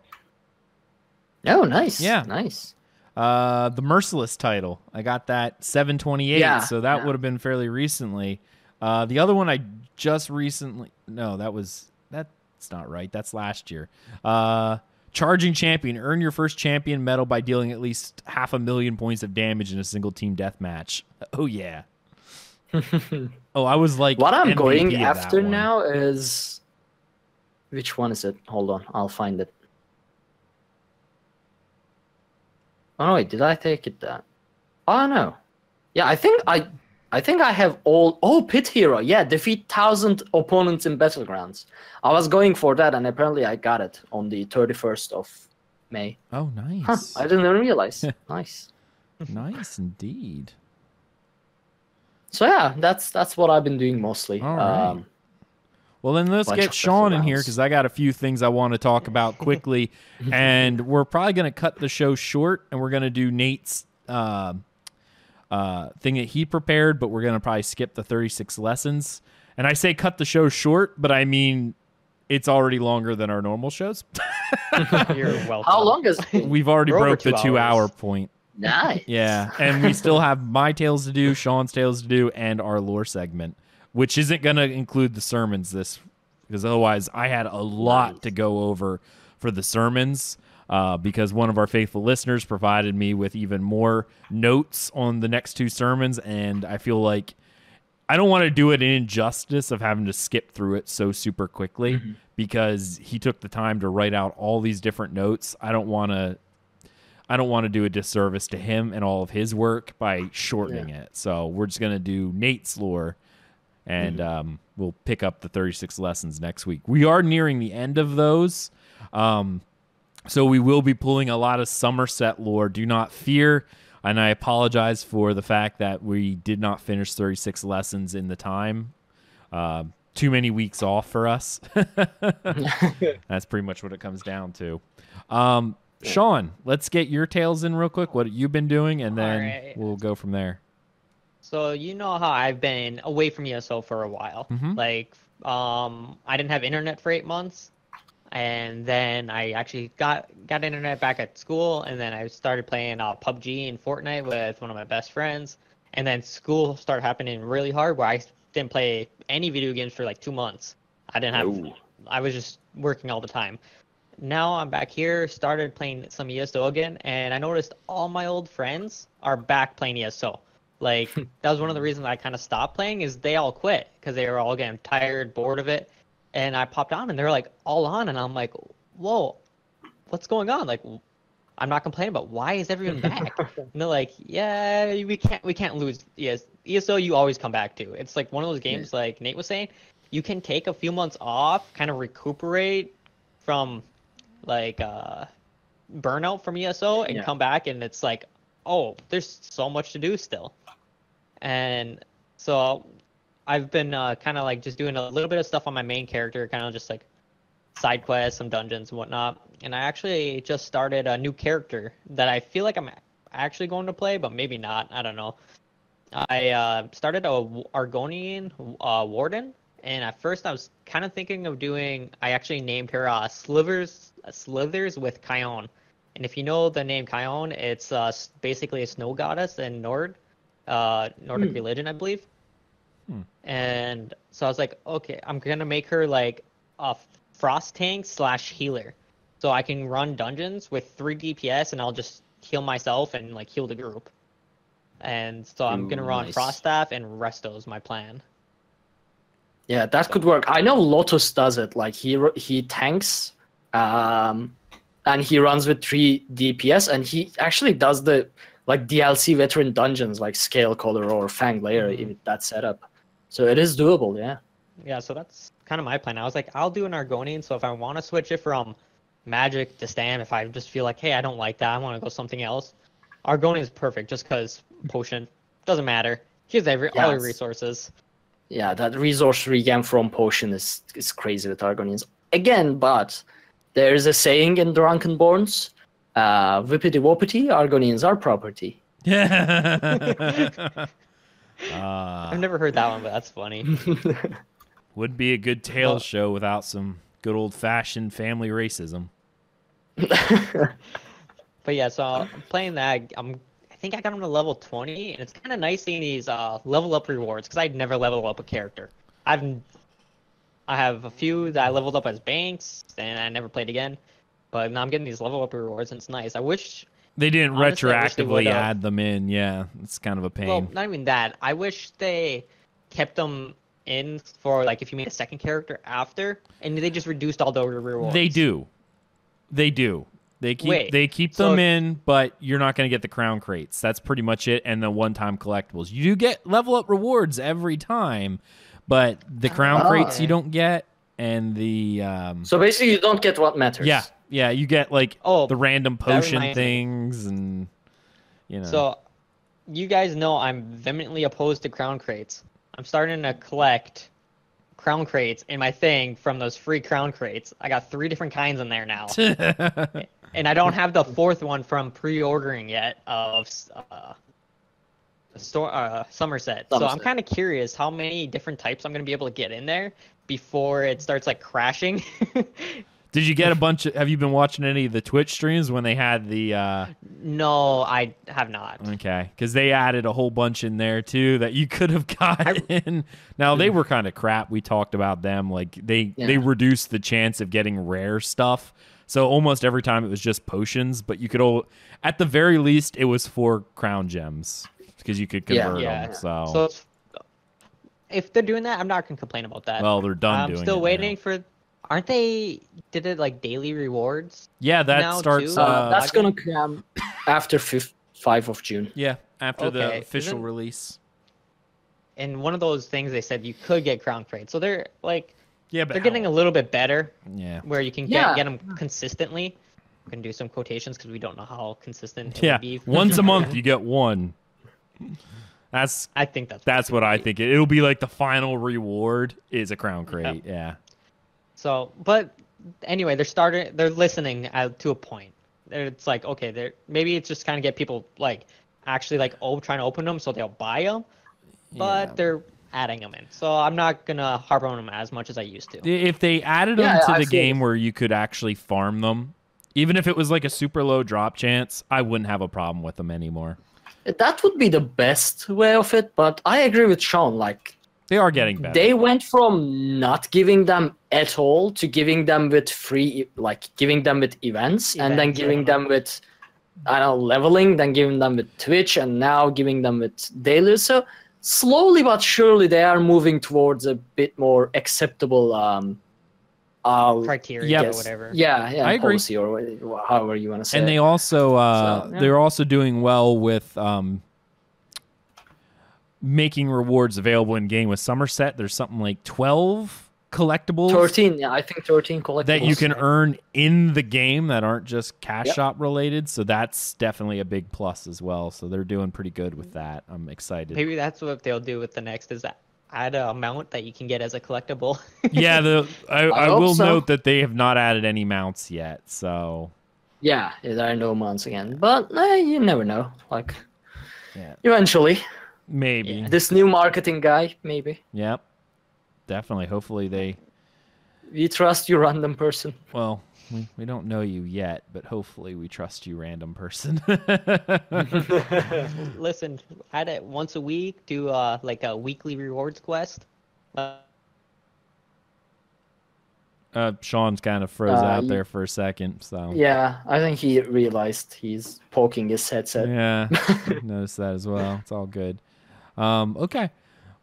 Oh, nice. Yeah. Nice. The Merciless title. I got that 728, so that would have been fairly recently. The other one I just recently... No, that's not right. That's last year. Charging Champion. Earn your first champion medal by dealing at least 500,000 points of damage in a single team deathmatch. Oh, yeah. I was like... What I'm MVP going after now is... Which one is it? Hold on. I'll find it. Oh, no, wait. Did I take it down? Oh, no. Yeah, I think I have all... Oh, Pit Hero. Yeah, defeat 1,000 opponents in Battlegrounds. I was going for that, and apparently I got it on the 31st of May. Oh, nice. I didn't even realize. Nice. Nice indeed. So yeah, that's what I've been doing mostly. All right. Well, then let's Bunch get of Sean in different here rounds. because I got a few things I want to talk about quickly. And we're probably going to cut the show short, and we're going to do Nate's thing that he prepared, but we're going to probably skip the 36 lessons. And I say cut the show short, but I mean it's already longer than our normal shows. You're welcome. How long has it been? We've already We're over broke the 2 2-hour hours. point. Nice. Yeah, and we still have my tales to do, Sean's tales to do, and our lore segment, which isn't going to include the sermons because otherwise I had a lot to go over for the sermons because one of our faithful listeners provided me with even more notes on the next 2 sermons, and I feel like I don't want to do it in injustice of having to skip through it so super quickly because he took the time to write out all these different notes. I don't want to do a disservice to him and all of his work by shortening it. So we're just going to do Nate's lore, and we'll pick up the 36 lessons next week. We are nearing the end of those, so we will be pulling a lot of Somerset lore. Do not fear, and I apologize for the fact that we did not finish 36 lessons in the time. Too many weeks off for us. That's pretty much what it comes down to. Sean, let's get your tales in real quick. What you've been doing, and then Alright. we'll go from there. So you know how I've been away from ESO for a while. Like, I didn't have internet for 8 months, and then I actually got internet back at school, and then I started playing PUBG and Fortnite with one of my best friends, and then school started happening really hard where I didn't play any video games for like 2 months. I was just working all the time. Now I'm back here, started playing some ESO again, and I noticed all my old friends are back playing ESO. Like, that was one of the reasons I kind of stopped playing, is they all quit because they were all getting tired, bored of it. And I popped on, and they're like all on, and I'm like, whoa, what's going on? Like, I'm not complaining, but why is everyone back? And they're like, yeah, we can't lose. Yes, ESO you always come back to. It's like one of those games, like Nate was saying, you can take a few months off, kind of recuperate from like burnout from ESO, and come back, and it's like, oh, there's so much to do still. And so I've been kind of like just doing a little bit of stuff on my main character, kind of just like side quests, some dungeons and whatnot. And I actually just started a new character that I feel like I'm actually going to play, but maybe not. I don't know. I started a Argonian warden, and at first I was kind of thinking of doing. I actually named her Slithers with Kion. And if you know the name Kion, it's basically a snow goddess in Nordic religion, I believe. And so I was like, okay, I'm gonna make her like a frost tank / healer, so I can run dungeons with 3 DPS, and I'll just heal myself and like heal the group. And so I'm gonna run nice. Frost Staff and Resto is my plan. Yeah, that could work. I know Lotus does it. Like he tanks, and he runs with 3 DPS, and he actually does the like DLC veteran dungeons like Scale Caller or Fang Layer in that setup. So it is doable, yeah. Yeah, so that's kind of my plan. I was like, I'll do an Argonian, so if I want to switch it from Magic to Stam, if I just feel like, hey, I don't like that, I want to go something else, Argonian is perfect just because potion doesn't matter. He has all your resources. Yeah, that resource regen from potion is crazy with Argonians. Again, but there is a saying in Drunkenborns, whippity whoppity, Argonians are property. Yeah. I've never heard that one, but that's funny. Would be a good Tales show without some good old-fashioned family racism. But yeah, so I'm playing that. I think I got him to level 20, and it's kind of nice seeing these level up rewards because I'd never level up a character. I have a few that I leveled up as Banks, and I never played again. But now I'm getting these level up rewards, and it's nice. I wish they didn't honestly, retroactively add them in. Yeah, it's kind of a pain. Well, not even that. I wish they kept them in for like if you made a second character after, and they just reduced all the rewards. They do. They keep them in, but you're not going to get the crown crates. That's pretty much it, and the one-time collectibles. You do get level up rewards every time, but the crown crates you don't get, and the So basically, you don't get what matters. Yeah, you get like the random potion reminds me. things, and you know. So, you guys know I'm vehemently opposed to crown crates. I'm starting to collect crown crates in my thing from those free crown crates. I got 3 different kinds in there now. And I don't have the 4th one from pre-ordering yet of Somerset. So I'm kind of curious how many different types I'm going to be able to get in there before it starts like crashing. Did you get a bunch of, have you been watching any of the Twitch streams when they had the No, I have not. Okay, because they added a whole bunch in there too that you could have gotten. Now they were kind of crap. We talked about them. Like they reduced the chance of getting rare stuff. So almost every time it was just potions, but you could at the very least it was 4 crown gems because you could convert them. So if they're doing that, I'm not gonna complain about that. Well, they're done doing it. I'm still waiting for. Aren't they? Did it like daily rewards? Yeah, that starts. That's gonna come after 5 of June. Yeah, after the official release. In one of those things, they said you could get crown crates. So they're like, but they're getting a little bit better. Yeah, where you can get them consistently. We can do some quotations because we don't know how consistent it will be. Once a month you get 1. I think that's what I think. It'll be like the final reward is a crown crate. Yeah. So, but anyway, they're listening to a point. It's like, okay, maybe it's just kind of get people like actually like trying to open them so they'll buy them, but they're adding them in. So I'm not gonna harp on them as much as I used to. If they added them to the game where you could actually farm them, even if it was like a super low drop chance, I wouldn't have a problem with them anymore. That would be the best way of it, but I agree with Sean. Like, they are getting better. They went from not giving them at all to giving them with free, like giving them with events and then giving them with, I don't know, leveling, then giving them with Twitch, and now giving them with daily. So slowly but surely they are moving towards a bit more acceptable criteria or whatever. Yeah, I agree. Policy or however you want to say. And they also they're also doing well with making rewards available in game with Somerset. There's something like 12 collectibles. 13, I think 13 collectibles that you can earn in the game that aren't just cash shop related. So that's definitely a big plus as well. So they're doing pretty good with that. I'm excited. Maybe that's what they'll do with the next is add an amount that you can get as a collectible. Yeah, I will note that they have not added any mounts yet. So yeah, there are no mounts again. But you never know. Like, eventually. Maybe. This new marketing guy, maybe. Yep. Definitely. Hopefully we trust you, random person. Well, we don't know you yet, but hopefully we trust you, random person. Listen, add it once a week, do like a weekly rewards quest. Sean's kind of froze out there for a second. So yeah, I think he realized he's poking his headset. Yeah, noticed that as well. It's all good. Okay.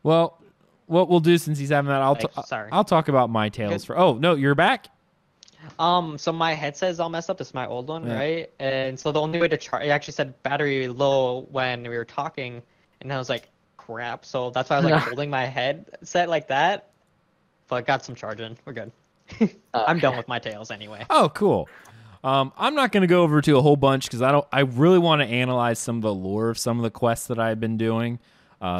Well, what we'll do since he's having that, I'll talk about my tales for. Oh no, you're back. So my headset's all messed up. This is my old one, right? And so the only way to charge, it actually said battery low when we were talking, and I was like, crap. So that's why I was like holding my headset like that. But I got some charging. We're good. I'm done with my tales anyway. Oh, cool. I'm not going to go over to a whole bunch because I really want to analyze some of the lore of some of the quests that I've been doing.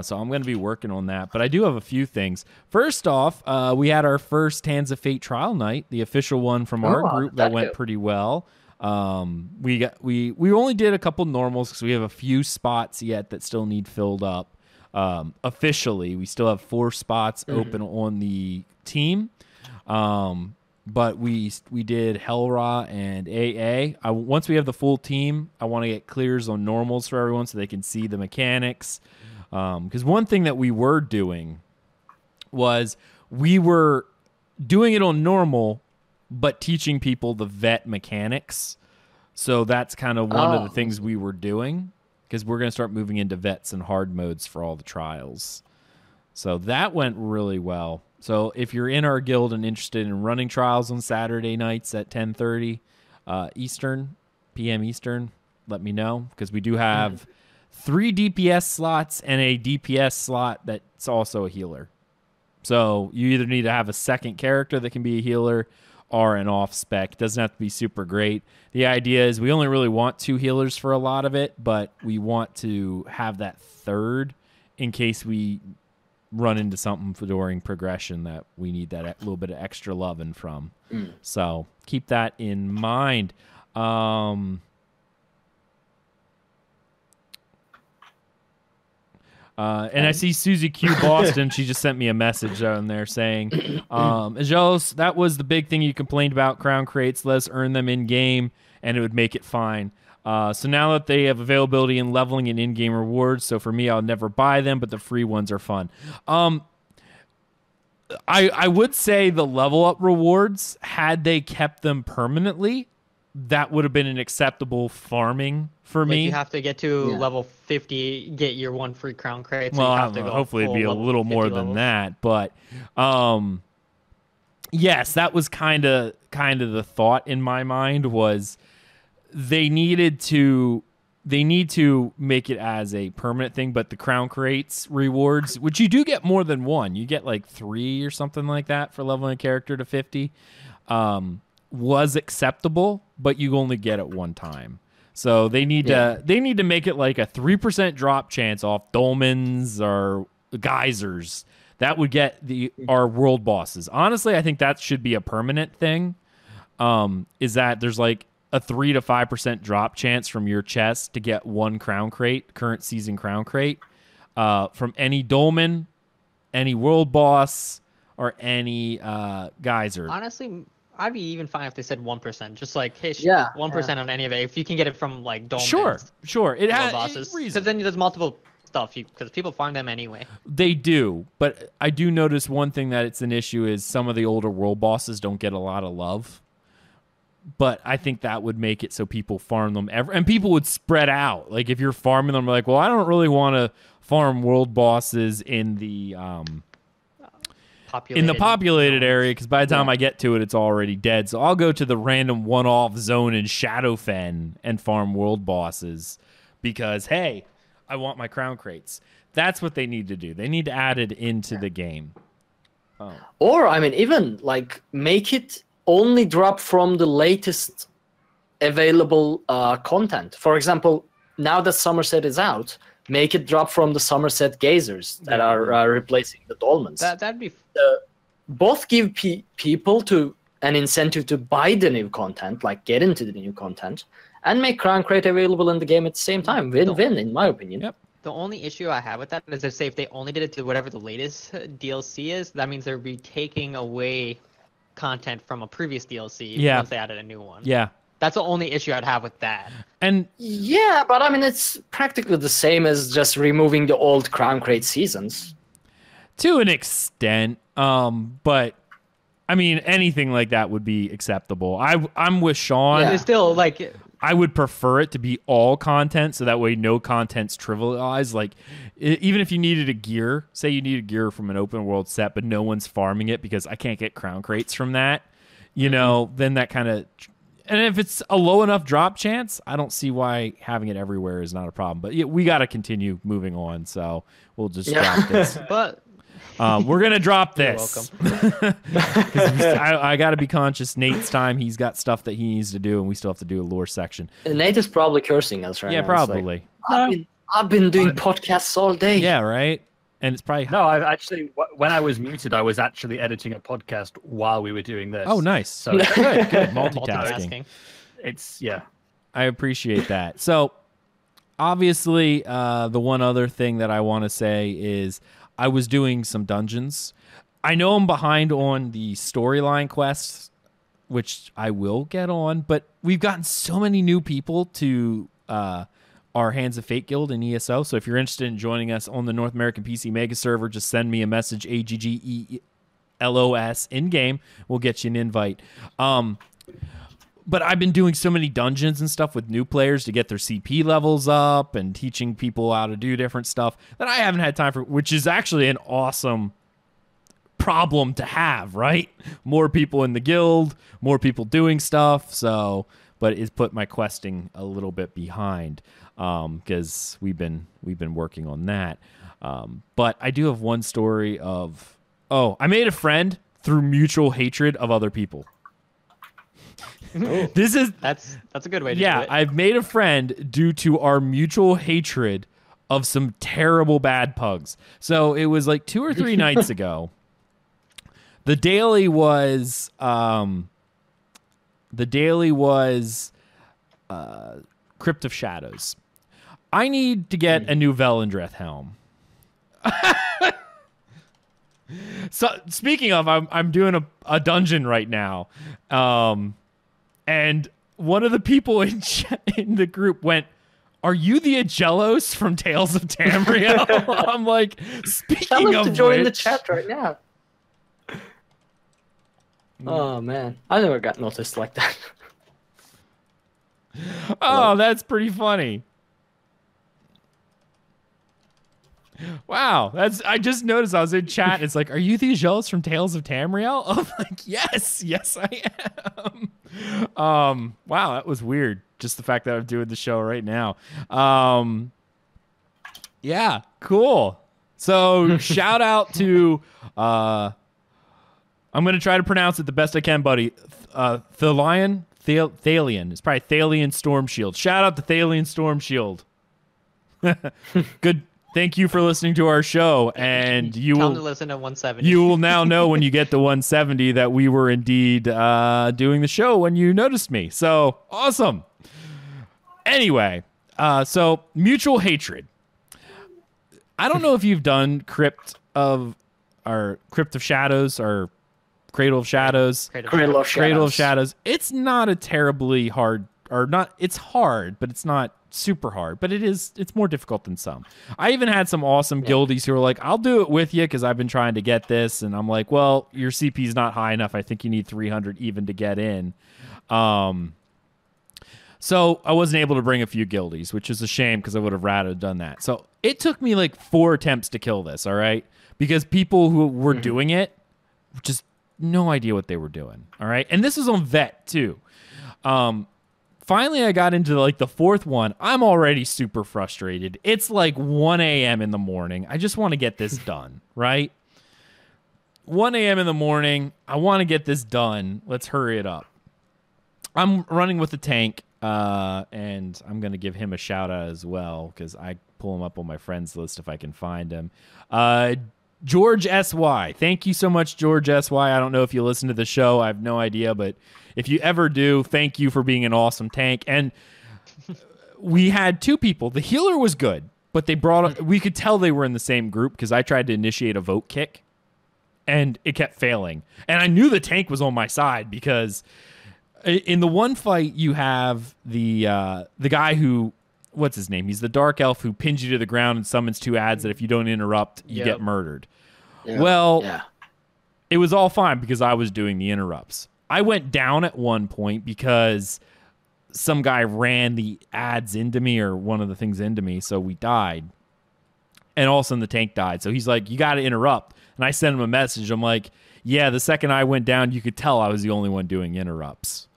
So I'm going to be working on that. But I do have a few things. First off, we had our first Hands of Fate trial night, the official one from our group that went pretty well. We only did a couple normals because we have a few spots yet that still need filled up. Officially, we still have 4 spots open on the team. But we did Hellra and AA. Once we have the full team, I want to get clears on normals for everyone so they can see the mechanics. Because one thing that we were doing was we were doing it on normal, but teaching people the vet mechanics. So that's kind of one of the things we were doing, because we're going to start moving into vets and hard modes for all the trials. So that went really well. So if you're in our guild and interested in running trials on Saturday nights at 10:30 p.m. Eastern, let me know, because we do have 3 DPS slots and a DPS slot that's also a healer. So you either need to have a second character that can be a healer or an off-spec. Doesn't have to be super great. The idea is we only really want 2 healers for a lot of it, but we want to have that third in case we run into something during progression that we need that little bit of extra loving from. So keep that in mind. And I see Susie Q Boston. She just sent me a message on there saying, Aggelos, that was the big thing you complained about. Crown crates, let's earn them in game, and it would make it fine. So now that they have availability and leveling and in-game rewards, so for me, I'll never buy them, but the free ones are fun. I would say the level up rewards, had they kept them permanently, that would have been an acceptable farming for me. You have to get to level 50, get your one free crown crate. So well, you have to go hopefully it'd be a little more than that, but yes, that was kind of the thought in my mind was they need to make it as a permanent thing, but the crown crates rewards, which you do get more than one, you get like 3 or something like that for leveling a character to 50, was acceptable, but you only get it one time. So they need to make it like a 3% drop chance off dolmens or geysers. That would get our world bosses. Honestly, I think that should be a permanent thing. Is that there's like a 3 to 5% drop chance from your chest to get one crown crate, current season crown crate, from any dolmen, any world boss, or any geyser. Honestly, I'd be even fine if they said 1%, just like, hey, 1% on any of it. If you can get it from like dolmens, sure, it has bosses, because then there's multiple stuff because people farm them anyway. They do, but I do notice one thing that it's an issue is some of the older world bosses don't get a lot of love. But I think that would make it so people farm them and people would spread out. Like if you're farming them, like, well, I don't really want to farm world bosses in the populated area because by the time I get to it, it's already dead. So I'll go to the random one-off zone in Shadowfen and farm world bosses because, hey, I want my crown crates. That's what they need to do. They need to add it into the game. Or, I mean, even like make it only drop from the latest available content. For example, now that Somerset is out, make it drop from the Somerset geysers that are replacing the dolmens. That'd be both give people an incentive to buy the new content, like get into the new content, and make Crown Crate available in the game at the same time. Win-win, in my opinion. Yep. The only issue I have with that is if they only did it to whatever the latest DLC is, that means they'd be taking away content from a previous DLC once they added a new one. Yeah. That's the only issue I'd have with that. And yeah, but I mean, it's practically the same as just removing the old Crown Crate seasons. To an extent, but I mean, anything like that would be acceptable. I'm with Sean. Yeah. It's still like I would prefer it to be all content, so that way no content's trivialized. Like, even if you needed a gear, say you need a gear from an open world set, but no one's farming it because I can't get crown crates from that, you know, then that kind of... And if it's a low enough drop chance, I don't see why having it everywhere is not a problem. But we got to continue moving on, so we'll just drop this. But... we're going to drop You're this. welcome. I got to be conscious. Nate's time. He's got stuff that he needs to do, and we still have to do a lore section. Nate is probably cursing us right now. Yeah, probably. Like, I've been doing podcasts all day. Yeah, right? And it's probably... No, I've actually... When I was muted, I was actually editing a podcast while we were doing this. Oh, nice. So good. Multitasking. It's, yeah. I appreciate that. So, obviously, the one other thing that I want to say is... I was doing some dungeons. I know I'm behind on the storyline quests, which I will get on, but we've gotten so many new people to our Hands of Fate Guild in ESO. So if you're interested in joining us on the North American PC Mega Server, just send me a message, AGGELOS, in-game. We'll get you an invite. But I've been doing so many dungeons and stuff with new players to get their CP levels up and teaching people how to do different stuff that I haven't had time for, which is actually an awesome problem to have, right? More people in the guild, more people doing stuff. So, but it's put my questing a little bit behind because we've been working on that. But I do have one story of, I made a friend through mutual hatred of other people. That's a good way to do it. Yeah, I've made a friend due to our mutual hatred of some terrible bad pugs. So it was like 2 or 3 nights ago. The daily was Crypt of Shadows. I need to get a new Velindreth helm. So speaking of, I'm doing a dungeon right now, and one of the people in the group went, "Are you the Aggelos from Tales of Tamriel?" I'm like, speaking Tell of him to join the which, chat right now. Oh man, I never got noticed like that. oh, that's pretty funny. Wow, I just noticed I was in chat. It's like, are you the Aggelos from Tales of Tamriel? I'm like, yes, I am. Wow, that was weird. Just the fact that I'm doing the show right now. Yeah, cool. So shout out to I'm gonna try to pronounce it the best I can, buddy. Thalion. It's probably Thalion Storm Shield. Shout out to Thalion Storm Shield. Good. Thank you for listening to our show, and Tell them to listen to 170. You will now know when you get to 170 that we were indeed doing the show when you noticed me. So awesome. Anyway, so mutual hatred. I don't know if you've done Crypt of Shadows or Cradle of Shadows. Cradle of Shadows. It's not a terribly hard, or not. It's hard, but it's not super hard. But it's more difficult than some. I even had some awesome guildies who were like, "I'll do it with you because I've been trying to get this," and I'm like, "Well, your CP's not high enough. I think you need 300 even to get in." So I wasn't able to bring a few guildies, which is a shame because I would have rather done that. So it took me like 4 attempts to kill this. All right, because people who were doing it just no idea what they were doing. All right, and this is on vet too. Finally, I got into like the 4th one. I'm already super frustrated. It's like 1 a.m. in the morning. I just want to get this done, right? 1 a.m. in the morning. I want to get this done. Let's hurry it up. I'm running with the tank, and I'm going to give him a shout out as well because I pull him up on my friends list if I can find him. George S.Y. Thank you so much, George S.Y. I don't know if you listen to the show. I have no idea, but if you ever do, thank you for being an awesome tank. And we had 2 people. The healer was good, but we could tell they were in the same group because I tried to initiate a vote kick, and it kept failing. And I knew the tank was on my side because in the one fight you have the guy who, what's his name? He's the dark elf who pins you to the ground and summons 2 ads that if you don't interrupt, you get murdered. Yeah. Well, it was all fine because I was doing the interrupts. I went down at one point because some guy ran the ads into me or one of the things into me, so we died. And all of a sudden the tank died. So he's like, you got to interrupt. And I sent him a message. I'm like, yeah, the second I went down, you could tell I was the only one doing interrupts.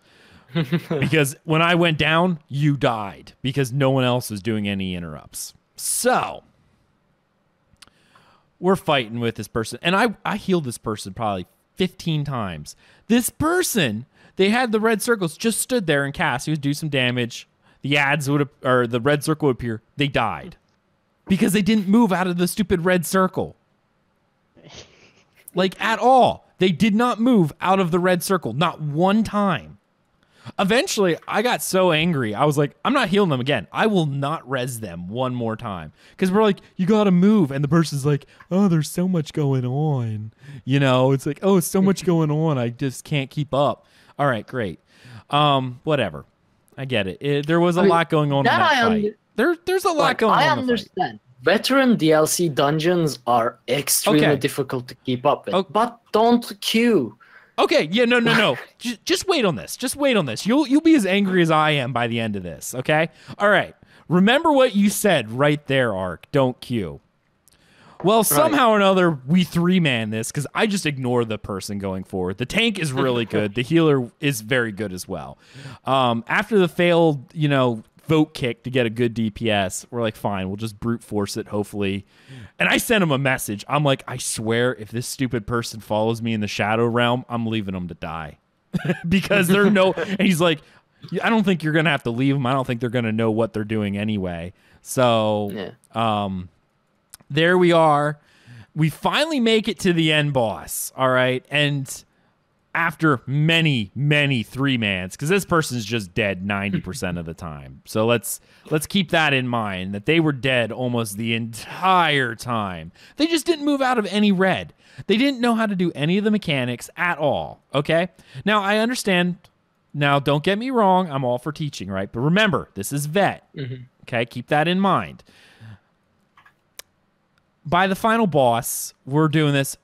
Because when I went down, you died because no one else was doing any interrupts. So we're fighting with this person. And I healed this person probably 15 times. This person, they had the red circles, just stood there and cast. He would do some damage. The ads or the red circle would appear. They died because they didn't move out of the stupid red circle. Like at all. They did not move out of the red circle. Not one time. Eventually, I got so angry. I was like, I'm not healing them again. I will not res them one more time. Because we're like, you got to move. And the person's like, oh, there's so much going on. You know, it's like, oh, so much going on. I just can't keep up. All right, great. Whatever. I get it. There was a lot going on in that fight. There's a lot going on. I understand. Veteran DLC dungeons are extremely difficult to keep up with. But don't queue. Okay, yeah, no. Just wait on this. Just wait on this. You'll be as angry as I am by the end of this, okay? All right. Remember what you said right there, Ark. Don't queue. Well, somehow or another, we 3-man this because I just ignore the person going forward. The tank is really good. The healer is very good as well. After the failed, vote kick to get a good DPS, we're like, fine, we'll just brute force it, hopefully. And I sent him a message. I'm like, I swear, if this stupid person follows me in the Shadow Realm, I'm leaving them to die. Because and he's like, I don't think you're gonna have to leave them. I don't think they're gonna know what they're doing anyway. So, there we are. We finally make it to the end boss. All right, and after many 3-mans, because this person's just dead 90% of the time. So let's keep that in mind, that they were dead almost the entire time. They just didn't move out of any red. They didn't know how to do any of the mechanics at all. Okay, now I understand. Now, don't get me wrong. I'm all for teaching, right? But remember, this is vet. Okay, keep that in mind. By the final boss, we're doing this.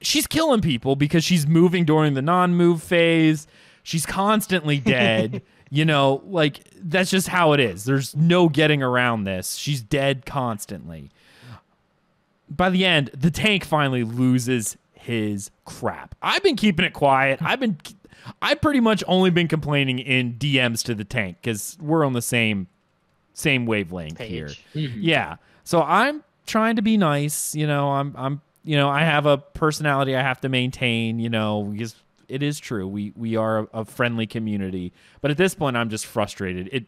She's killing people because she's moving during the non-move phase. She's constantly dead. You know, like, that's just how it is. There's no getting around this. She's dead constantly. By the end, the tank finally loses his crap. I've been keeping it quiet. I've pretty much only been complaining in DMs to the tank because we're on the same wavelength here. Yeah. So I'm trying to be nice. You know, I'm I have a personality I have to maintain, because it is true. We are a friendly community. But at this point, I'm just frustrated.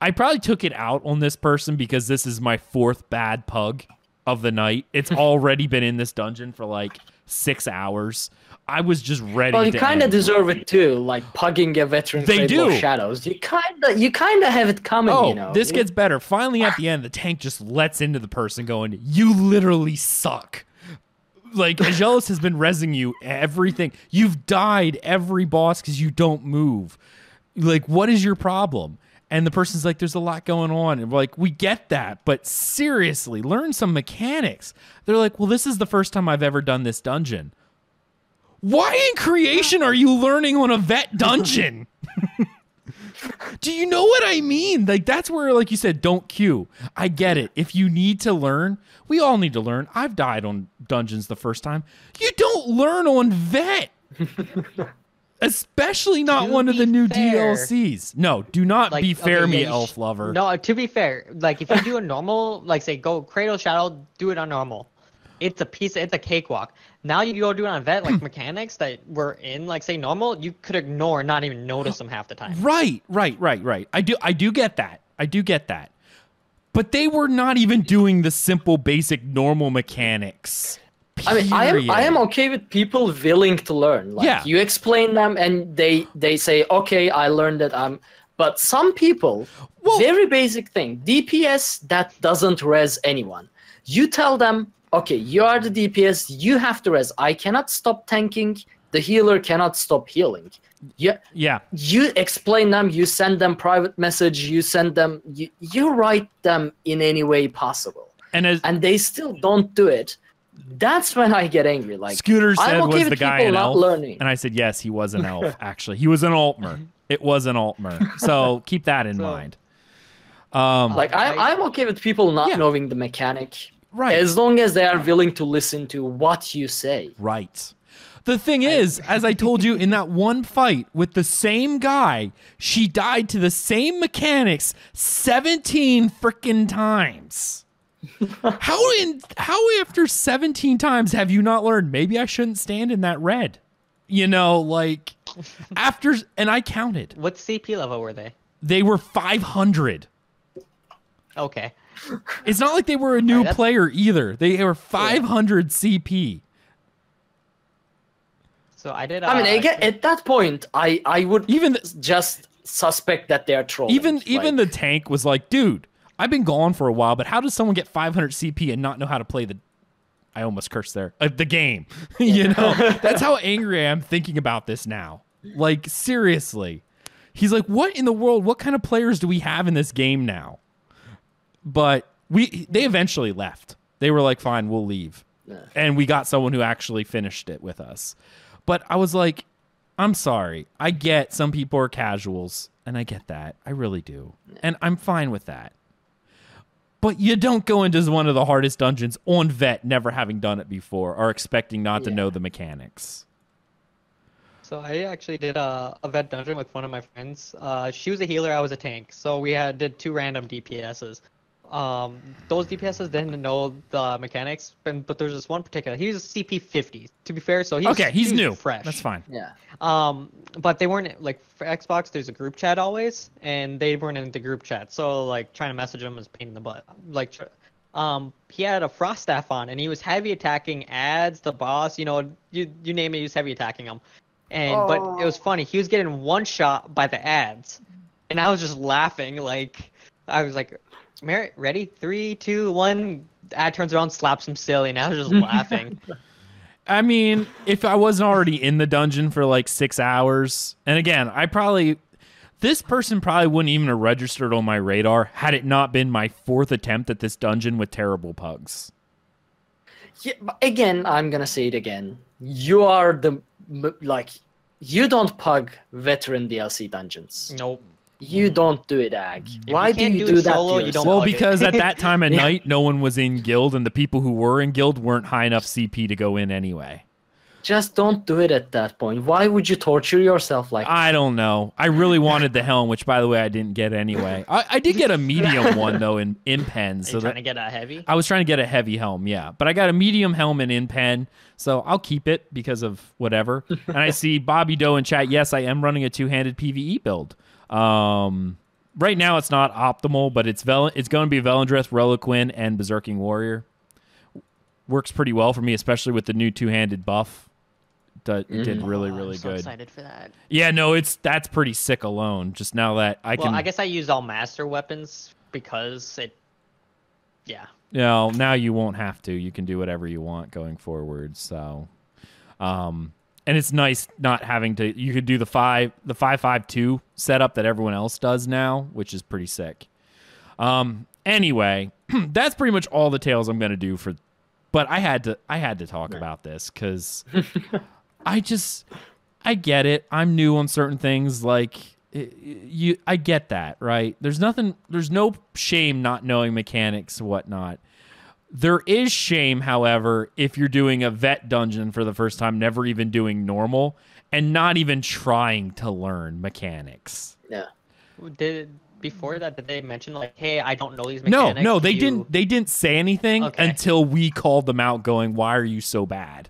I probably took it out on this person because this is my 4th bad pug of the night. It's already been in this dungeon for like 6 hours. I was just ready. Well, you kind of deserve it too, like pugging a veteran. They do. Shadows. You kind of have it coming. This gets better. Finally, at the end, the tank just lets into the person, going, "You literally suck." Like, Aggelos has been rezzing you everything. You've died every boss because you don't move. Like, what is your problem? And the person's like, there's a lot going on. And we're like, we get that, but seriously, learn some mechanics. They're like, well, this is the first time I've ever done this dungeon. Why in creation are you learning on a vet dungeon? Do you know what I mean? Like, that's where, like you said, don't queue. I get it. If you need to learn, we all need to learn. I've died on dungeons the first time. You don't learn on vet. Especially not one of the new DLCs. No, do not be fair me, elf lover. No, to be fair, like, if you do a normal, like, say, go Cradle Shadow, do it on normal. It's a cakewalk. Now you go do it on vet, like mechanics that were in, like, say, normal, you could ignore and not even notice them half the time. Right. I do get that. But they were not even doing the simple, basic, normal mechanics. Period. I mean, I am okay with people willing to learn. Like, you explain them and they say, okay, I learned that. But some people, very basic thing, DPS that doesn't res anyone. You tell them, okay, you are the DPS, you have to res. I cannot stop tanking. The healer cannot stop healing. Yeah. You explain them, you send them private message, you send them, you write them in any way possible. And they still don't do it. That's when I get angry. Like, Scooter said, was the guy an elf? Learning. And I said, yes, he was an elf, actually. He was an altmer. It was an altmer. So keep that in mind. I'm okay with people not knowing the mechanic. Right. As long as they are willing to listen to what you say. Right. The thing is, as I told you, in that one fight with the same guy, she died to the same mechanics 17 freaking times. How after 17 times have you not learned, maybe I shouldn't stand in that red? And I counted. What CP level were they? They were 500. Okay. It's not like they were a new player either. They were 500 CP. So I did. I mean, again, at that point, I would just suspect that they are trolling. Even the tank was like, dude, I've been gone for a while, but how does someone get 500 CP and not know how to play I almost cursed there. The game. That's how angry I am thinking about this now. Like, seriously. He's like, what in the world? What kind of players do we have in this game now? But they eventually left. They were like, fine, we'll leave. Yeah. And we got someone who actually finished it with us. But I was like, I'm sorry. I get some people are casuals, and I get that. I really do. Yeah. And I'm fine with that. But you don't go into one of the hardest dungeons on vet, never having done it before, or expecting not to know the mechanics. So I actually did a vet dungeon with one of my friends. She was a healer, I was a tank. So we did 2 random DPSs. those DPSs didn't know the mechanics, but there's this one particular. He was CP50. To be fair, so he's new. Fresh. That's fine. Yeah. But they weren't like for Xbox. There's a group chat always, and they weren't in the group chat. So like trying to message him was a pain in the butt. Like, he had a frost staff on, and he was heavy attacking ads, the boss. You know, you name it, he was heavy attacking them. And but it was funny. He was getting one shot by the ads, and I was just laughing. Like I was like, Merritt, ready? 3, 2, 1. Ad turns around, slaps him silly, and I was just laughing. I mean, if I wasn't already in the dungeon for like 6 hours, and again, this person probably wouldn't even have registered on my radar had it not been my 4th attempt at this dungeon with terrible pugs. Yeah, but again, I'm gonna say it again. You are you don't pug veteran DLC dungeons. Nope. You don't do it, Ag. If Why you do can't you do do it that? solo, to you don't yourself? Well, because at that time of Yeah. night, no one was in guild, and the people who were in guild weren't high enough CP to go in anyway. Just don't do it at that point. Why would you torture yourself like that? I don't know. I really wanted the helm, which, by the way, I didn't get anyway. I did get a medium one, though, in pen. Are So you trying to get a heavy? I was trying to get a heavy helm, yeah. But I got a medium helm in pen, so I'll keep it because of whatever. And I see Bobby Doe in chat. Yes, I am running a two-handed PvE build. Right now, it's not optimal, but it's going to be Velendreth, Reliquin, and Berserking Warrior. Works pretty well for me, especially with the new two-handed buff. It did really, really I'm so good. excited for that. Yeah, no, that's pretty sick alone. Just now that I can. Well, I guess I used all master weapons because it. Yeah. No, now you won't have to. You can do whatever you want going forward. So, and it's nice not having to. You could do the 5.5.2 setup that everyone else does now, which is pretty sick. Anyway, that's pretty much all the tales I'm gonna do for. But I had to talk about this because I get it. I'm new on certain things. Like I get that, right? There's no shame not knowing mechanics and whatnot. There is shame, however, if you're doing a vet dungeon for the first time, never even doing normal, and not even trying to learn mechanics. Yeah. Before that, did they mention like, "Hey, I don't know these mechanics"? No, they didn't. They didn't say anything until we called them out, going, "Why are you so bad?"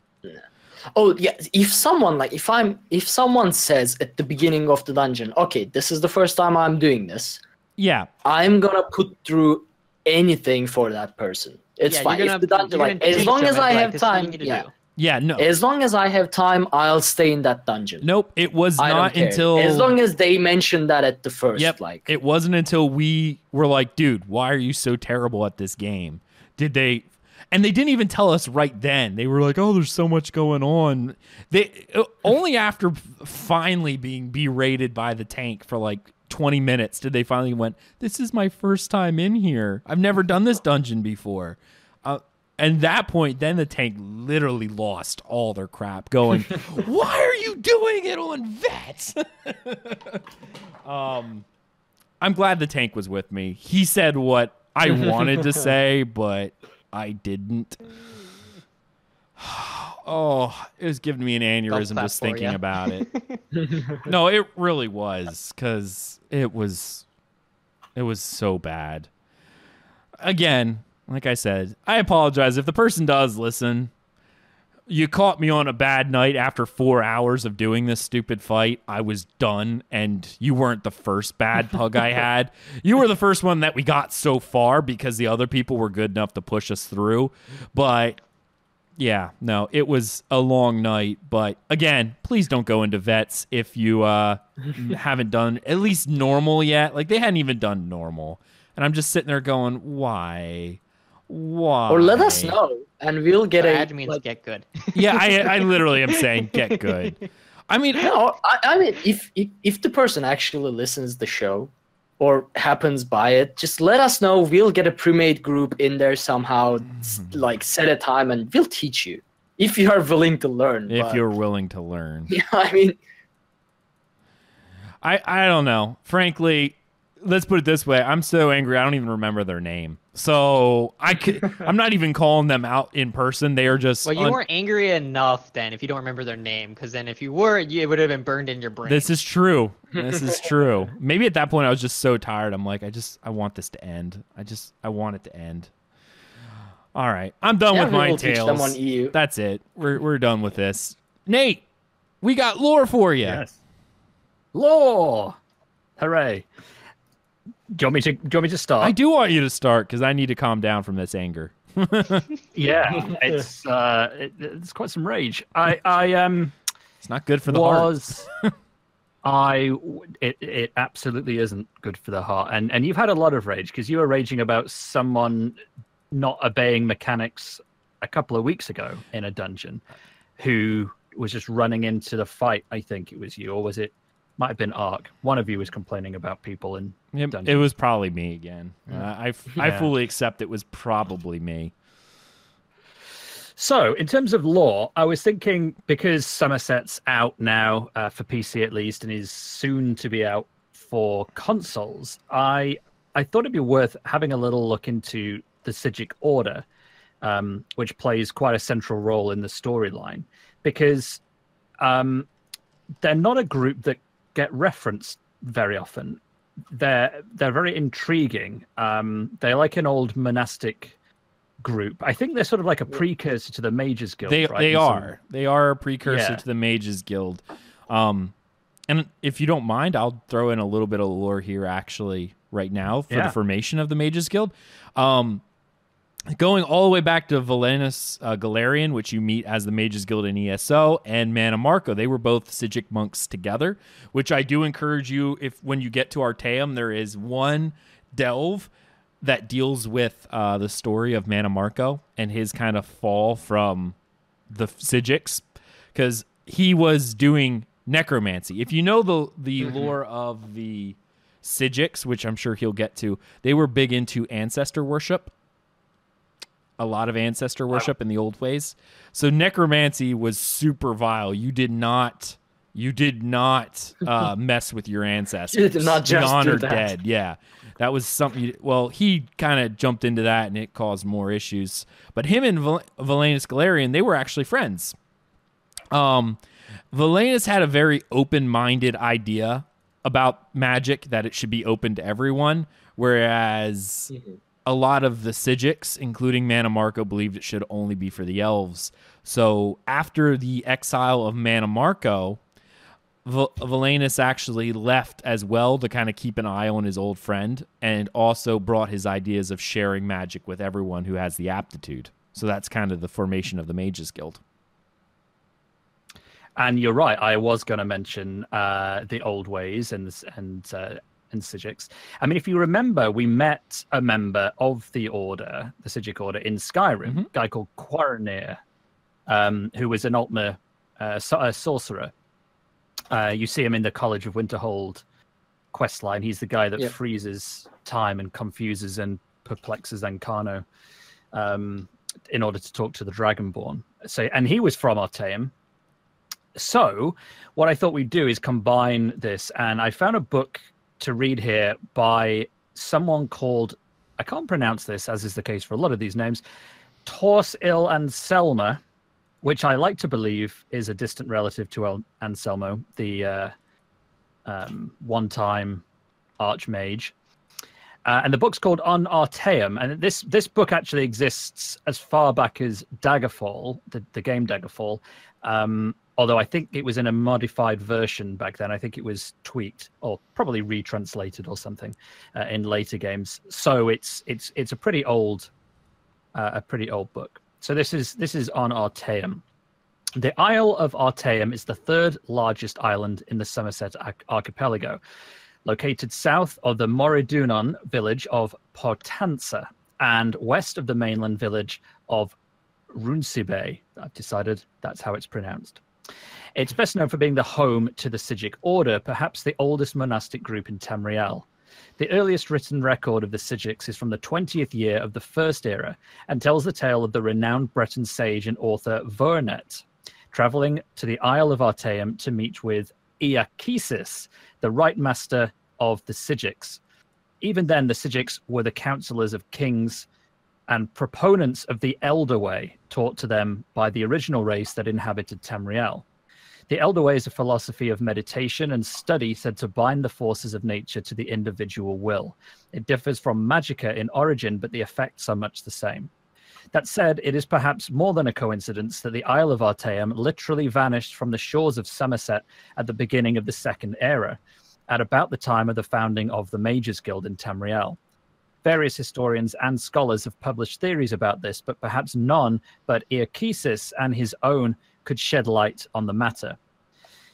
Oh yeah, if someone says at the beginning of the dungeon, okay, this is the first time I'm doing this, yeah, I'm gonna put through anything for that person. It's fine. If the dungeon, as long as I have time, yeah, no. As long as I have time, I'll stay in that dungeon. Nope, it was not until as long as they mentioned that at the first. Yep, it wasn't until we were like, "Dude, why are you so terrible at this game?" And they didn't even tell us right then. They were like, "Oh, there's so much going on." They only after finally being berated by the tank for like 20 minutes did they finally went, "This is my first time in here. I've never done this dungeon before." And that point, then the tank literally lost all their crap, going, "Why are you doing it on vets?" I'm glad the tank was with me. He said what I wanted to say, but I didn't. Oh, it was giving me an aneurysm just thinking about it. No, it really was, because it was so bad. Again, like I said, I apologize if the person does listen. You caught me on a bad night after 4 hours of doing this stupid fight. I was done, and you weren't the first bad pug I had. You were the first one that we got so far because the other people were good enough to push us through. But yeah, no, it was a long night. But again, please don't go into vets if you haven't done at least normal yet. Like, they hadn't even done normal. And I'm just sitting there going, why? Why? Or let us know, and we'll get Badge means get good. Yeah, I literally am saying get good. I mean, no, I mean, if the person actually listens the show or happens by it, just let us know. We'll get a pre-made group in there somehow, like set a time, and we'll teach you if you are willing to learn. If you're willing to learn. Yeah, I mean, I don't know. Frankly, let's put it this way. I'm so angry, I don't even remember their name. So I'm not even calling them out in person. They are just. Well, you weren't angry enough then if you don't remember their name, because then if you were, it would have been burned in your brain. This is true. This is true. Maybe at that point I was just so tired. I'm like, I want this to end. I want it to end. All right, I'm done with my tales. That's it. We're done with this. Nate, we got lore for you. Yes. Lore. Hooray. Do you want me to start? I do want you to start because I need to calm down from this anger. Yeah, it's quite some rage. It's not good for the heart. It absolutely isn't good for the heart. And you've had a lot of rage because you were raging about someone not obeying mechanics a couple of weeks ago in a dungeon, who was just running into the fight. I think it was you, or was it? Might have been Ark. One of you was complaining about people in dungeons. It was probably me again. Yeah. I fully accept it was probably me. So, in terms of lore, I was thinking, because Somerset's out now, for PC at least, and is soon to be out for consoles, I thought it'd be worth having a little look into the Psijic Order, which plays quite a central role in the storyline, because they're not a group that get referenced very often. They're very intriguing. They're like an old monastic group. I think they're sort of like a precursor to the Mages Guild. They are a precursor to the Mages Guild. And if you don't mind, I'll throw in a little bit of lore here actually right now for the formation of the Mages Guild. Going all the way back to Valenus Galarian, which you meet as the Mages Guild in ESO, and Mana Marco. They were both Psijic monks together, which I do encourage you, when you get to Arteaum, there is one delve that deals with the story of Mana Marco and his kind of fall from the Psijics, because he was doing necromancy. If you know the lore of the Psijics, which I'm sure he'll get to, they were big into ancestor worship. A lot of ancestor worship in the old ways. So necromancy was super vile. You did not mess with your ancestors. You did not just Gone do or that. dead. Yeah. That was something. He kind of jumped into that and it caused more issues. But him and Valenus Galarian, they were actually friends. Valenus had a very open-minded idea about magic, that it should be open to everyone, whereas a lot of the Psijics, including Mana Marco, believed it should only be for the elves. So after the exile of Mana Marco, Valenus actually left as well to kind of keep an eye on his old friend, and also brought his ideas of sharing magic with everyone who has the aptitude. So that's kind of the formation of the Mages Guild. And you're right. I was going to mention the old ways and Psijics. I mean, if you remember, we met a member of the Order, the Psijic Order, in Skyrim, a guy called Arkhaniir, who was an Altmer sorcerer. You see him in the College of Winterhold questline. He's the guy that freezes time and confuses and perplexes Ancano in order to talk to the Dragonborn. And he was from Arteaum. So what I thought we'd do is combine this, and I found a book to read here by someone called, I can't pronounce this, as is the case for a lot of these names, Torsil Anselma, which I like to believe is a distant relative to Anselmo, the one-time archmage. And the book's called On Arteaum, and this book actually exists as far back as Daggerfall, the game Daggerfall, although I think it was in a modified version back then. I think it was tweaked or probably retranslated or something in later games. So it's a pretty old book. So this is On Arteaum. The Isle of Arteaum is the third largest island in the Somerset archipelago, located south of the Moridunon village of Portanza and west of the mainland village of Runcibe. I've decided that's how it's pronounced. It's best known for being the home to the Psijic Order, perhaps the oldest monastic group in Tamriel. The earliest written record of the Psijics is from the 20th year of the First Era and tells the tale of the renowned Breton sage and author Vernet, traveling to the Isle of Arteaum to meet with Iakesis, the Right Master of the Psijics. Even then, the Psijics were the counselors of kings and proponents of the Elder Way taught to them by the original race that inhabited Tamriel. The Elder Way is a philosophy of meditation and study said to bind the forces of nature to the individual will. It differs from Magicka in origin, but the effects are much the same. That said, it is perhaps more than a coincidence that the Isle of Arteaum literally vanished from the shores of Somerset at the beginning of the Second Era, at about the time of the founding of the Mages Guild in Tamriel. Various historians and scholars have published theories about this, but perhaps none but Aggelos and his own could shed light on the matter.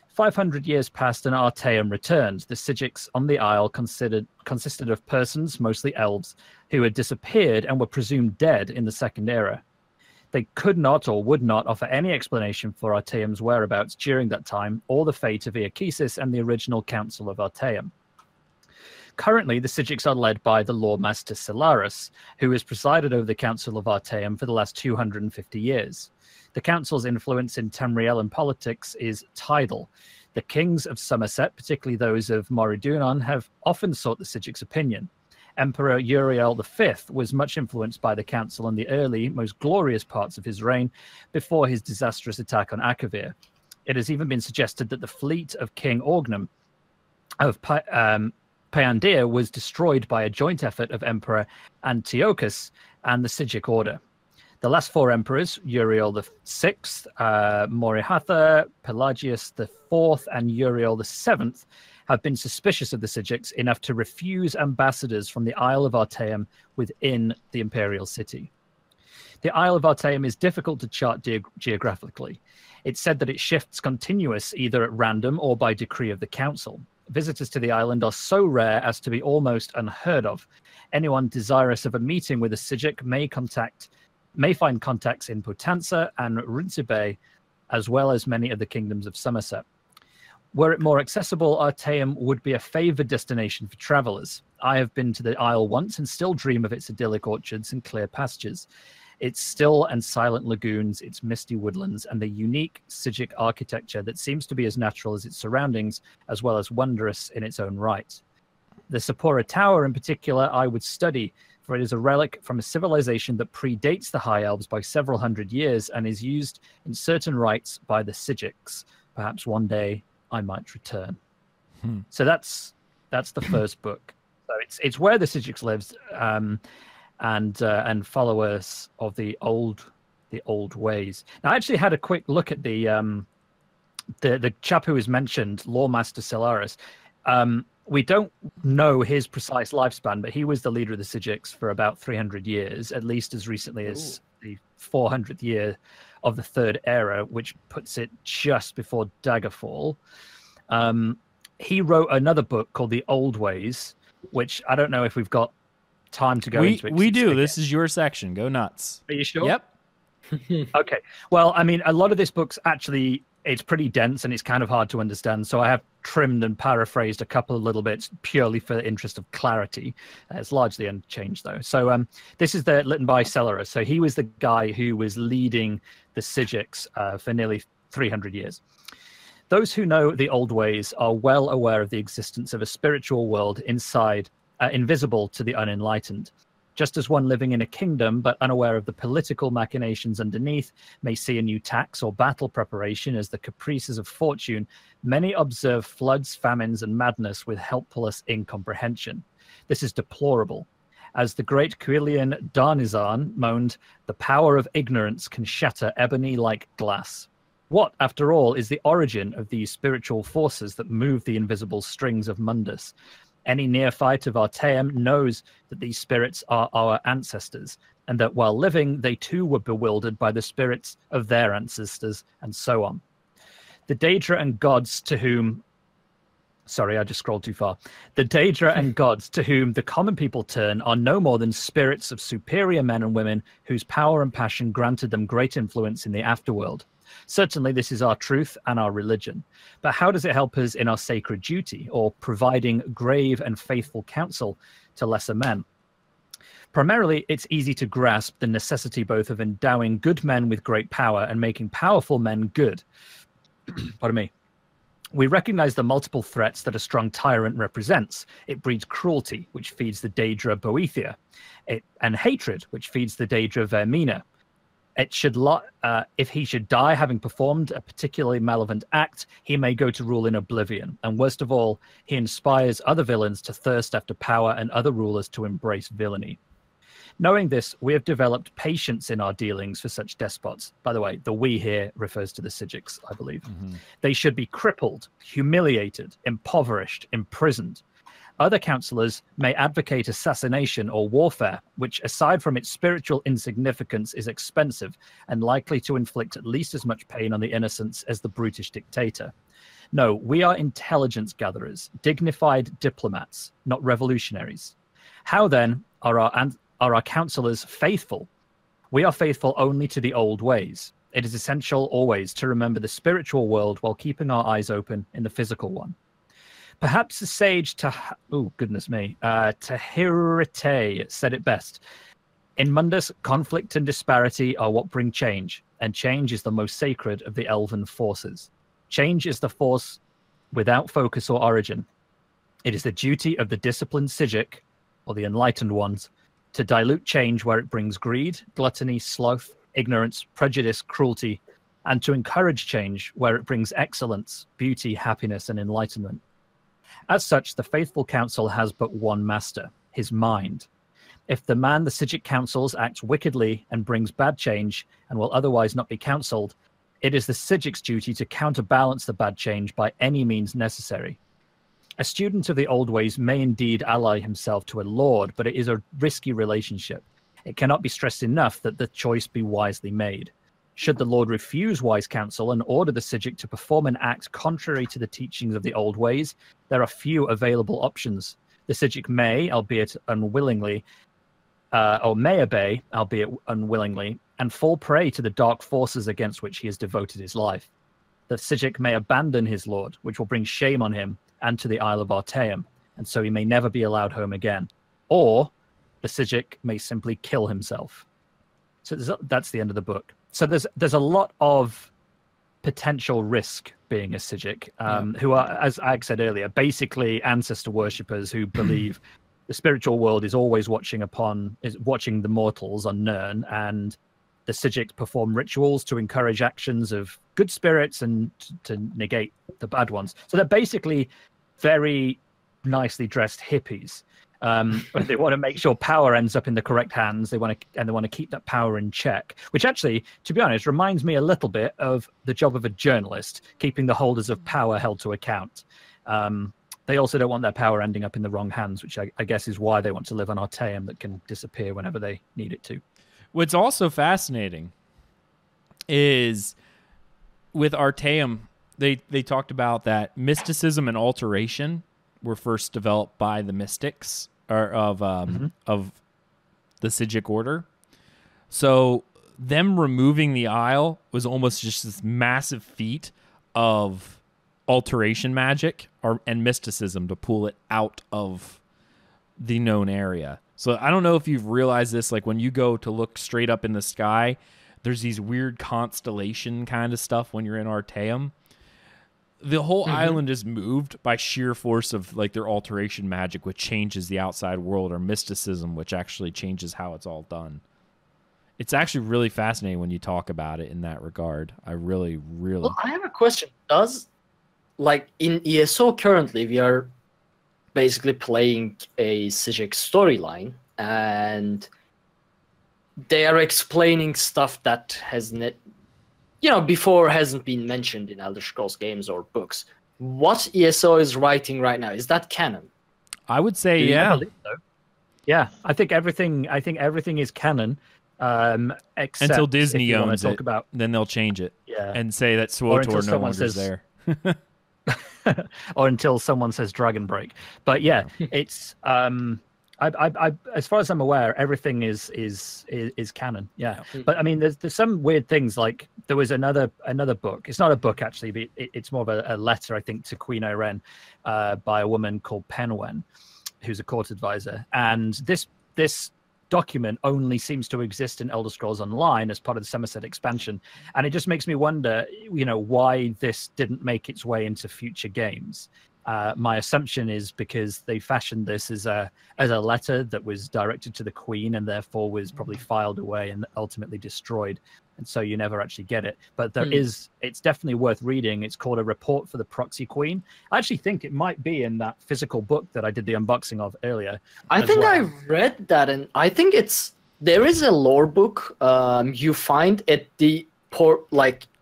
500 years passed and Arteaum returned. The Psijics on the Isle consisted of persons, mostly elves, who had disappeared and were presumed dead in the Second Era. They could not or would not offer any explanation for Arteaum's whereabouts during that time, or the fate of Aggelos and the original Council of Arteaum. Currently, the Psijics are led by the Lawmaster Solaris, who has presided over the Council of Arteaum for the last 250 years. The Council's influence in Tamrielan politics is tidal. The kings of Somerset, particularly those of Moridunon, have often sought the Psijics' opinion. Emperor Uriel V was much influenced by the Council in the early, most glorious parts of his reign, before his disastrous attack on Aggelos. It has even been suggested that the fleet of King Orgnum of Payandir was destroyed by a joint effort of Emperor Antiochus and the Psijic Order. The last four emperors, Uriel VI, Morihatha, Pelagius IV, and Uriel VII, have been suspicious of the Psijics enough to refuse ambassadors from the Isle of Arteaum within the imperial city. The Isle of Arteaum is difficult to chart geographically. It's said that it shifts continuous either at random or by decree of the council. Visitors to the island are so rare as to be almost unheard of. Anyone desirous of a meeting with a Psijic may find contacts in Potenza and Rinzibe, as well as many of the kingdoms of Somerset. Were it more accessible, Arteaum would be a favoured destination for travellers. I have been to the isle once and still dream of its idyllic orchards and clear pastures, its still and silent lagoons, its misty woodlands, and the unique Psijic architecture that seems to be as natural as its surroundings, as well as wondrous in its own right. The Sapora Tower, in particular, I would study, for it is a relic from a civilization that predates the High Elves by several hundred years and is used in certain rites by the Psijics. Perhaps one day I might return. So that's the first book. So it's where the Psijics lives, and followers of the old ways. Now, I actually had a quick look at the chap who was mentioned, Lawmaster Solaris. We don't know his precise lifespan, but he was the leader of the Psijics for about 300 years, at least as recently as the 400th year of the Third Era, which puts it just before Daggerfall. He wrote another book called The Old Ways, which I don't know if we've got time to go into it. We do. This is your section. Go nuts. Are you sure? Yep. Okay. Well, I mean, a lot of this book's actually, it's pretty dense and it's kind of hard to understand. So I have trimmed and paraphrased a couple of little bits purely for the interest of clarity. It's largely unchanged, though. So this is written by Solaris. So he was the guy who was leading the Psijics for nearly 300 years. Those who know the old ways are well aware of the existence of a spiritual world invisible to the unenlightened. Just as one living in a kingdom but unaware of the political machinations underneath may see a new tax or battle preparation as the caprices of fortune, many observe floods, famines, and madness with helpless incomprehension. This is deplorable. As the great Quilian Darnizan moaned, the power of ignorance can shatter ebony like glass. What, after all, is the origin of these spiritual forces that move the invisible strings of Mundus? Any neophyte of Arteaum knows that these spirits are our ancestors, and that while living, they too were bewildered by the spirits of their ancestors, and so on. The Daedra and gods to whom... Sorry, I just scrolled too far. The Daedra and gods to whom the common people turn are no more than spirits of superior men and women whose power and passion granted them great influence in the afterworld. Certainly, this is our truth and our religion. But how does it help us in our sacred duty, or providing grave and faithful counsel to lesser men? Primarily, it's easy to grasp the necessity both of endowing good men with great power and making powerful men good. Pardon me. We recognize the multiple threats that a strong tyrant represents. It breeds cruelty, which feeds the Daedra Boethia, and hatred, which feeds the Daedra Vermina. If he should die having performed a particularly malevolent act, he may go to rule in oblivion. And worst of all, he inspires other villains to thirst after power and other rulers to embrace villainy. Knowing this, we have developed patience in our dealings for such despots. By the way, the we here refers to the Psijics, I believe. They should be crippled, humiliated, impoverished, imprisoned. Other counselors may advocate assassination or warfare, which, aside from its spiritual insignificance, is expensive and likely to inflict at least as much pain on the innocents as the brutish dictator. No, we are intelligence gatherers, dignified diplomats, not revolutionaries. How then are our counselors faithful? We are faithful only to the old ways. It is essential always to remember the spiritual world while keeping our eyes open in the physical one. Perhaps the sage Tahirite said it best. In Mundus, conflict and disparity are what bring change, and change is the most sacred of the elven forces. Change is the force without focus or origin. It is the duty of the disciplined Psijic, or the enlightened ones, to dilute change where it brings greed, gluttony, sloth, ignorance, prejudice, cruelty, and to encourage change where it brings excellence, beauty, happiness, and enlightenment. As such, the faithful council has but one master, his mind. If the man the Psijic counsels acts wickedly and brings bad change and will otherwise not be counselled, it is the Psijic's duty to counterbalance the bad change by any means necessary. A student of the old ways may indeed ally himself to a lord, but it is a risky relationship. It cannot be stressed enough that the choice be wisely made. Should the Lord refuse wise counsel and order the Psijic to perform an act contrary to the teachings of the old ways, there are few available options. The Psijic may, albeit unwillingly, or may obey, albeit unwillingly, and fall prey to the dark forces against which he has devoted his life. The Psijic may abandon his Lord, which will bring shame on him and to the Isle of Arteaum, and so he may never be allowed home again. Or the Psijic may simply kill himself. So that's the end of the book. So there's a lot of potential risk being a Psijic, who are, as Ag said earlier, basically ancestor worshippers who believe the spiritual world is always watching the mortals on Nirn, and the Psijic perform rituals to encourage actions of good spirits and to negate the bad ones. So they're basically very nicely dressed hippies. But they want to make sure power ends up in the correct hands. They want to keep that power in check, which actually, to be honest, reminds me a little bit of the job of a journalist, keeping the holders of power held to account. They also don't want their power ending up in the wrong hands, which I guess is why they want to live on Arteaum that can disappear whenever they need it to. What's also fascinating is with Arteaum, they talked about that mysticism and alteration were first developed by the mystics of the Psijic order. So them removing the Isle was almost just this massive feat of alteration magic and mysticism to pull it out of the known area. So I don't know if you've realized this, like when you go to look straight up in the sky, there's these weird constellation kind of stuff when you're in Arteaum. The whole island is moved by sheer force of like their alteration magic, which changes the outside world, or mysticism, which actually changes how it's all done. It's actually really fascinating when you talk about it in that regard. I really. Well, I have a question. Like in ESO currently, we are basically playing a Psijic storyline, and they are explaining stuff that before hasn't been mentioned in Elder Scrolls games or books. What ESO is writing right now, is that canon? I would say, yeah. So. Yeah, I think everything is canon. Except until Disney owns it, about... then they'll change it. Yeah. And say that SWTOR no longer is there. Or until someone says Dragon Break. But yeah, it's I as far as I'm aware, everything is canon. Yeah. But I mean, there's some weird things. Like there was another book. It's not a book actually, but it's more of a letter, I think, to Queen Irene by a woman called Penwen, who's a court advisor. And this document only seems to exist in Elder Scrolls Online as part of the Somerset expansion, and it just makes me wonder, why this didn't make its way into future games. My assumption is because they fashioned this as a letter that was directed to the Queen and therefore was probably filed away and ultimately destroyed, and so you never actually get it. But it's definitely worth reading. It's called A Report for the Proxy Queen. I actually think it might be in that physical book that I did the unboxing of earlier. I think I read that, and I think there is a lore book you find at the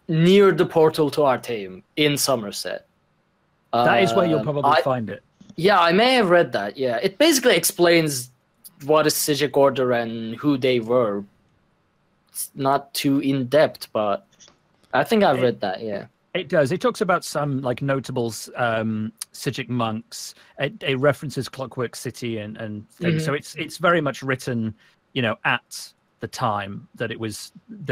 near the portal to Arteaum in Somerset. That is where you'll probably find it. Yeah, I may have read that. Yeah, it basically explains what is Psijic Order and who they were. It's not too in depth, but I think I've read that. Yeah, it does. It talks about some notable Psijic monks. It references Clockwork City and things. So it's very much written, at the time that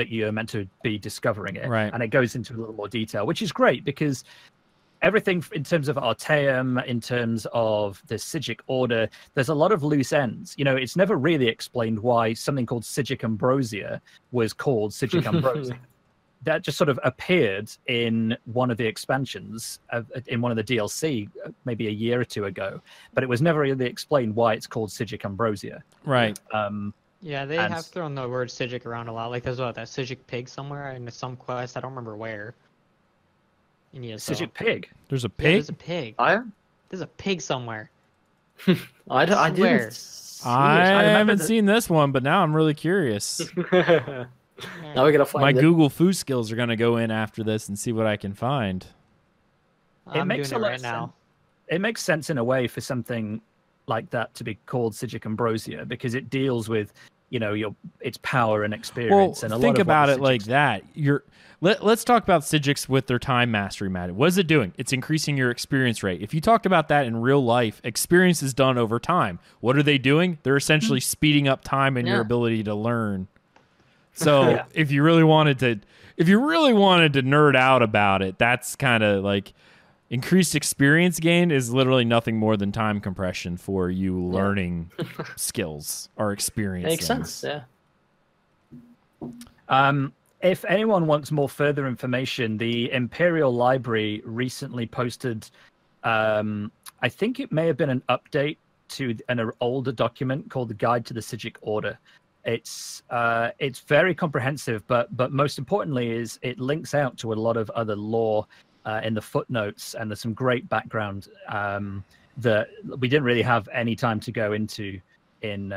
you're meant to be discovering it, right? And it goes into a little more detail, which is great because everything in terms of Arteaum, in terms of the Psijic Order, there's a lot of loose ends. It's never really explained why something called Psijic Ambrosia was called Psijic Ambrosia. That just sort of appeared in one of the expansions, in one of the DLC, maybe a year or two ago. But it was never really explained why it's called Psijic Ambrosia. Right. Yeah, they have thrown the word Psijic around a lot. Like there's that Psijic pig somewhere in some quest. I don't remember where. Psijic pig. There's a pig. Yeah, there's a pig. There's a pig somewhere. I didn't. I haven't seen this one, but now I'm really curious. Now we gotta find my it. Google food skills are gonna go in after this and see what I can find. I'm doing it right now. It makes sense in a way for something like that to be called Psijic Ambrosia because it deals with its power and experience. Well, and think about it like that. Let's talk about Psijics with their time mastery, Matt. What is it doing? It's increasing your experience rate. If you talked about that in real life, experience is done over time. What are they doing? They're essentially speeding up time and your ability to learn. So if you really wanted to nerd out about it, that's kind of like increased experience gain is literally nothing more than time compression for you learning skills or experience. Makes sense, yeah. If anyone wants more further information, the Imperial Library recently posted, I think it may have been an update to an older document called the Guide to the Psijic Order. It's very comprehensive, but most importantly is it links out to a lot of other lore in the footnotes, and there's some great background that we didn't really have any time to go into in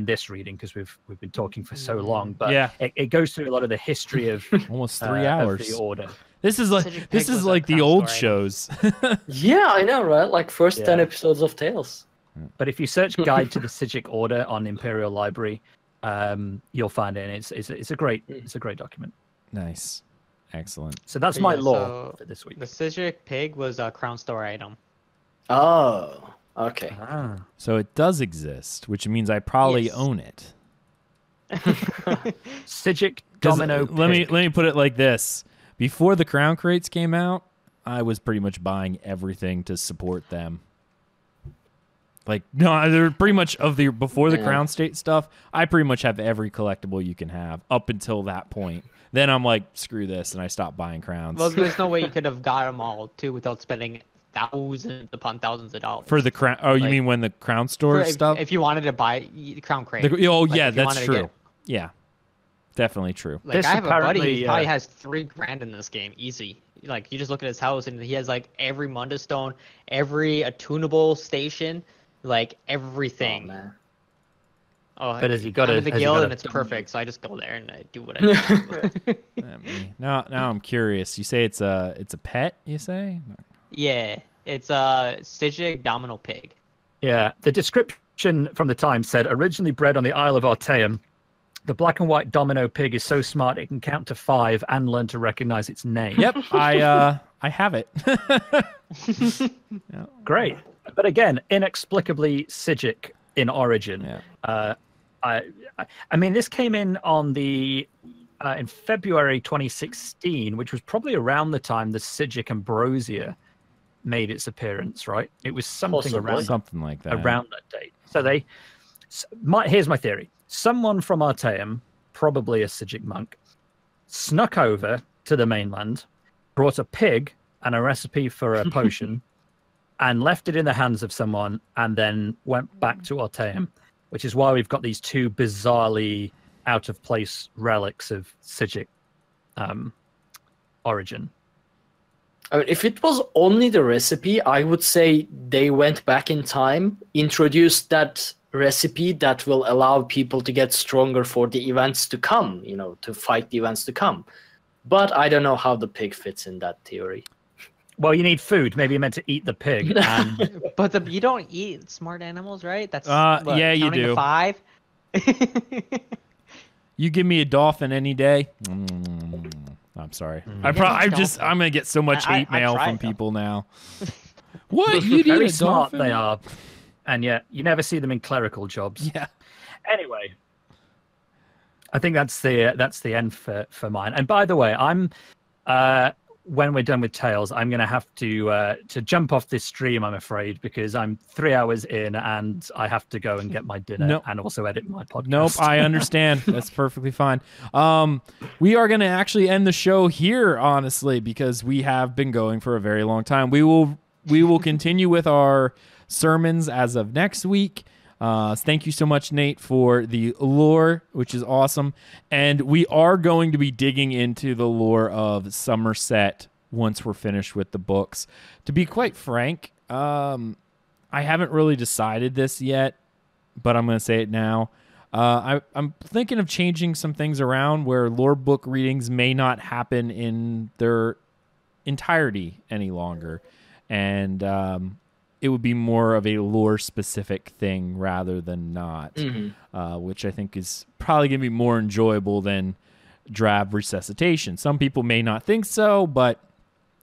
this reading because we've been talking for so long. But it goes through a lot of the history of almost 3 hours. Of the Order. This is like the old shows. Yeah, I know, right? Like first 10 episodes of Tales. But if you search Guide to the Psijic Order on Imperial Library, you'll find it. And it's a great document. Nice. Excellent. So that's my lore for this week. The Psijic pig was a crown store item. Oh, okay. So it does exist, which means I probably own it. Psijic domino pig. Let me put it like this. Before the crown crates came out, I was pretty much buying everything to support them. Like, no, they're pretty much before the crown state stuff, I pretty much have every collectible you can have up until that point. Then I'm like, screw this, and I stopped buying crowns. Well, there's no way you could have got them all, too, without spending thousands upon thousands of dollars. For the crown... Oh, you mean when the crown store stuff? If you wanted to buy the crown crate. That's true. Yeah, definitely true. Like, I have a buddy who probably has $3,000 in this game, easy. Like, you just look at his house, and he has, like, every Munda Stone, every attunable station, like, everything. Oh, man. Oh, but has he got I'm in the guild and it's perfect, so I just go there and I do what I do. Now I'm curious. You say it's a pet, you say? Yeah, it's a Psijic domino pig. Yeah, the description from the Times said, originally bred on the Isle of Arteaum, the black and white domino pig is so smart it can count to 5 and learn to recognize its name. Yep, I have it. Great. But again, inexplicably Psijic in origin. Yeah. I mean, this came in on in February 2016, which was probably around the time the Psijic Ambrosia made its appearance, right? It was something Possibly. around something like that. around that date. So Here's my theory. Someone from Arteaum, probably a Psijic monk, snuck over to the mainland, brought a pig and a recipe for a potion, and left it in the hands of someone, and then went back to Arteaum, which is why we've got these two bizarrely out-of-place relics of Psijic origin. I mean, if it was only the recipe, I would say they went back in time, introduced that recipe that will allow people to get stronger for the events to come, to fight the events to come. But I don't know how the pig fits in that theory. Well, you need food. Maybe you're meant to eat the pig. And... But you don't eat smart animals, right? That's yeah, you do. To 5. You give me a dolphin any day. I'm sorry. I'm gonna get so much hate mail from people now. What? You Very a smart dolphin? they are, and yet you never see them in clerical jobs. Yeah. Anyway, I think that's the end for mine. And by the way, I'm when we're done with Tales, I'm going to have to jump off this stream, I'm afraid, because I'm 3 hours in and I have to go and get my dinner and also edit my podcast. Nope, I understand. That's perfectly fine. We are going to actually end the show here, honestly, because we have been going for a very long time. We will continue with our sermons as of next week. Thank you so much, Nate, for the lore, which is awesome. And we are going to be digging into the lore of Somerset once we're finished with the books. To be quite frank, I haven't really decided this yet, but I'm going to say it now. I'm thinking of changing some things around where lore book readings may not happen in their entirety any longer. And it would be more of a lore-specific thing rather than not, which I think is probably going to be more enjoyable than drab resuscitation. Some people may not think so, but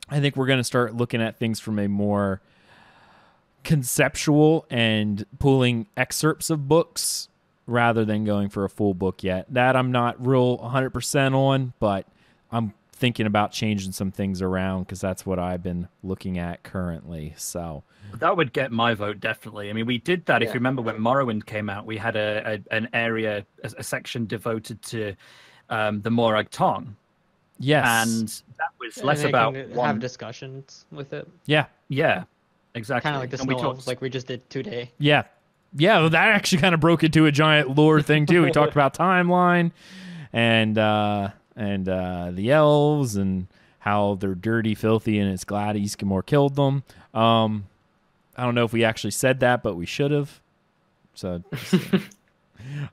I think we're going to start looking at things from a more conceptual and pulling excerpts of books rather than going for a full book yet. That I'm not real 100% on, but I'm thinking about changing some things around because that's what I've been looking at currently. So that would get my vote, definitely. I mean, we did that. If you remember when Morrowind came out, we had an area, a section devoted to the Morag Tong. Yes. And that was less about have discussions with it. Yeah, exactly. Kind of like the snow elves, like we just did today. Yeah, well, that actually kind of broke into a giant lore thing too. We talked about timeline and the elves and how they're dirty, filthy, and it's glad Eskimor killed them. I don't know if we actually said that, but we should have. So,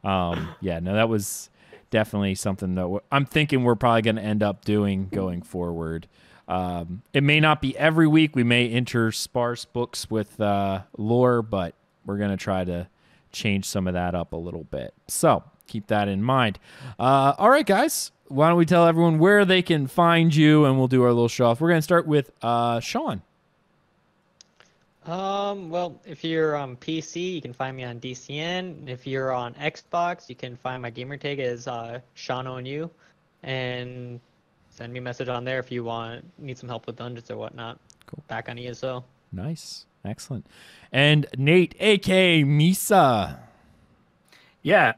that was definitely something that I'm thinking we're probably going to end up doing going forward. It may not be every week. We may intersparse books with lore, but we're going to try to change some of that up a little bit. So keep that in mind. All right, guys. Why don't we tell everyone where they can find you, and we'll do our little show off. We're going to start with Sean. Well, if you're on PC, you can find me on DCN. If you're on Xbox, you can find my gamertag as Shawnownu, and send me a message on there if you need some help with dungeons or whatnot. Cool. Back on ESO. Nice. Excellent. And Nate, a.k.a. Misa. Yeah,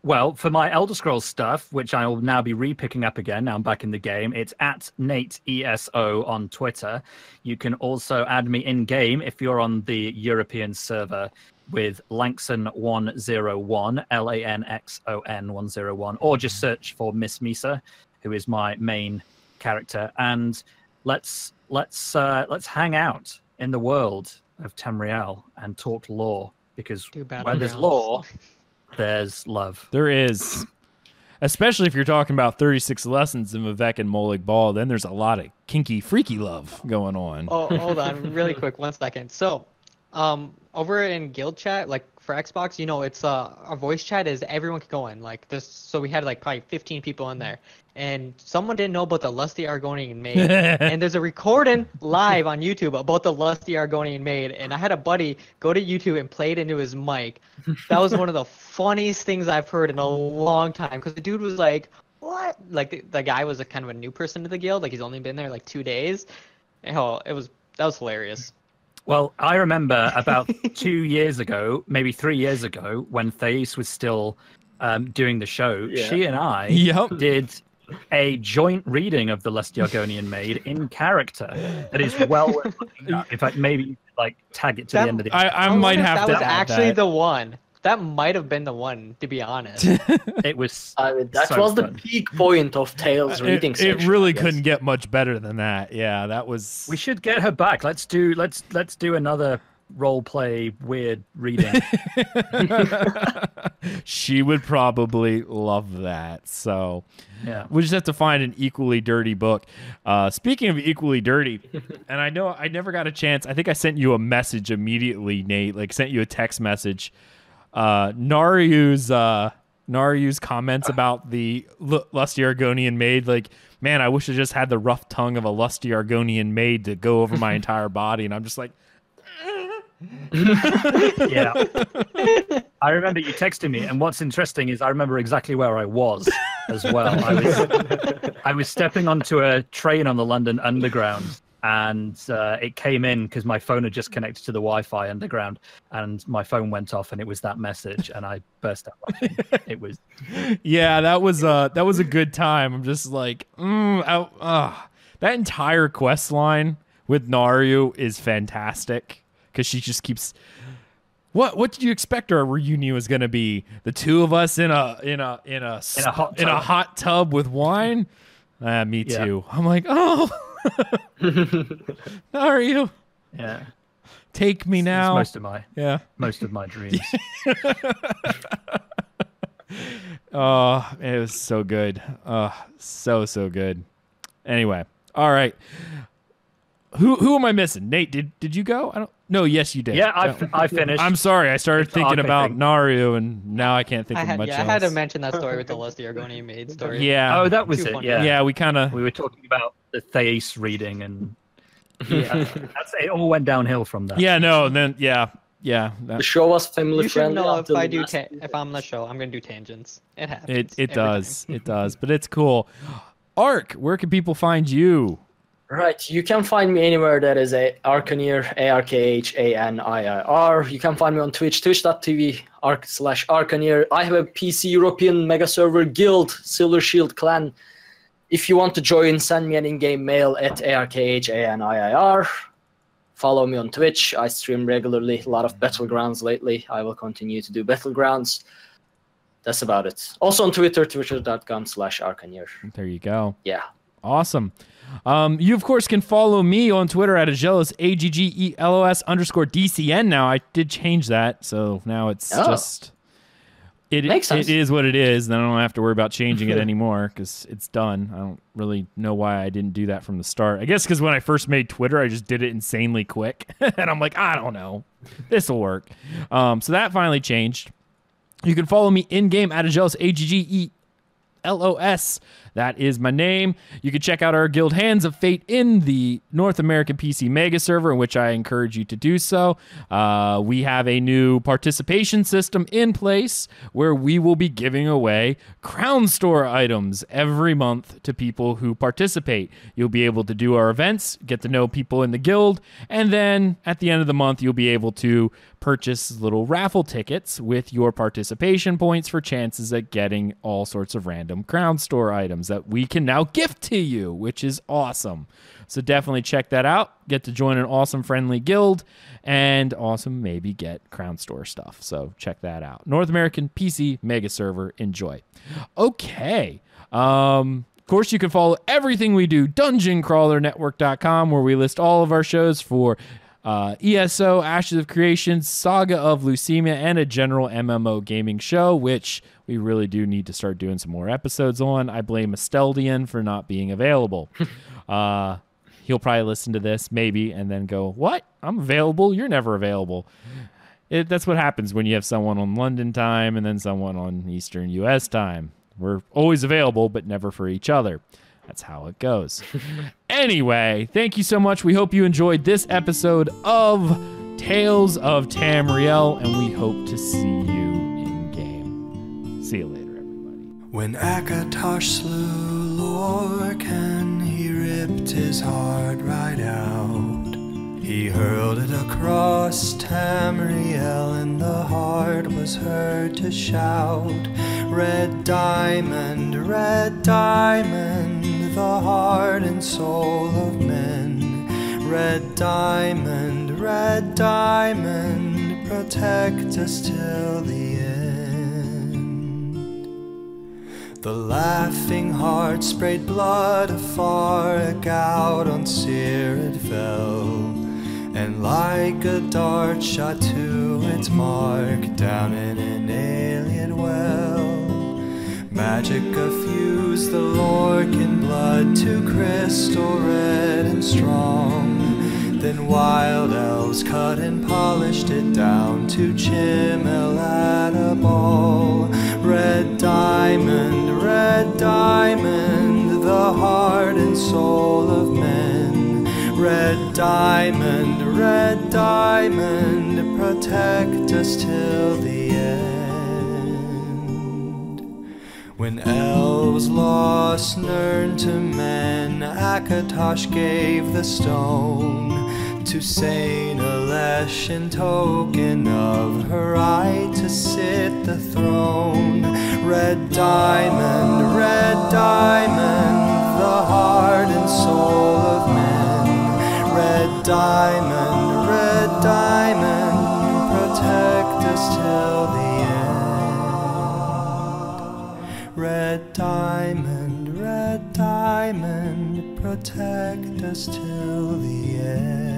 well, for my Elder Scrolls stuff, which I will now be re-picking up again, now I'm back in the game, it's at NateESO on Twitter. You can also add me in-game if you're on the European server with Lanxon101, Lanxon 101, or just search for Miss Misa, who is my main character, and let's hang out in the world of Tamriel and talk lore, because where there's lore, there's love. There is. Especially if you're talking about 36 lessons in Vivek and Molig Ball, then there's a lot of kinky, freaky love going on. Oh, hold on, really quick, 1 second. So, over in guild chat, like for Xbox, it's our voice chat is everyone can go in. Like this, so we had like probably 15 people in there, and someone didn't know about the Lusty Argonian maid, and there's a recording live on YouTube about the Lusty Argonian maid, and I had a buddy go to YouTube and play it into his mic. That was one of the funniest things I've heard in a long time, because the dude was like, "What?" Like the guy was a kind of a new person to the guild, like he's only been there like 2 days. Hell, that was hilarious. Well, I remember about 2 years ago, maybe 3 years ago, when Thais was still doing the show, she and I did a joint reading of the Lusty Argonian Maid in character. That is well worth looking up. In fact, maybe like tag it to the end of the episode. I might have to. That was actually the one. That might have been the one, to be honest. It was. That was the peak point of Tales reading section. It really couldn't get much better than that. Yeah, that was. We should get her back. Let's do another role play weird reading. She would probably love that. So yeah, we just have to find an equally dirty book. Speaking of equally dirty, and I know I never got a chance. I think I sent you a message immediately, Nate. Like sent you a text message. Naryu's comments about the lusty Argonian maid. Like, man, I wish I just had the rough tongue of a lusty Argonian maid to go over my entire body. And I'm just like. Yeah, I remember you texting me, and what's interesting is I remember exactly where I was as well. I was stepping onto a train on the London Underground, and it came in because my phone had just connected to the Wi-Fi underground, and my phone went off, and it was that message, and I burst out laughing. It was, yeah, that was a good time. I'm just like, that entire quest line with Naryu is fantastic. Because she just keeps. What did you expect our reunion was going to be? The two of us in a hot tub with wine? Me too. I'm like, oh, how are you? Yeah, take me now. It's most of my dreams. Oh, it was so good. So good. Anyway, all right. Who am I missing? Nate, did you go? I don't. No, yes, you did. Yeah, I finished. I'm sorry. I started thinking about Naryu, and now I can't think of much else. I had to mention that story with the Lusty Argonian maid story. Yeah. Oh, that was it. Yeah. Yeah, we were talking about the Thais reading, and it all went downhill from that. Yeah. No. Then yeah. The show was family friendly. You should know if I'm on the show, I'm gonna do tangents. It happens. It does. It does. But it's cool. Ark, where can people find you? Right, you can find me anywhere that is a Arkhaniir, Arkhanir. You can find me on Twitch, twitch.tv/Arkhaniir. I have a PC European mega server guild, Silver Shield Clan. If you want to join, send me an in-game mail at ARKHANIIR. Follow me on Twitch. I stream regularly, a lot of Battlegrounds lately. I will continue to do Battlegrounds. That's about it. Also on Twitter, twitter.com/Arkhaniir. There you go. Yeah. Awesome. You, of course, can follow me on Twitter at Aggelos, AGGELOS_DCN now. I did change that, so now it's just... Makes sense. It is what it is, then I don't have to worry about changing it anymore because it's done. I don't really know why I didn't do that from the start. I guess because when I first made Twitter, I just did it insanely quick. And I'm like, I don't know. This will work. So that finally changed. You can follow me in-game at Aggelos, AGGELOS. That is my name. You can check out our guild Hands of Fate in the North American PC Mega server, in which I encourage you to do so. We have a new participation system in place where we will be giving away Crown Store items every month to people who participate. You'll be able to do our events, get to know people in the guild, and then at the end of the month, you'll be able to purchase little raffle tickets with your participation points for chances at getting all sorts of random Crown Store items that we can now gift to you, which is awesome. So definitely check that out. Get to join an awesome friendly guild and awesome maybe get Crown Store stuff. So check that out. North American PC Mega server. Enjoy. Okay. Of course, you can follow everything we do, dungeoncrawlernetwork.com, where we list all of our shows for ESO, Ashes of Creation, Saga of Leucemia, and a general MMO gaming show, which we really do need to start doing some more episodes on. I blame Esteldian for not being available. He'll probably listen to this, maybe, and then go, what? I'm available? You're never available. That's what happens when you have someone on London time and then someone on Eastern U.S. time. We're always available, but never for each other. That's how it goes. Anyway, thank you so much. We hope you enjoyed this episode of Tales of Tamriel, and we hope to see you in game. See you later, everybody. When Akatosh slew Lorcan, he ripped his heart right out. He hurled it across Tamriel, and the heart was heard to shout, red diamond, the heart and soul of men. Red diamond, protect us till the end. The laughing heart sprayed blood afar, a gout on Seer it fell, and like a dart shot to its mark down in an alien well. Magic effused the Lorcan blood to crystal red and strong. Then wild elves cut and polished it down to Chimmel at a ball. Red diamond, the heart and soul of men. Red diamond, protect us till the end. When elves lost Nirn to men, Akatosh gave the stone to Saint Alesh in token of her right to sit the throne. Red diamond, the heart and soul of men. Red diamond, protect us till the end. Red diamond, protect us till the end.